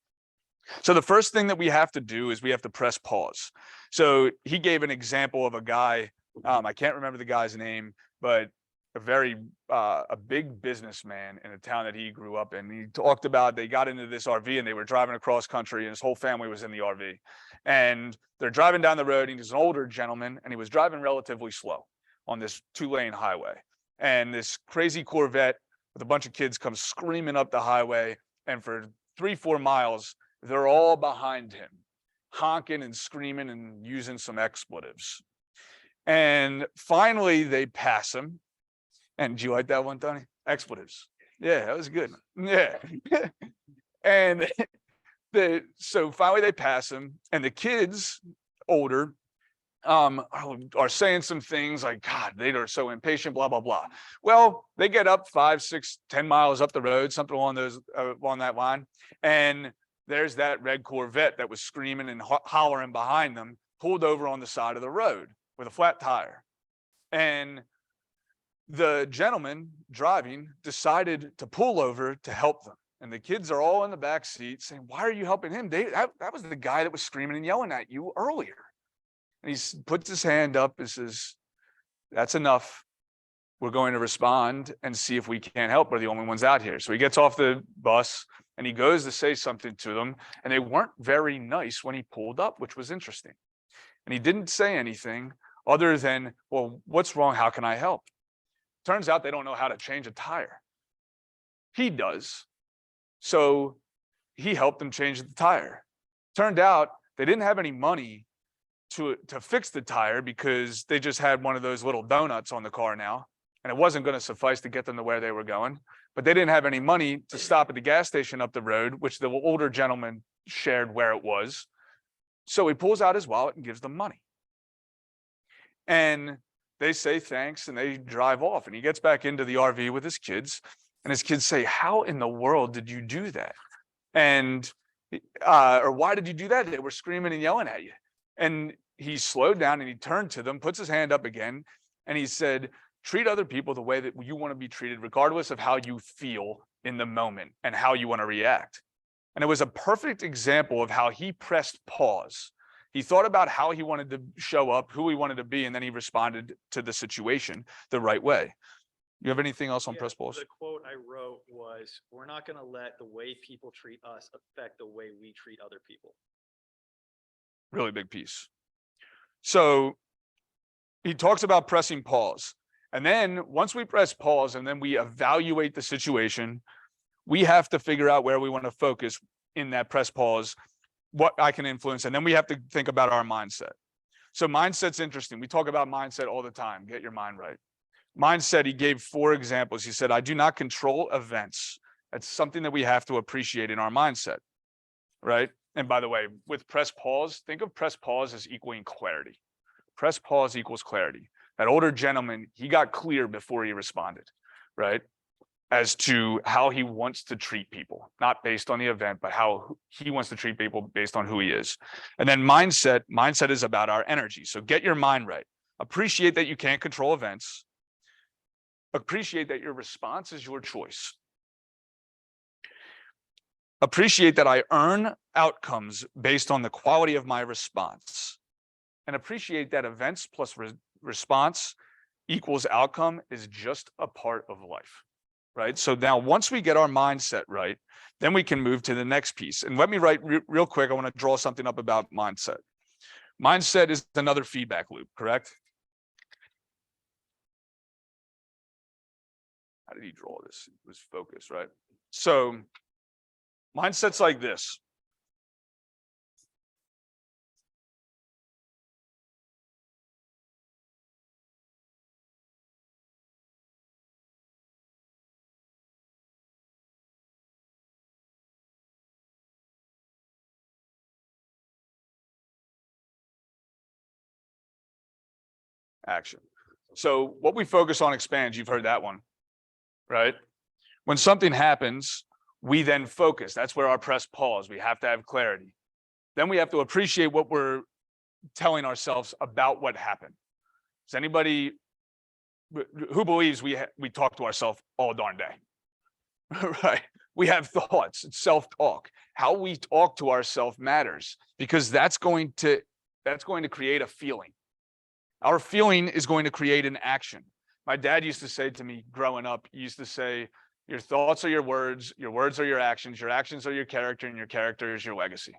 [SPEAKER 1] So the first thing that we have to do is we have to press pause. So he gave an example of a guy, I can't remember the guy's name, but a big businessman in a town that he grew up in. He talked about they got into this RV and they were driving across country and his whole family was in the RV. And they're driving down the road and he's an older gentleman and he was driving relatively slow on this 2-lane highway. And this crazy Corvette with a bunch of kids comes screaming up the highway, and for 3-4 miles, they're all behind him, honking and screaming and using some expletives. And finally, they pass him. And do you like that one, Tony? Expletives. Yeah, that was good. Yeah. And so finally they pass him, and the kids, older, are saying some things like, God, they are so impatient, blah, blah, blah. Well, they get up 5, 6, 10 miles up the road, something along that line. And there's that red Corvette that was screaming and hollering behind them, pulled over on the side of the road with a flat tire. And the gentleman driving decided to pull over to help them. And the kids are all in the back seat saying, why are you helping him? That was the guy that was screaming and yelling at you earlier. And he puts his hand up and says, that's enough. We're going to respond and see if we can't help. We're the only ones out here. So he gets off the bus and he goes to say something to them, and they weren't very nice when he pulled up, which was interesting. And he didn't say anything other than, well, what's wrong? How can I help? Turns out they don't know how to change a tire. He does. So he helped them change the tire. Turned out they didn't have any money to fix the tire because they just had one of those little donuts on the car now, and it wasn't going to suffice to get them to where they were going. But they didn't have any money to stop at the gas station up the road, which the older gentleman shared where it was. So he pulls out his wallet and gives them money. And they say thanks and they drive off, and he gets back into the RV with his kids, and his kids say, how in the world did you do that? And or why did you do that? They were screaming and yelling at you. And he slowed down and he turned to them, puts his hand up again, and he said, treat other people the way that you want to be treated, regardless of how you feel in the moment and how you want to react. And it was a perfect example of how he pressed pause. He thought about how he wanted to show up, who he wanted to be, and then he responded to the situation the right way. You have anything else on press pause?
[SPEAKER 4] The quote I wrote was, we're not going to let the way people treat us affect the way we treat other people.
[SPEAKER 1] Really big piece. So he talks about pressing pause. And then once we press pause and then we evaluate the situation, we have to figure out where we want to focus in that press pause, what I can influence. And then we have to think about our mindset. So mindset's interesting. We talk about mindset all the time. Get your mind right. Mindset, he gave 4 examples. He said, I do not control events. That's something that we have to appreciate in our mindset, right? And by the way, with press pause, think of press pause as equaling clarity. Press pause equals clarity. That older gentleman, he got clear before he responded, right? As to how he wants to treat people, not based on the event, but how he wants to treat people based on who he is. And then mindset is about our energy. So get your mind right. Appreciate that you can't control events. Appreciate that your response is your choice. Appreciate that I earn outcomes based on the quality of my response. And appreciate that events plus response equals outcome is just a part of life, right? So now once we get our mindset right, then we can move to the next piece. And let me write real quick, I want to draw something up about mindset. Mindset is another feedback loop, correct? How did he draw this? It was focus, right? So mindset's like this. Action. So what we focus on expands, you've heard that one, right? When something happens, we then focus. That's where our press pause. We have to have clarity. Then we have to appreciate what we're telling ourselves about what happened. Does anybody who believes we talk to ourselves all darn day, right? We have thoughts, it's self-talk. How we talk to ourselves matters because that's going to create a feeling. Our feeling is going to create an action. My dad used to say to me growing up, he used to say, your thoughts are your words are your actions are your character, and your character is your legacy,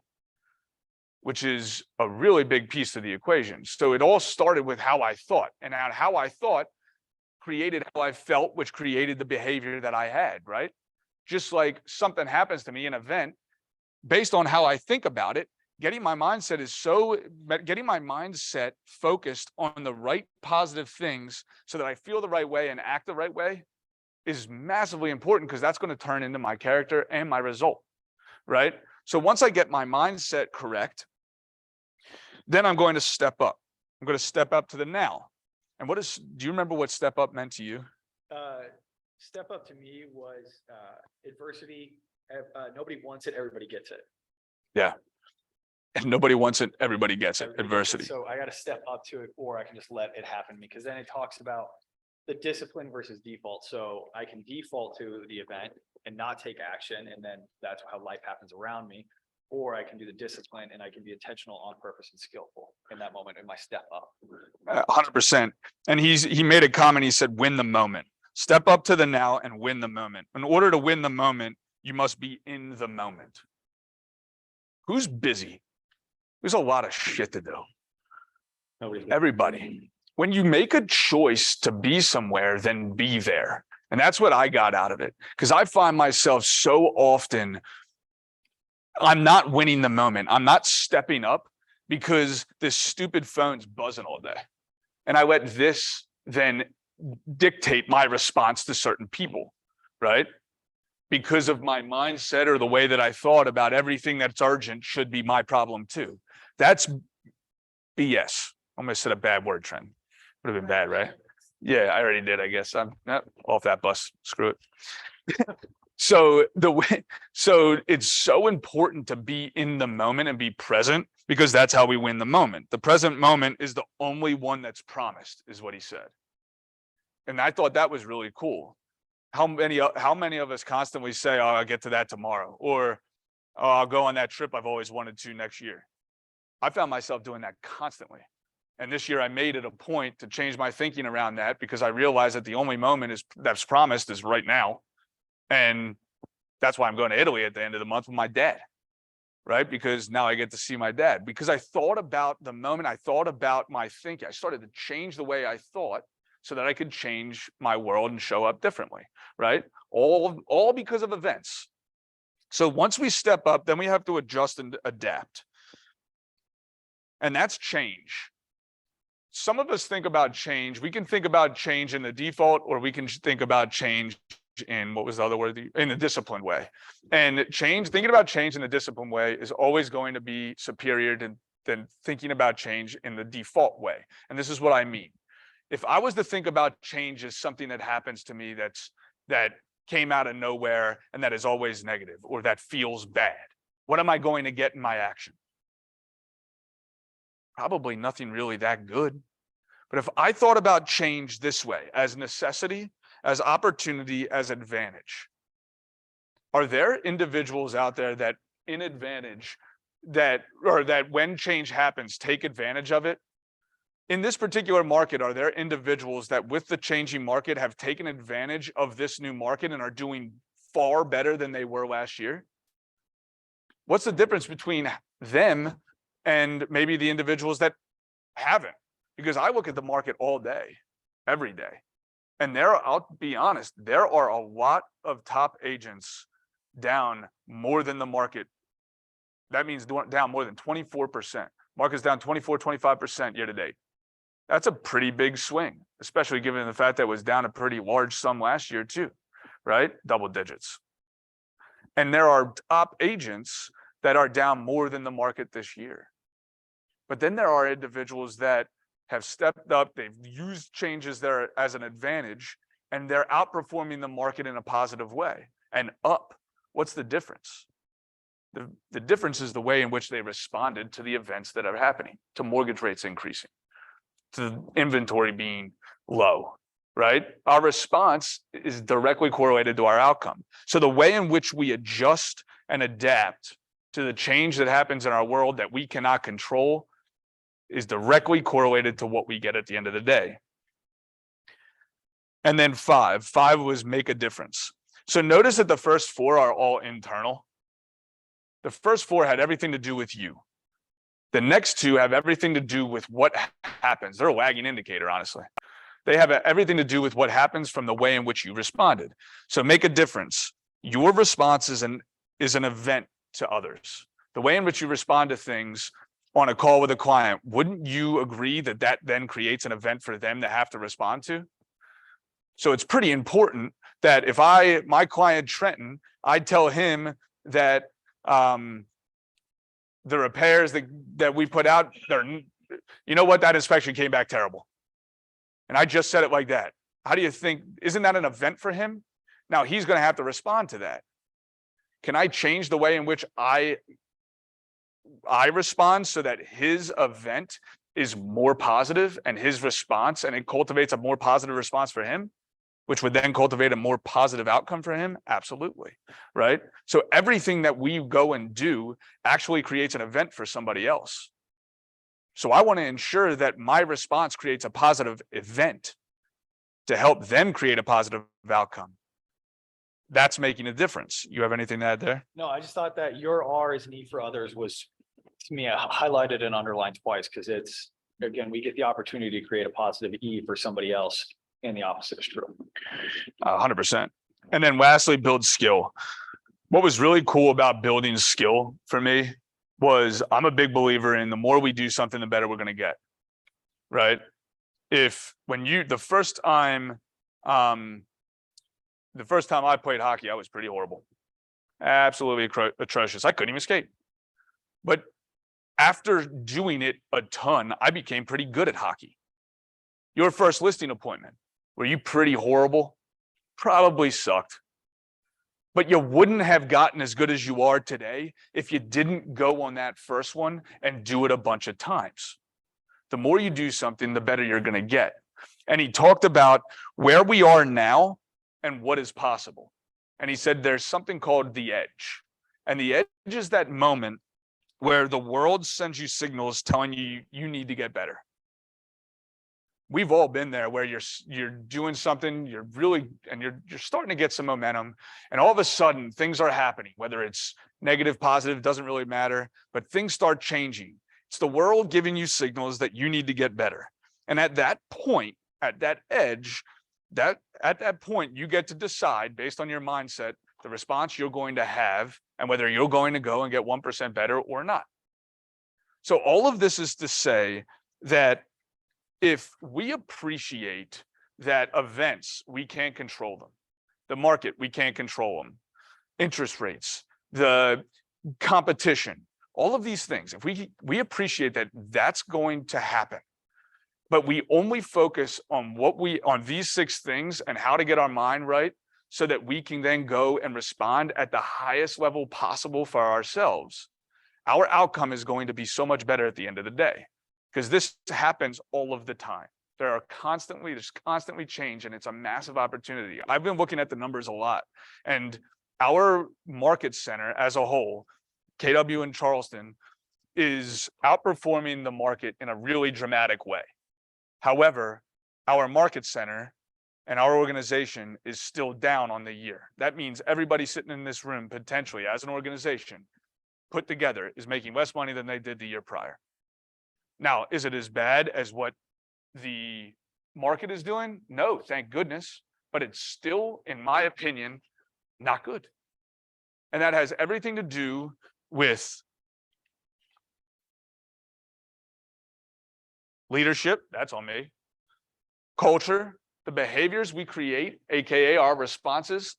[SPEAKER 1] which is a really big piece of the equation. So it all started with how I thought, and how I thought created how I felt, which created the behavior that I had, right? Just like something happens to me, an event, based on how I think about it, getting my mindset focused on the right positive things so that I feel the right way and act the right way is massively important because that's going to turn into my character and my result, right? So once I get my mindset correct, then I'm going to step up. I'm going to step up to the now. And do you remember what step up meant to you?
[SPEAKER 4] Step up to me was adversity. Nobody wants it, everybody gets it.
[SPEAKER 1] Yeah. And nobody wants it, everybody gets it, adversity.
[SPEAKER 4] So I got to step up to it, or I can just let it happen, because then it talks about the discipline versus default. So I can default to the event and not take action, and then that's how life happens around me. Or I can do the discipline and I can be intentional, on purpose, and skillful in that moment in my step up.
[SPEAKER 1] 100%. And he made a comment, he said, win the moment. Step up to the now and win the moment. In order to win the moment, you must be in the moment. Who's busy? There's a lot of shit to do. Everybody. When you make a choice to be somewhere, then be there. And that's what I got out of it. Because I find myself so often, I'm not winning the moment. I'm not stepping up because this stupid phone's buzzing all day. And I let this then dictate my response to certain people, right? Because of my mindset or the way that I thought about everything that's urgent should be my problem too. That's BS. Almost said a bad word, Trent. Would have been bad, right? Yeah, I already did, I guess. I'm off that bus. Screw it. So it's so important to be in the moment and be present, because that's how we win the moment. The present moment is the only one that's promised, is what he said. And I thought that was really cool. How many of us constantly say, oh, I'll get to that tomorrow, or oh, I'll go on that trip I've always wanted to next year. I found myself doing that constantly. And this year I made it a point to change my thinking around that, because I realized that the only moment that's promised is right now. And that's why I'm going to Italy at the end of the month with my dad, right? Because now I get to see my dad, because I thought about the moment, I thought about my thinking. I started to change the way I thought so that I could change my world and show up differently, right? All because of events. So once we step up, then we have to adjust and adapt. And that's change. Some of us think about change. We can think about change in the default, or we can think about change in, what was the other word? In the disciplined way. And thinking about change in the disciplined way is always going to be superior than thinking about change in the default way. And this is what I mean. If I was to think about change as something that happens to me that came out of nowhere and that is always negative, or that feels bad, what am I going to get in my action? Probably nothing really that good. But if I thought about change this way, as necessity, as opportunity, as advantage, are there individuals out there that in advantage, that when change happens, take advantage of it? In this particular market, are there individuals that with the changing market have taken advantage of this new market and are doing far better than they were last year? What's the difference between them and maybe the individuals that haven't? Because I look at the market all day, every day. And I'll be honest, there are a lot of top agents down more than the market. That means down more than 24%. Market's down 24, 25% year to date. That's a pretty big swing, especially given the fact that it was down a pretty large sum last year too, right? Double digits. And there are top agents that are down more than the market this year. But then there are individuals that have stepped up, they've used changes there as an advantage, and they're outperforming the market in a positive way and up. What's the difference? The difference is the way in which they responded to the events that are happening, to mortgage rates increasing, to inventory being low, right? Our response is directly correlated to our outcome. So the way in which we adjust and adapt to the change that happens in our world that we cannot control is directly correlated to what we get at the end of the day. And then five was make a difference. So notice that the first four are all internal. The first four had everything to do with you. The next two have everything to do with what happens. They're a lagging indicator, honestly. They have everything to do with what happens from the way in which you responded. So make a difference. Your response is an event to others. The way in which you respond to things on a call with a client, wouldn't you agree that that then creates an event for them to have to respond to? So it's pretty important that if my client Trenton, I'd tell him that the repairs that we put out, you know what, that inspection came back terrible. And I just said it like that. How do you think, isn't that an event for him? Now he's going to have to respond to that. Can I change the way in which I respond so that his event is more positive and his response, and it cultivates a more positive response for him, which would then cultivate a more positive outcome for him? Absolutely, right? So everything that we go and do actually creates an event for somebody else. So I want to ensure that my response creates a positive event to help them create a positive outcome. that's making a difference. You have anything to add there?
[SPEAKER 4] No, I just thought that your R is an E for others was, to me, highlighted and underlined twice, because it's, again, we get the opportunity to create a positive E for somebody else, and the opposite is true.
[SPEAKER 1] 100%. And then lastly, build skill. What was really cool about building skill for me was I'm a big believer in the more we do something, the better we're going to get. Right? The first time I played hockey, I was pretty horrible. Absolutely atrocious. I couldn't even skate. But after doing it a ton, I became pretty good at hockey. Your first listing appointment, were you pretty horrible? Probably sucked. But you wouldn't have gotten as good as you are today if you didn't go on that first one and do it a bunch of times. The more you do something, the better you're going to get. And he talked about where we are now and what is possible. And he said there's something called the edge. And the edge is that moment where the world sends you signals telling you you need to get better. We've all been there where you're doing something, you're starting to get some momentum, and all of a sudden things are happening, whether it's negative, positive, doesn't really matter, but things start changing. It's the world giving you signals that you need to get better. And at that point, at that edge, at that point, you get to decide based on your mindset, the response you're going to have and whether you're going to go and get 1% better or not. So all of this is to say that if we appreciate that events, we can't control them. The market, we can't control them. Interest rates, the competition, all of these things, if we appreciate that that's going to happen, but we only focus on on these 6 things and how to get our mind right so that we can then go and respond at the highest level possible for ourselves, our outcome is going to be so much better at the end of the day. Because this happens all of the time. There's constantly change, and it's a massive opportunity. I've been looking at the numbers a lot, and our market center as a whole, KW in Charleston, is outperforming the market in a really dramatic way. However, our market center and our organization is still down on the year. That means everybody sitting in this room, potentially as an organization, put together, is making less money than they did the year prior. Now, is it as bad as what the market is doing? No, thank goodness. But it's still, in my opinion, not good. And that has everything to do with leadership, that's on me. Culture, the behaviors we create, AKA our responses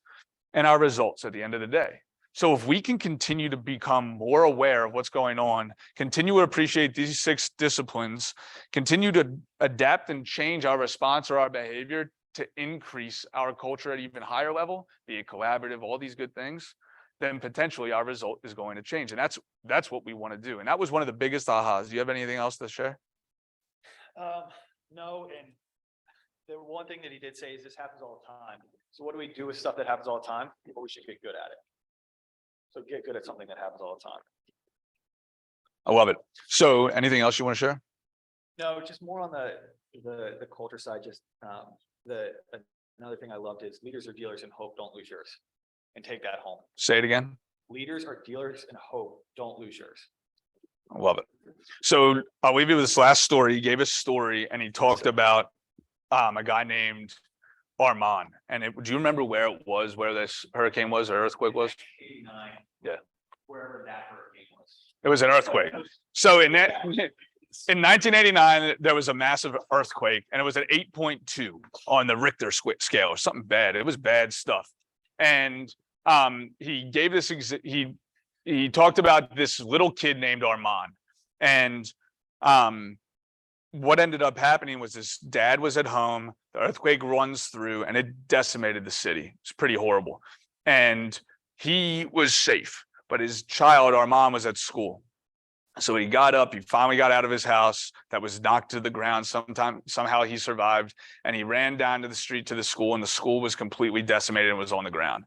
[SPEAKER 1] and our results at the end of the day. So if we can continue to become more aware of what's going on, continue to appreciate these 6 disciplines, continue to adapt and change our response or our behavior to increase our culture at even higher level, be it collaborative, all these good things, then potentially our result is going to change. And that's what we want to do. And that was one of the biggest ahas. Do you have anything else to share?
[SPEAKER 4] No, and the one thing that he did say is this happens all the time. So what do we do with stuff that happens all the time? Well, we should get good at it. So get good at something that happens all the time.
[SPEAKER 1] I love it. So anything else you want to share?
[SPEAKER 4] No, just more on the culture side, just another thing I loved is leaders are dealers and hope, don't lose yours. And take that home.
[SPEAKER 1] Say it again.
[SPEAKER 4] Leaders are dealers and hope, don't lose yours.
[SPEAKER 1] I love it. So I'll leave you with this last story. He gave a story and he talked about a guy named Armand. And do you remember where it was, where this hurricane was or earthquake was?
[SPEAKER 4] 89.
[SPEAKER 1] Yeah.
[SPEAKER 4] Wherever that hurricane was.
[SPEAKER 1] It was an earthquake. So in 1989, there was a massive earthquake and it was at 8.2 on the Richter scale or something bad. It was bad stuff. And he gave this, he talked about this little kid named Armand. And what ended up happening was his dad was at home, the earthquake runs through and it decimated the city. It's pretty horrible. And he was safe, but his child, Armand, was at school. So he got up, he finally got out of his house that was knocked to the ground. Somehow he survived and he ran down to the street to the school and the school was completely decimated and was on the ground.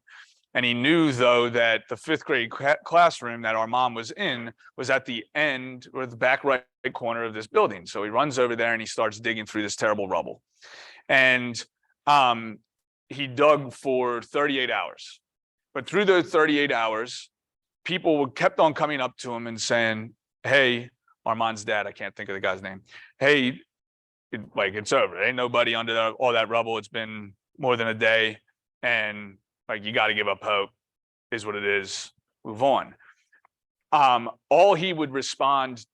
[SPEAKER 1] And he knew though that the 5th grade classroom that Armand was in was at the end or the back right corner of this building. So he runs over there and he starts digging through this terrible rubble. And he dug for 38 hours. But through those 38 hours, people kept on coming up to him and saying, hey, Armand's dad, I can't think of the guy's name. Hey, it's over. Ain't nobody under all that rubble. It's been more than a day. And like, you got to give up hope, is what it is. Move on. All he would respond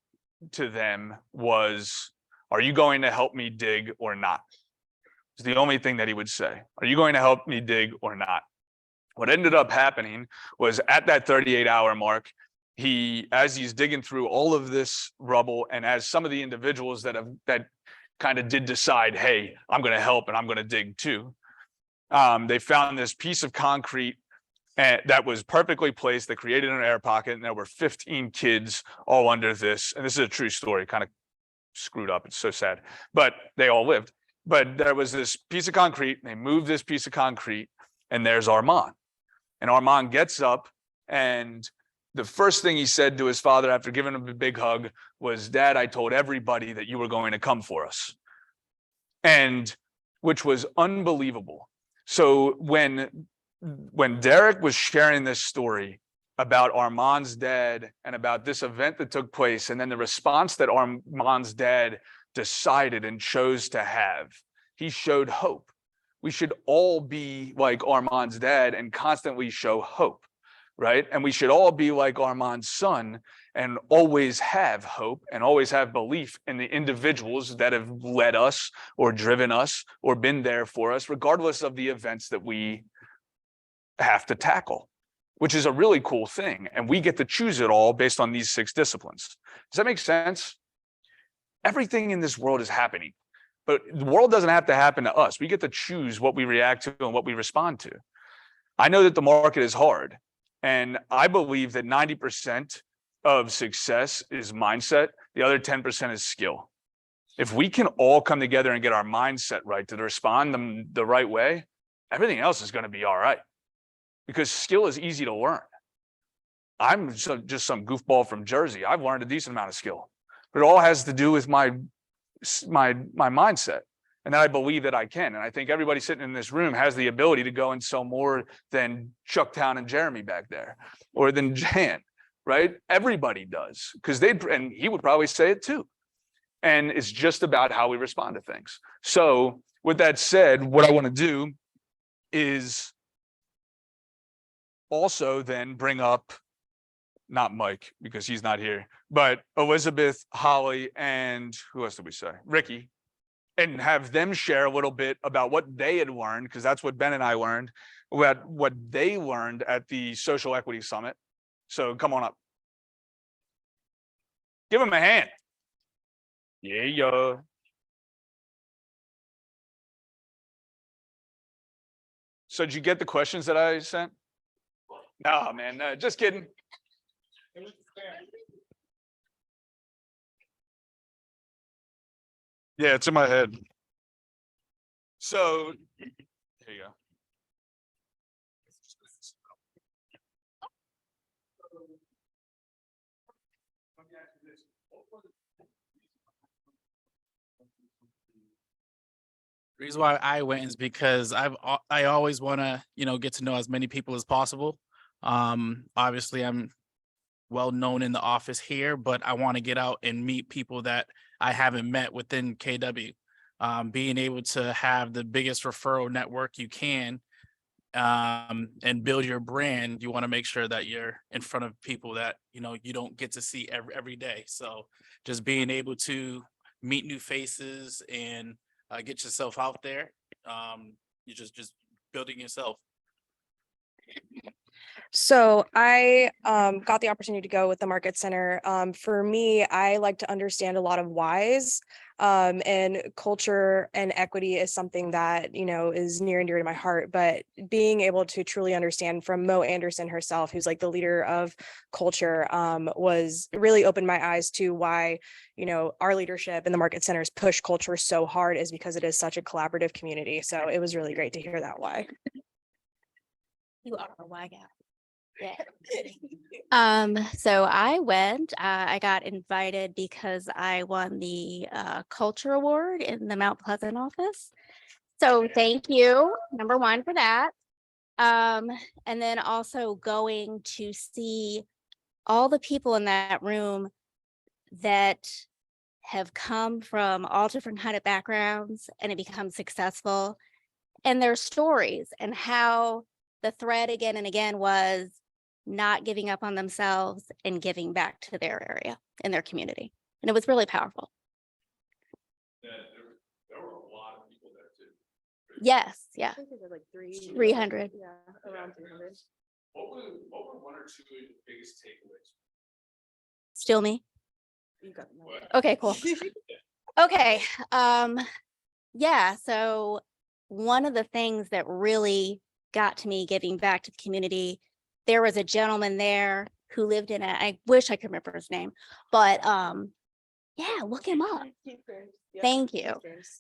[SPEAKER 1] to them was, are you going to help me dig or not? It's the only thing that he would say. Are you going to help me dig or not? What ended up happening was at that 38-hour mark, as he's digging through all of this rubble, and as some of the individuals that kind of did decide, hey, I'm going to help and I'm going to dig too, they found this piece of concrete that was perfectly placed, that created an air pocket, and there were 15 kids all under this. And this is a true story, kind of screwed up. It's so sad, but they all lived. But there was this piece of concrete, and they moved this piece of concrete, and there's Armand. And Armand gets up, and the first thing he said to his father after giving him a big hug was, Dad, I told everybody that you were going to come for us. And which was unbelievable. So when Derek was sharing this story about Armand's dad and about this event that took place, and then the response that Armand's dad decided and chose to have, he showed hope. We should all be like Armand's dad and constantly show hope, right? And we should all be like Armand's son and always have hope and always have belief in the individuals that have led us or driven us or been there for us, regardless of the events that we have to tackle, which is a really cool thing. And we get to choose it all based on these 6 disciplines. Does that make sense? Everything in this world is happening, but the world doesn't have to happen to us. We get to choose what we react to and what we respond to. I know that the market is hard, and I believe that 90% of success is mindset. The other 10% is skill. If we can all come together and get our mindset right to respond the right way, everything else is going to be all right. Because skill is easy to learn. I'm just some goofball from Jersey. I've learned a decent amount of skill, but it all has to do with my mindset, and that I believe that I can. And I think everybody sitting in this room has the ability to go and sell more than Chucktown and Jeremy back there, or than Jan, right? Everybody does, because and he would probably say it too. And it's just about how we respond to things. So with that said, what I want to do is also then bring up, not Mike, because he's not here, but Elizabeth, Holly, and who else did we say? Ricky, and have them share a little bit about what they had learned, because that's what Ben and I learned, about what they learned at the Social Equity Summit. So come on up. Give them a hand. Yeah. So did you get the questions that I sent? No, man, no, just kidding. Yeah, it's in my head. So, here you go.
[SPEAKER 9] The reason why I went is because I always want to, get to know as many people as possible. Obviously I'm well known in the office here, but I want to get out and meet people that I haven't met within KW. Being able to have the biggest referral network you can, and build your brand, you want to make sure that you're in front of people that, you don't get to see every day. So just being able to meet new faces and get yourself out there, you're just building yourself.
[SPEAKER 6] So I got the opportunity to go with the Market Center. For me, I like to understand a lot of whys, and culture and equity is something that, is near and dear to my heart. But being able to truly understand from Mo Anderson herself, who's like the leader of culture, was really opened my eyes to why, our leadership in the Market Centers push culture so hard, is because it is such a collaborative community. So it was really great to hear that why.
[SPEAKER 10] You are a why guy. Yeah. So I went, I got invited because I won the culture award in the Mount Pleasant office. So thank you, number one, for that. And then also going to see all the people in that room that have come from all different kind of backgrounds and have become successful, and their stories, and how the thread again and again was not giving up on themselves and giving back to their area and their community. And it was really powerful.
[SPEAKER 3] Yeah, there were a lot of people there too.
[SPEAKER 10] Yes, yeah.
[SPEAKER 8] I think there's like
[SPEAKER 10] 300.
[SPEAKER 8] Yeah, around 300.
[SPEAKER 3] What were one or two of the biggest takeaways?
[SPEAKER 10] Still me.
[SPEAKER 8] You got the mic.
[SPEAKER 10] Okay, cool. Okay, yeah, so one of the things that really got to me giving back to the community, there was a gentleman there who lived in I wish I could remember his name, but yeah, look him up. Thank you.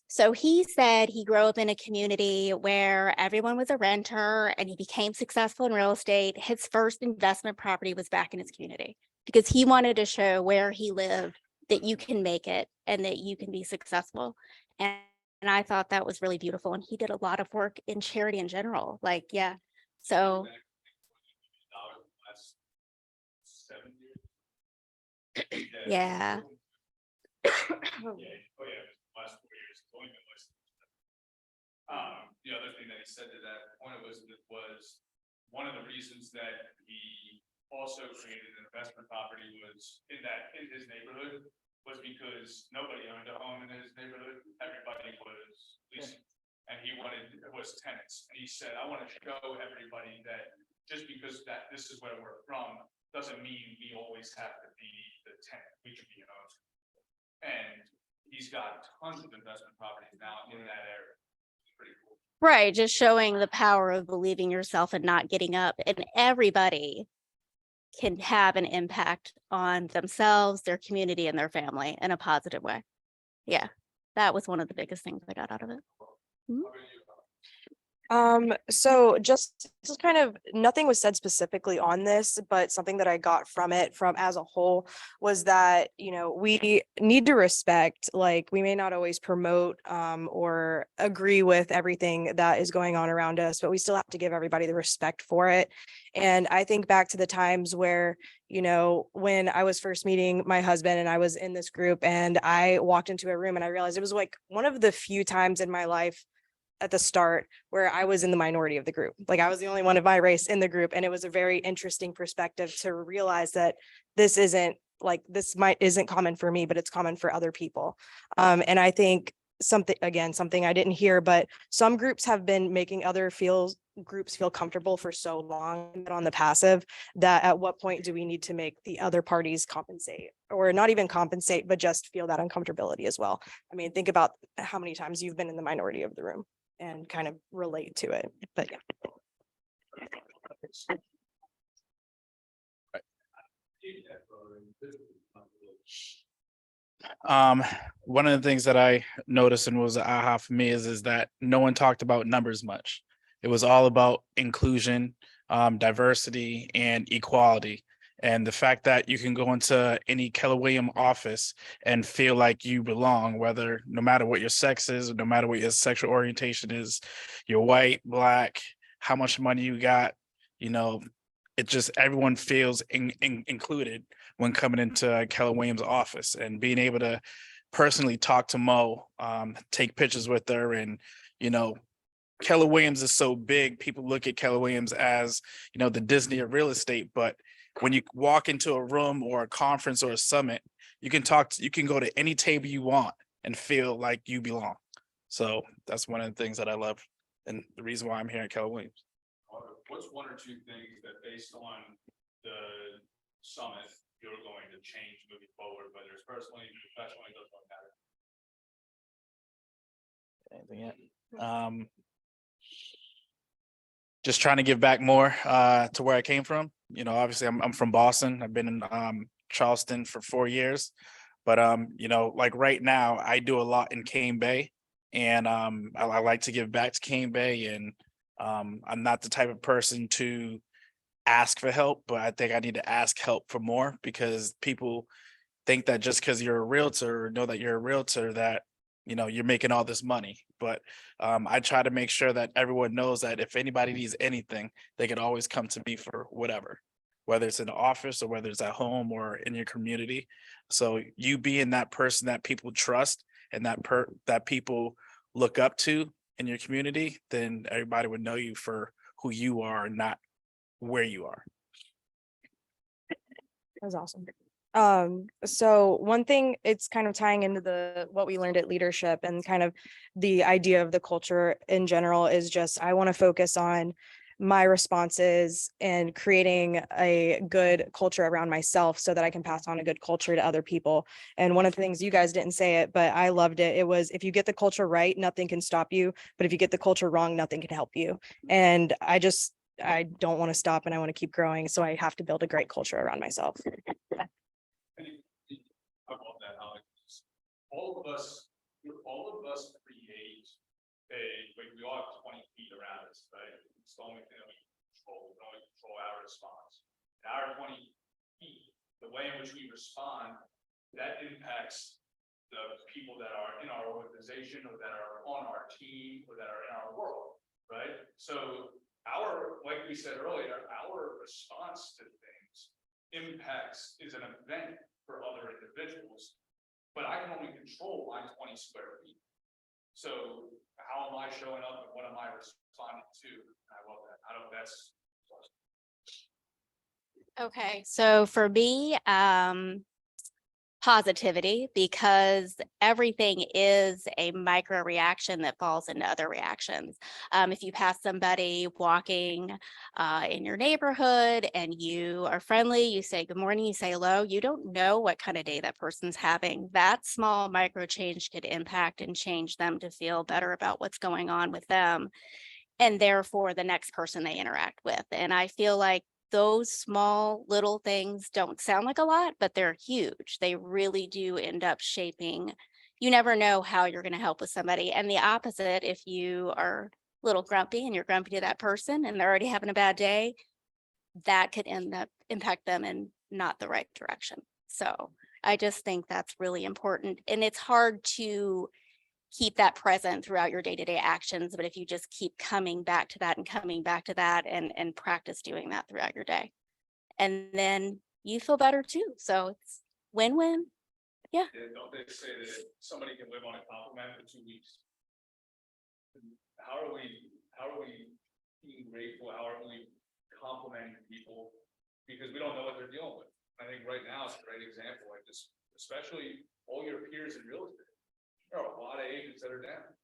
[SPEAKER 10] So he said he grew up in a community where everyone was a renter and he became successful in real estate. His first investment property was back in his community because he wanted to show where he lived that you can make it and that you can be successful. And I thought that was really beautiful. And he did a lot of work in charity in general. Like, yeah. So
[SPEAKER 3] Last 7 years.
[SPEAKER 10] yeah.
[SPEAKER 3] Yeah, oh yeah, last 4 years, it's only been less. The other thing that he said to that point was one of the reasons that he also created an investment property was in his neighborhood was because nobody owned a home in his neighborhood, everybody was leasing. And he was tenants, and he said, I want to show everybody that just because that this is where we're from, doesn't mean we always have to be the tenant, we can be an owner. And he's got tons of investment properties now in that area. It's pretty cool.
[SPEAKER 10] Right. Just showing the power of believing yourself and not getting up. And everybody can have an impact on themselves, their community, and their family in a positive way. Yeah. That was one of the biggest things I got out of it.
[SPEAKER 6] So just kind of, nothing was said specifically on this, but something that I got from it from as a whole was that, we need to respect, like, we may not always promote or agree with everything that is going on around us, but we still have to give everybody the respect for it. And I think back to the times where, when I was first meeting my husband and I was in this group and I walked into a room and I realized it was like one of the few times in my life at the start where I was in the minority of the group. Like I was the only one of my race in the group. And it was a very interesting perspective to realize that this isn't common for me, but it's common for other people. And I think something I didn't hear, but some groups have been making other groups feel comfortable for so long on the passive that at what point do we need to make the other parties compensate, or not even compensate, but just feel that uncomfortability as well. I mean, think about how many times you've been in the minority of the room and kind of relate to it. But yeah.
[SPEAKER 9] One of the things that I noticed and was an aha for me is that no one talked about numbers much. It was all about inclusion, diversity, and equality. And the fact that you can go into any Keller Williams office and feel like you belong, no matter what your sex is, no matter what your sexual orientation is, you're white, black, how much money you got, it just, everyone feels included when coming into a Keller Williams office, and being able to personally talk to Mo, take pictures with her. And, Keller Williams is so big. People look at Keller Williams as, the Disney of real estate. But when you walk into a room or a conference or a summit, you can go to any table you want and feel like you belong. So that's one of the things that I love, and the reason why I'm here at Keller Williams.
[SPEAKER 3] What's one or two things that, based on the summit, you're going to change moving forward, whether it's personally, professionally, doesn't matter?
[SPEAKER 9] Anything yet? Just trying to give back more to where I came from. Obviously I'm from Boston. I've been in Charleston for 4 years, but like right now I do a lot in Cane Bay, and I like to give back to Cane Bay. And I'm not the type of person to ask for help, but I think I need to ask help for more, because people think that just because you're a realtor, or know that you're a realtor, that you know, you're making all this money. But I try to make sure that everyone knows that if anybody needs anything, they can always come to me for whatever, whether it's in the office or whether it's at home or in your community. So you being that person that people trust and that people look up to in your community, then everybody would know you for who you are, not where you are.
[SPEAKER 6] That was awesome. So one thing, it's kind of tying into what we learned at leadership and kind of the idea of the culture in general is just, I want to focus on my responses and creating a good culture around myself so that I can pass on a good culture to other people. And one of the things, you guys didn't say it, but I loved it. It was, if you get the culture right, nothing can stop you. But if you get the culture wrong, nothing can help you. And I don't want to stop and I want to keep growing. So I have to build a great culture around myself.
[SPEAKER 3] I love that, Alex. All of us create we all have 20 feet around us, right? It's the only thing that we can control our response. And our 20 feet, the way in which we respond, that impacts the people that are in our organization or that are on our team or that are in our world, right? So like we said earlier, our response to things is an event for other individuals, but I can only control my 20 square feet. So how am I showing up and what am I responding to? I love that. I don't, that's.
[SPEAKER 10] Okay, so for me, positivity, because everything is a micro reaction that falls into other reactions. If you pass somebody walking in your neighborhood and you are friendly, you say good morning, you say hello, you don't know what kind of day that person's having. That small micro change could impact and change them to feel better about what's going on with them, and therefore the next person they interact with. And I feel like those small little things don't sound like a lot, but they're huge. They really do end up shaping. You never know how you're going to help with somebody. And the opposite, if you are a little grumpy and you're grumpy to that person and they're already having a bad day, that could end up impact them in not the right direction. So I just think that's really important. And it's hard to keep that present throughout your day-to-day actions. But if you just keep coming back to that and coming back to that and practice doing that throughout your day, and then you feel better too. So it's win-win. Yeah.
[SPEAKER 3] Don't they say that somebody can live on a compliment for 2 weeks? How are we being grateful? How are we complimenting people? Because we don't know what they're dealing with. I think right now it's a great example like this, especially all your peers in real estate. There are a lot of agents that are down.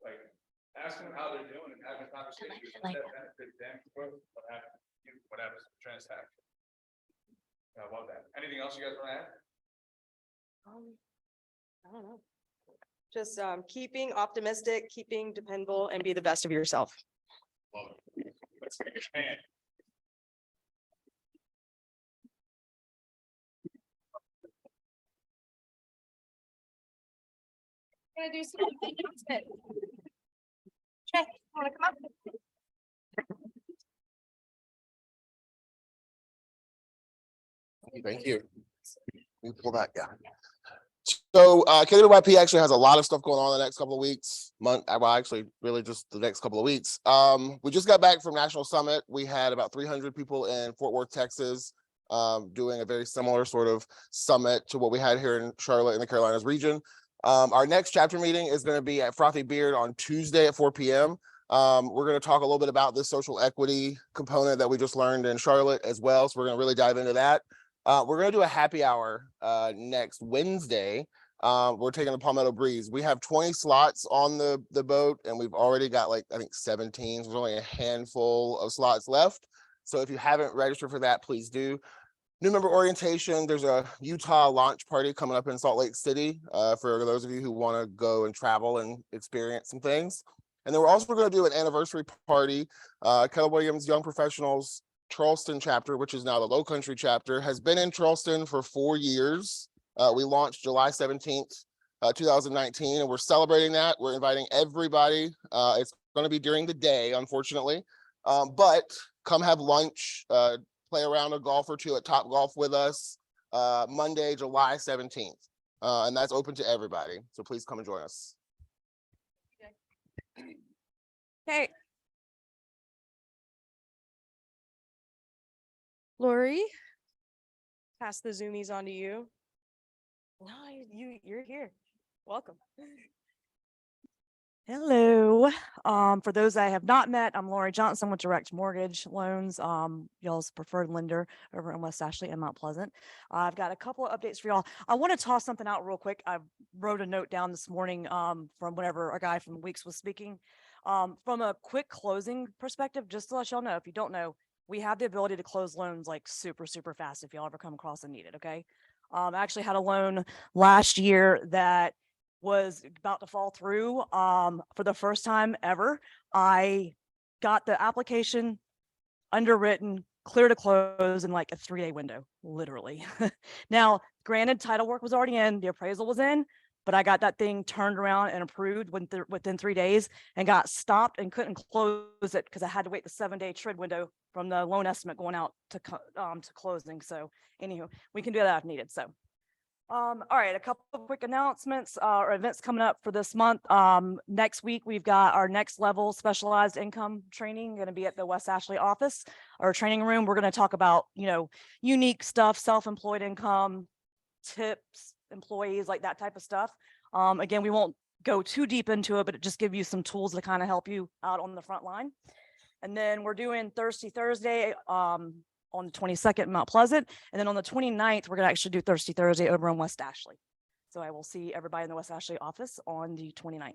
[SPEAKER 3] Like asking them how they're doing and having a conversation that benefit them. What happens to transaction? I love that. Anything else you guys want to add?
[SPEAKER 6] I don't know. Just keeping optimistic, keeping dependable, and be the best of yourself.
[SPEAKER 3] Love it. Let's take a hand.
[SPEAKER 6] Gonna do some announcement. Check, wanna come up?
[SPEAKER 11] Thank you. Let me pull that down. So KWYP actually has a lot of stuff going on the next couple of weeks. Well, actually, really just the next couple of weeks. We just got back from National Summit. We had about 300 people in Fort Worth, Texas, doing a very similar sort of summit to what we had here in Charlotte in the Carolinas region. Our next chapter meeting is going to be at Frothy Beard on Tuesday at 4 p.m. We're going to talk a little bit about this social equity component that we just learned in Charlotte as well. So we're going to really dive into that. We're going to do a happy hour next Wednesday. We're taking the Palmetto Breeze. We have 20 slots on the boat, and we've already got like, I think 17. So there's only a handful of slots left. So if you haven't registered for that, please do. New member orientation, there's a Utah launch party coming up in Salt Lake City for those of you who want to go and travel and experience some things. And then we're also going to do an anniversary party. Keller Williams Young Professionals Charleston chapter, which is now the Low Country chapter, has been in Charleston for 4 years. We launched July 17th, 2019, and we're celebrating that. We're inviting everybody. It's going to be during the day, unfortunately, but come have lunch, play around a golf or two at Top Golf with us Monday, July 17th. And that's open to everybody. So please come and join us.
[SPEAKER 6] Okay. Lori, pass the zoomies on to you. No, you're here. Welcome.
[SPEAKER 12] Hello. For those I have not met, I'm Lori Johnson with Direct Mortgage Loans, y'all's preferred lender over in West Ashley and Mount Pleasant. I've got a couple of updates for y'all. I want to toss something out real quick. I wrote a note down this morning from whenever a guy from Weeks was speaking. From a quick closing perspective, just to let y'all know, if you don't know, we have the ability to close loans like super fast if y'all ever come across and need it, okay? I actually had a loan last year that was about to fall through for the first time ever. I got the application underwritten, clear to close in like a 3-day window, literally. Now, granted, title work was already in, the appraisal was in, but I got that thing turned around and approved within 3 days and got stopped and couldn't close it because I had to wait the 7-day TRID window from the loan estimate going out to closing. So anywho, we can do that if needed. So all right, a couple of quick announcements or events coming up for this month. Next week, we've got our next level specialized income training going to be at the West Ashley office, our training room. We're going to talk about, unique stuff, self-employed income, tips, employees, like that type of stuff. Again, we won't go too deep into it, but it just give you some tools to kind of help you out on the front line. And then we're doing Thirsty Thursday on the 22nd in Mount Pleasant. And then on the 29th, we're going to actually do Thirsty Thursday over in West Ashley. So I will see everybody in the West Ashley office on the 29th.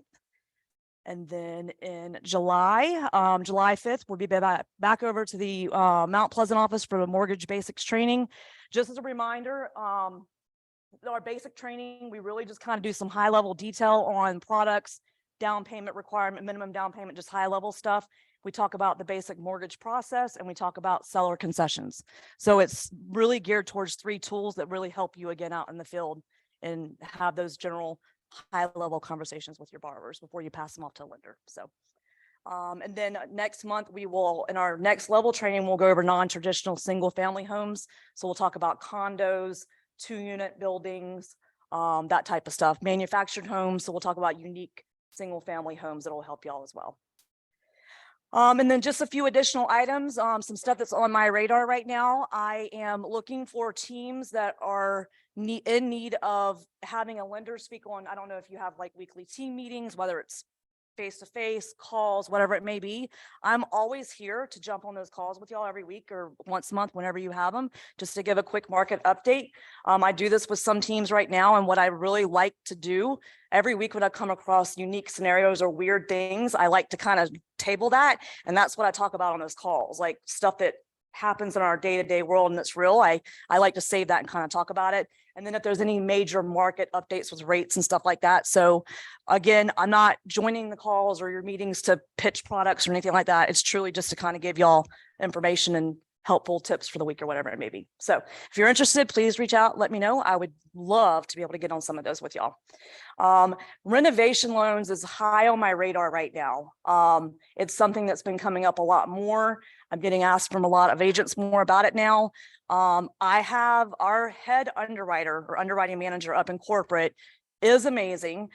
[SPEAKER 12] And then in July, July 5th, we'll be back over to the Mount Pleasant office for the mortgage basics training. Just as a reminder, our basic training, we really just kind of do some high level detail on products, down payment requirement, minimum down payment, just high level stuff. We talk about the basic mortgage process and we talk about seller concessions. So it's really geared towards 3 tools that really help you again out in the field and have those general high level conversations with your borrowers before you pass them off to a lender. So, and then next month we will, in our next level training, we'll go over non-traditional single family homes. So we'll talk about condos, 2-unit buildings, that type of stuff, manufactured homes. So we'll talk about unique single family homes that will help y'all as well. And then just a few additional items, some stuff that's on my radar right now. I am looking for teams that are in need of having a lender speak on, I don't know if you have like weekly team meetings, whether it's face-to-face calls, whatever it may be. I'm always here to jump on those calls with y'all every week or once a month, whenever you have them, just to give a quick market update. I do this with some teams right now. And what I really like to do every week when I come across unique scenarios or weird things, I like to kind of table that. And that's what I talk about on those calls, like stuff that happens in our day-to-day world and it's real. I like to save that and kind of talk about it. And then if there's any major market updates with rates and stuff like that. So again, I'm not joining the calls or your meetings to pitch products or anything like that. It's truly just to kind of give y'all information and helpful tips for the week or whatever it may be. So if you're interested, please reach out, let me know. I would love to be able to get on some of those with y'all. Renovation loans is high on my radar right now. It's something that's been coming up a lot more. I'm getting asked from a lot of agents more about it now. I have our head underwriter or underwriting manager up in corporate is amazing.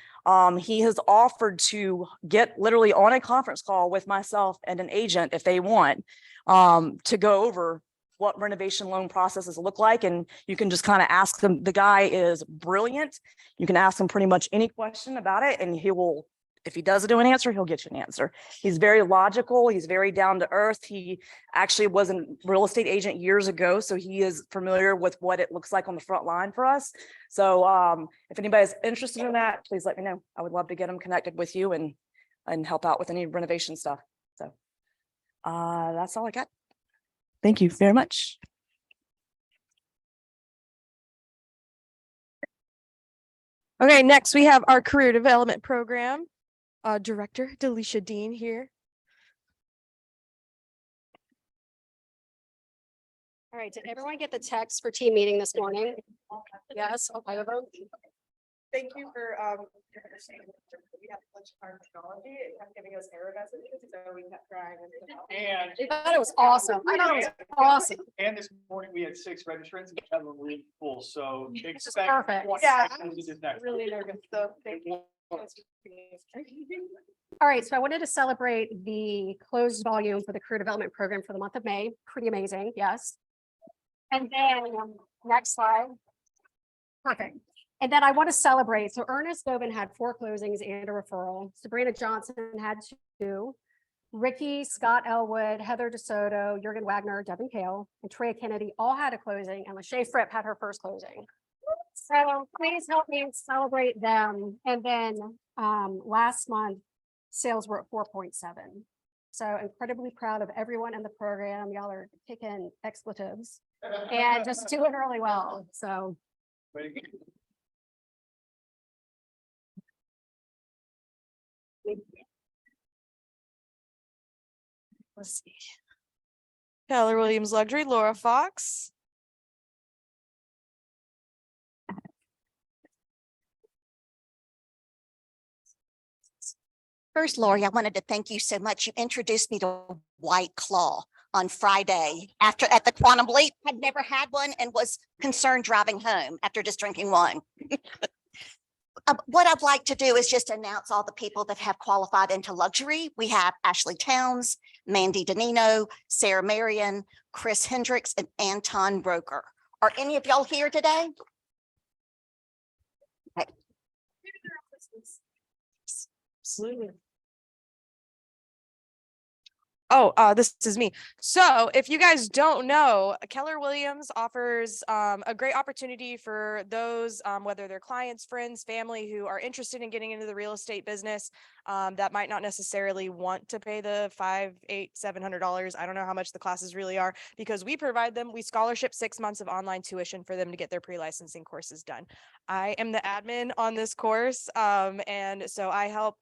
[SPEAKER 12] He has offered to get literally on a conference call with myself and an agent if they want to go over what renovation loan processes look like. And you can just kind of ask them. The guy is brilliant. You can ask him pretty much any question about it and he will, if he doesn't do an answer, he'll get you an answer. He's very logical. He's very down to earth. He actually was a real estate agent years ago. So he is familiar with what it looks like on the front line for us. So if anybody's interested in that, please let me know. I would love to get him connected with you and help out with any renovation stuff. So that's all I got. Thank you very much.
[SPEAKER 6] Okay, next we have our career development program. Director Delisha Dean here.
[SPEAKER 13] All right, did everyone get the text for team meeting this morning? Yes, okay.
[SPEAKER 6] Thank you for, your understanding. We have such our technology, it kept giving us error messages, so we kept trying.
[SPEAKER 2] And
[SPEAKER 13] I thought it was awesome. I thought it was awesome.
[SPEAKER 2] And this morning we had 6 registrants and 7 were really full, so expect.
[SPEAKER 13] perfect.
[SPEAKER 2] 20
[SPEAKER 6] Yeah.
[SPEAKER 2] seconds to this next.
[SPEAKER 6] Really nervous, so thank you.
[SPEAKER 13] All right, so I wanted to celebrate the closed volume for the career development program for the month of May. Pretty amazing, yes. And then, next slide. Perfect. And then I want to celebrate. So Ernest Dovin had 4 closings and a referral. Sabrina Johnson had 2. Ricky, Scott Elwood, Heather DeSoto, Jurgen Wagner, Devin Kale, and Treya Kennedy all had a closing, and Lachey Fripp had her first closing. So please help me celebrate them. And then last month, sales were at 4.7. So incredibly proud of everyone in the program. Y'all are kicking expletives and just doing really well. So
[SPEAKER 6] Let's see. Keller Williams Luxury, Laura Fox.
[SPEAKER 14] First, Lori, I wanted to thank you so much. You introduced me to White Claw on Friday after at the Quantum Leap. I'd never had one and was concerned driving home after just drinking one. What I'd like to do is just announce all the people that have qualified into luxury. We have Ashley Towns, Mandy Danino, Sarah Marion, Chris Hendricks, and Anton Broker. Are any of y'all here today? Okay.
[SPEAKER 6] Absolutely. Oh, this is me. So if you guys don't know, Keller Williams offers a great opportunity for those, whether they're clients, friends, family who are interested in getting into the real estate business, that might not necessarily want to pay the $500, $800, $700. I don't know how much the classes really are, because we provide them, we scholarship 6 months of online tuition for them to get their pre-licensing courses done. I am the admin on this course, and so I help.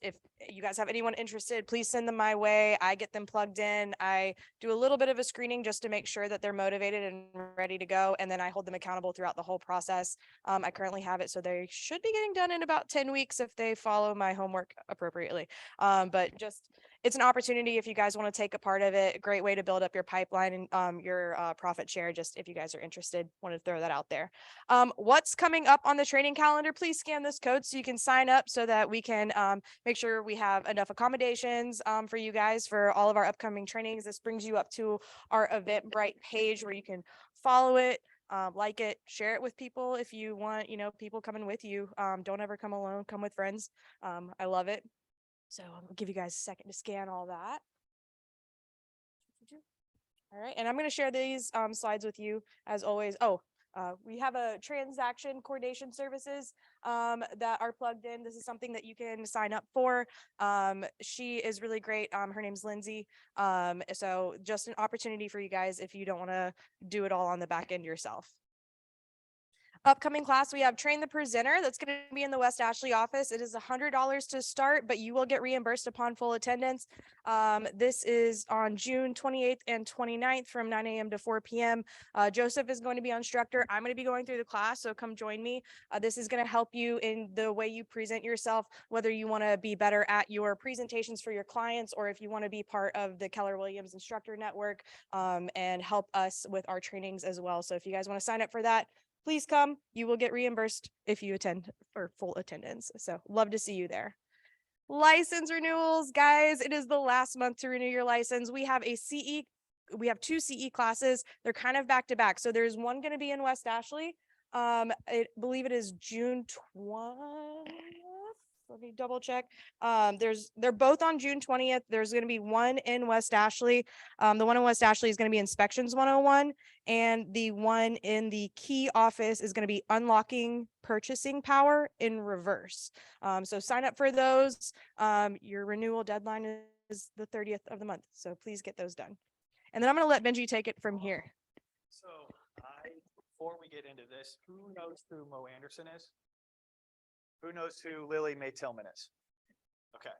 [SPEAKER 6] If you guys have anyone interested, please send them my way. I get them plugged in. I do a little bit of a screening just to make sure that they're motivated and ready to go. And then I hold them accountable throughout the whole process. I currently have it, so they should be getting done in about 10 weeks if they follow my homework appropriately. But just, it's an opportunity if you guys want to take a part of it. A great way to build up your pipeline and your profit share. Just if you guys are interested, want to throw that out there. What's coming up on the training calendar? Please scan this code so you can sign up so that we can make sure we have enough accommodations for you guys for all of our upcoming trainings. This brings you up to our Eventbrite page where you can follow it, like it, share it with people if you want, people coming with you. Don't ever come alone, come with friends. I love it. So I'll give you guys a second to scan all that. All right, and I'm going to share these slides with you as always. We have a transaction coordination services that are plugged in. This is something that you can sign up for. She is really great. Her name's Lindsay. So just an opportunity for you guys if you don't want to do it all on the back end yourself. Upcoming class, we have Train the Presenter. That's going to be in the West Ashley office. It is $100 to start, but you will get reimbursed upon full attendance. This is on June 28th and 29th from 9 a.m. to 4 p.m. Joseph is going to be our instructor. I'm going to be going through the class, so come join me. This is going to help you in the way you present yourself, whether you want to be better at your presentations for your clients, or if you want to be part of the Keller Williams Instructor Network and help us with our trainings as well. So if you guys want to sign up for that, please come. You will get reimbursed if you attend for full attendance. So love to see you there. License renewals, guys. It is the last month to renew your license. We have we have 2 CE classes. They're kind of back to back. So there's one going to be in West Ashley. I believe it is June 20th. Let me double check. They're both on June 20th. There's going to be one in West Ashley. The one in West Ashley is going to be Inspections 101. And the one in the Key office is going to be Unlocking Purchasing Power in Reverse. So sign up for those. Your renewal deadline is the 30th of the month. So please get those done. And then I'm going to let Benji take it from here.
[SPEAKER 2] So before we get into this, who knows who Mo Anderson is? Who knows who Lily Mae Tillman is? Okay.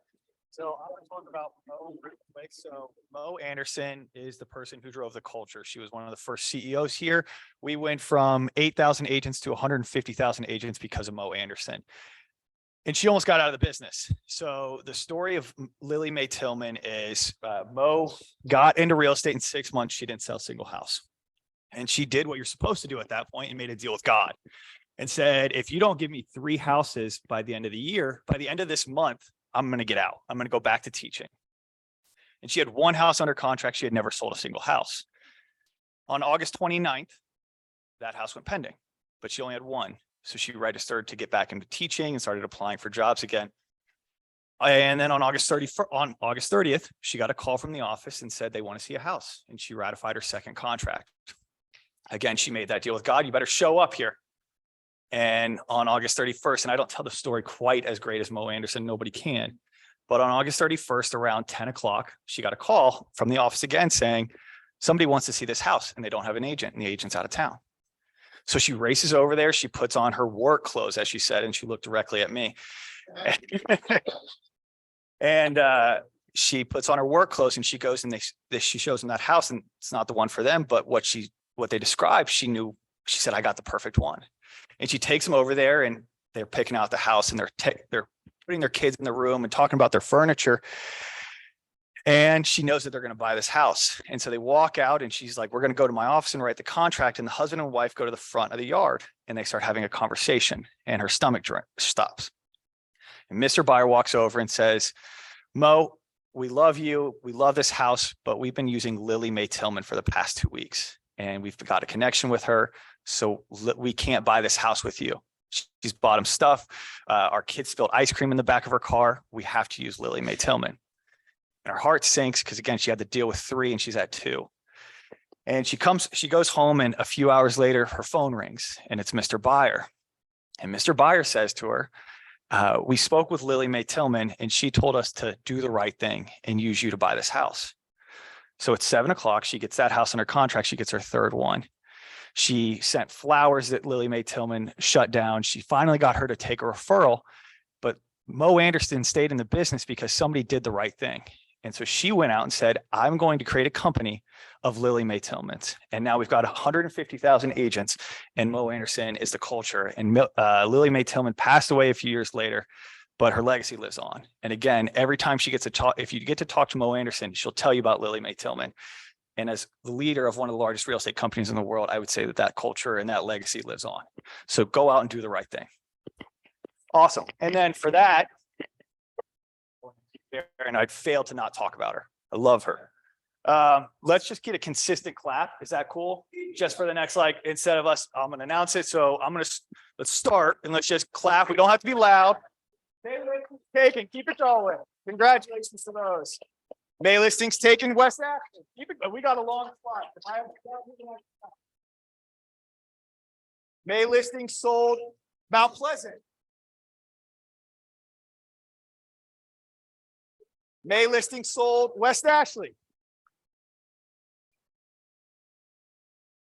[SPEAKER 2] So I want to talk about Mo real quick. So Mo Anderson is the person who drove the culture. She was one of the first CEOs here. We went from 8,000 agents to 150,000 agents because of Mo Anderson. And she almost got out of the business. So the story of Lily Mae Tillman is Mo got into real estate in 6 months. She didn't sell a single house. And she did what you're supposed to do at that point and made a deal with God and said, if you don't give me 3 houses by the end of the year, by the end of this month, I'm going to get out. I'm going to go back to teaching. And she had 1 house under contract. She had never sold a single house. On August 29th, that house went pending, but she only had 1. So she registered to get back into teaching and started applying for jobs again. And then on August 30th, she got a call from the office and said they want to see a house, and she ratified her 2nd contract. Again, she made that deal with God. You better show up here. And on August 31st, and I don't tell the story quite as great as Mo Anderson, nobody can, but on August 31st, around 10 o'clock, she got a call from the office again saying, somebody wants to see this house and they don't have an agent and the agent's out of town. So she races over there. She puts on her work clothes, as she said, and she looked directly at me. And she puts on her work clothes and she goes and she shows them that house, and it's not the one for them, but what they described, she knew. She said, I got the perfect one. And she takes them over there and they're picking out the house, and they're putting their kids in the room and talking about their furniture. And she knows that they're going to buy this house. And so they walk out and she's like, we're going to go to my office and write the contract. And the husband and wife go to the front of the yard and they start having a conversation, and her stomach stops. And Mr. Buyer walks over and says, Mo, we love you. We love this house, but we've been using Lily Mae Tillman for the past 2 weeks and we've got a connection with her. So we can't buy this house with you. She's bought him stuff. Our kids spilled ice cream in the back of her car. We have to use Lily Mae Tillman. And her heart sinks because, again, she had to deal with 3 and she's at 2. And she goes home, and a few hours later, her phone rings and it's Mr. Buyer. And Mr. Buyer says to her, we spoke with Lily Mae Tillman and she told us to do the right thing and use you to buy this house. So at 7 o'clock, she gets that house under contract. She gets her 3rd one. She sent flowers that Lily Mae Tillman shut down. She finally got her to take a referral, but Mo Anderson stayed in the business because somebody did the right thing. And so she went out and said, I'm going to create a company of Lily Mae Tillmans. And now we've got 150,000 agents, and Mo Anderson is the culture. And Lily Mae Tillman passed away a few years later, but her legacy lives on. And again, every time she gets to talk, if you get to talk to Mo Anderson, she'll tell you about Lily Mae Tillman. And as the leader of one of the largest real estate companies in the world, I would say that culture and that legacy lives on. So go out and do the right thing. Awesome. And then for that, and I'd fail to not talk about her. I love her. Let's just get a consistent clap. Is that cool? Just for the next, instead of us, I'm going to announce it. So let's start and let's just clap. We don't have to be loud. May listings taken. Keep it going. Congratulations to those. May listings taken, West Ashton. Keep it. We got a long slide. May listings sold, Mount Pleasant. May listing sold, West Ashley.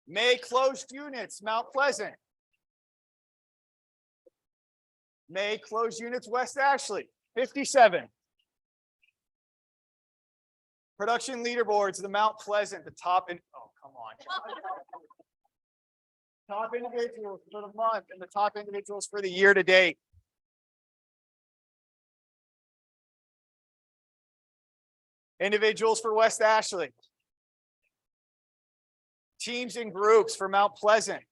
[SPEAKER 2] May closed units, Mount Pleasant. May closed units, West Ashley, 57. Production leaderboards, the Mount Pleasant, the top, oh, come on. Top individuals for the month and the top individuals for the year to date. Individuals for West Ashley. Teams and groups for Mount Pleasant.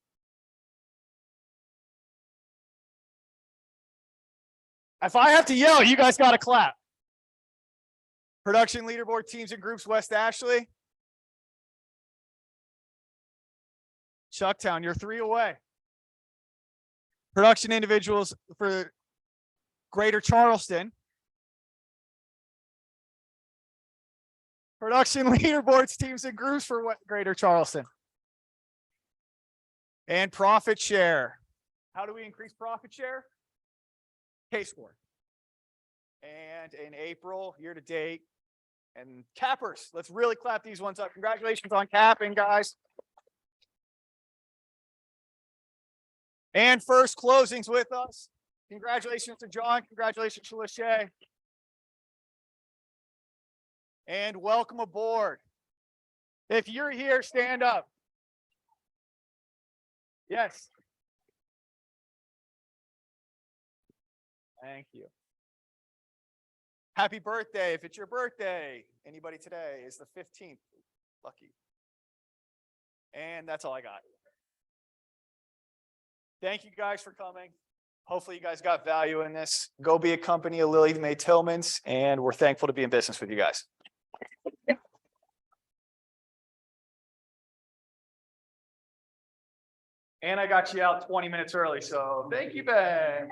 [SPEAKER 2] If I have to yell, you guys got to clap. Production leaderboard, teams and groups, West Ashley. Chucktown, you're 3 away. Production individuals for Greater Charleston. Production leaderboards, teams and groups for Greater Charleston. And profit share. How do we increase profit share? K-score. And in April, year to date. And cappers, let's really clap these ones up. Congratulations on capping, guys. And first closings with us. Congratulations to John. Congratulations to Lachey. And welcome aboard. If you're here, stand up. Yes. Thank you. Happy birthday. If it's your birthday, anybody today is the 15th. Lucky. And that's all I got. Thank you guys for coming. Hopefully you guys got value in this. Go be a company of Lily Mae Tillmans, and we're thankful to be in business with you guys. And I got you out 20 minutes early, so thank you, Ben.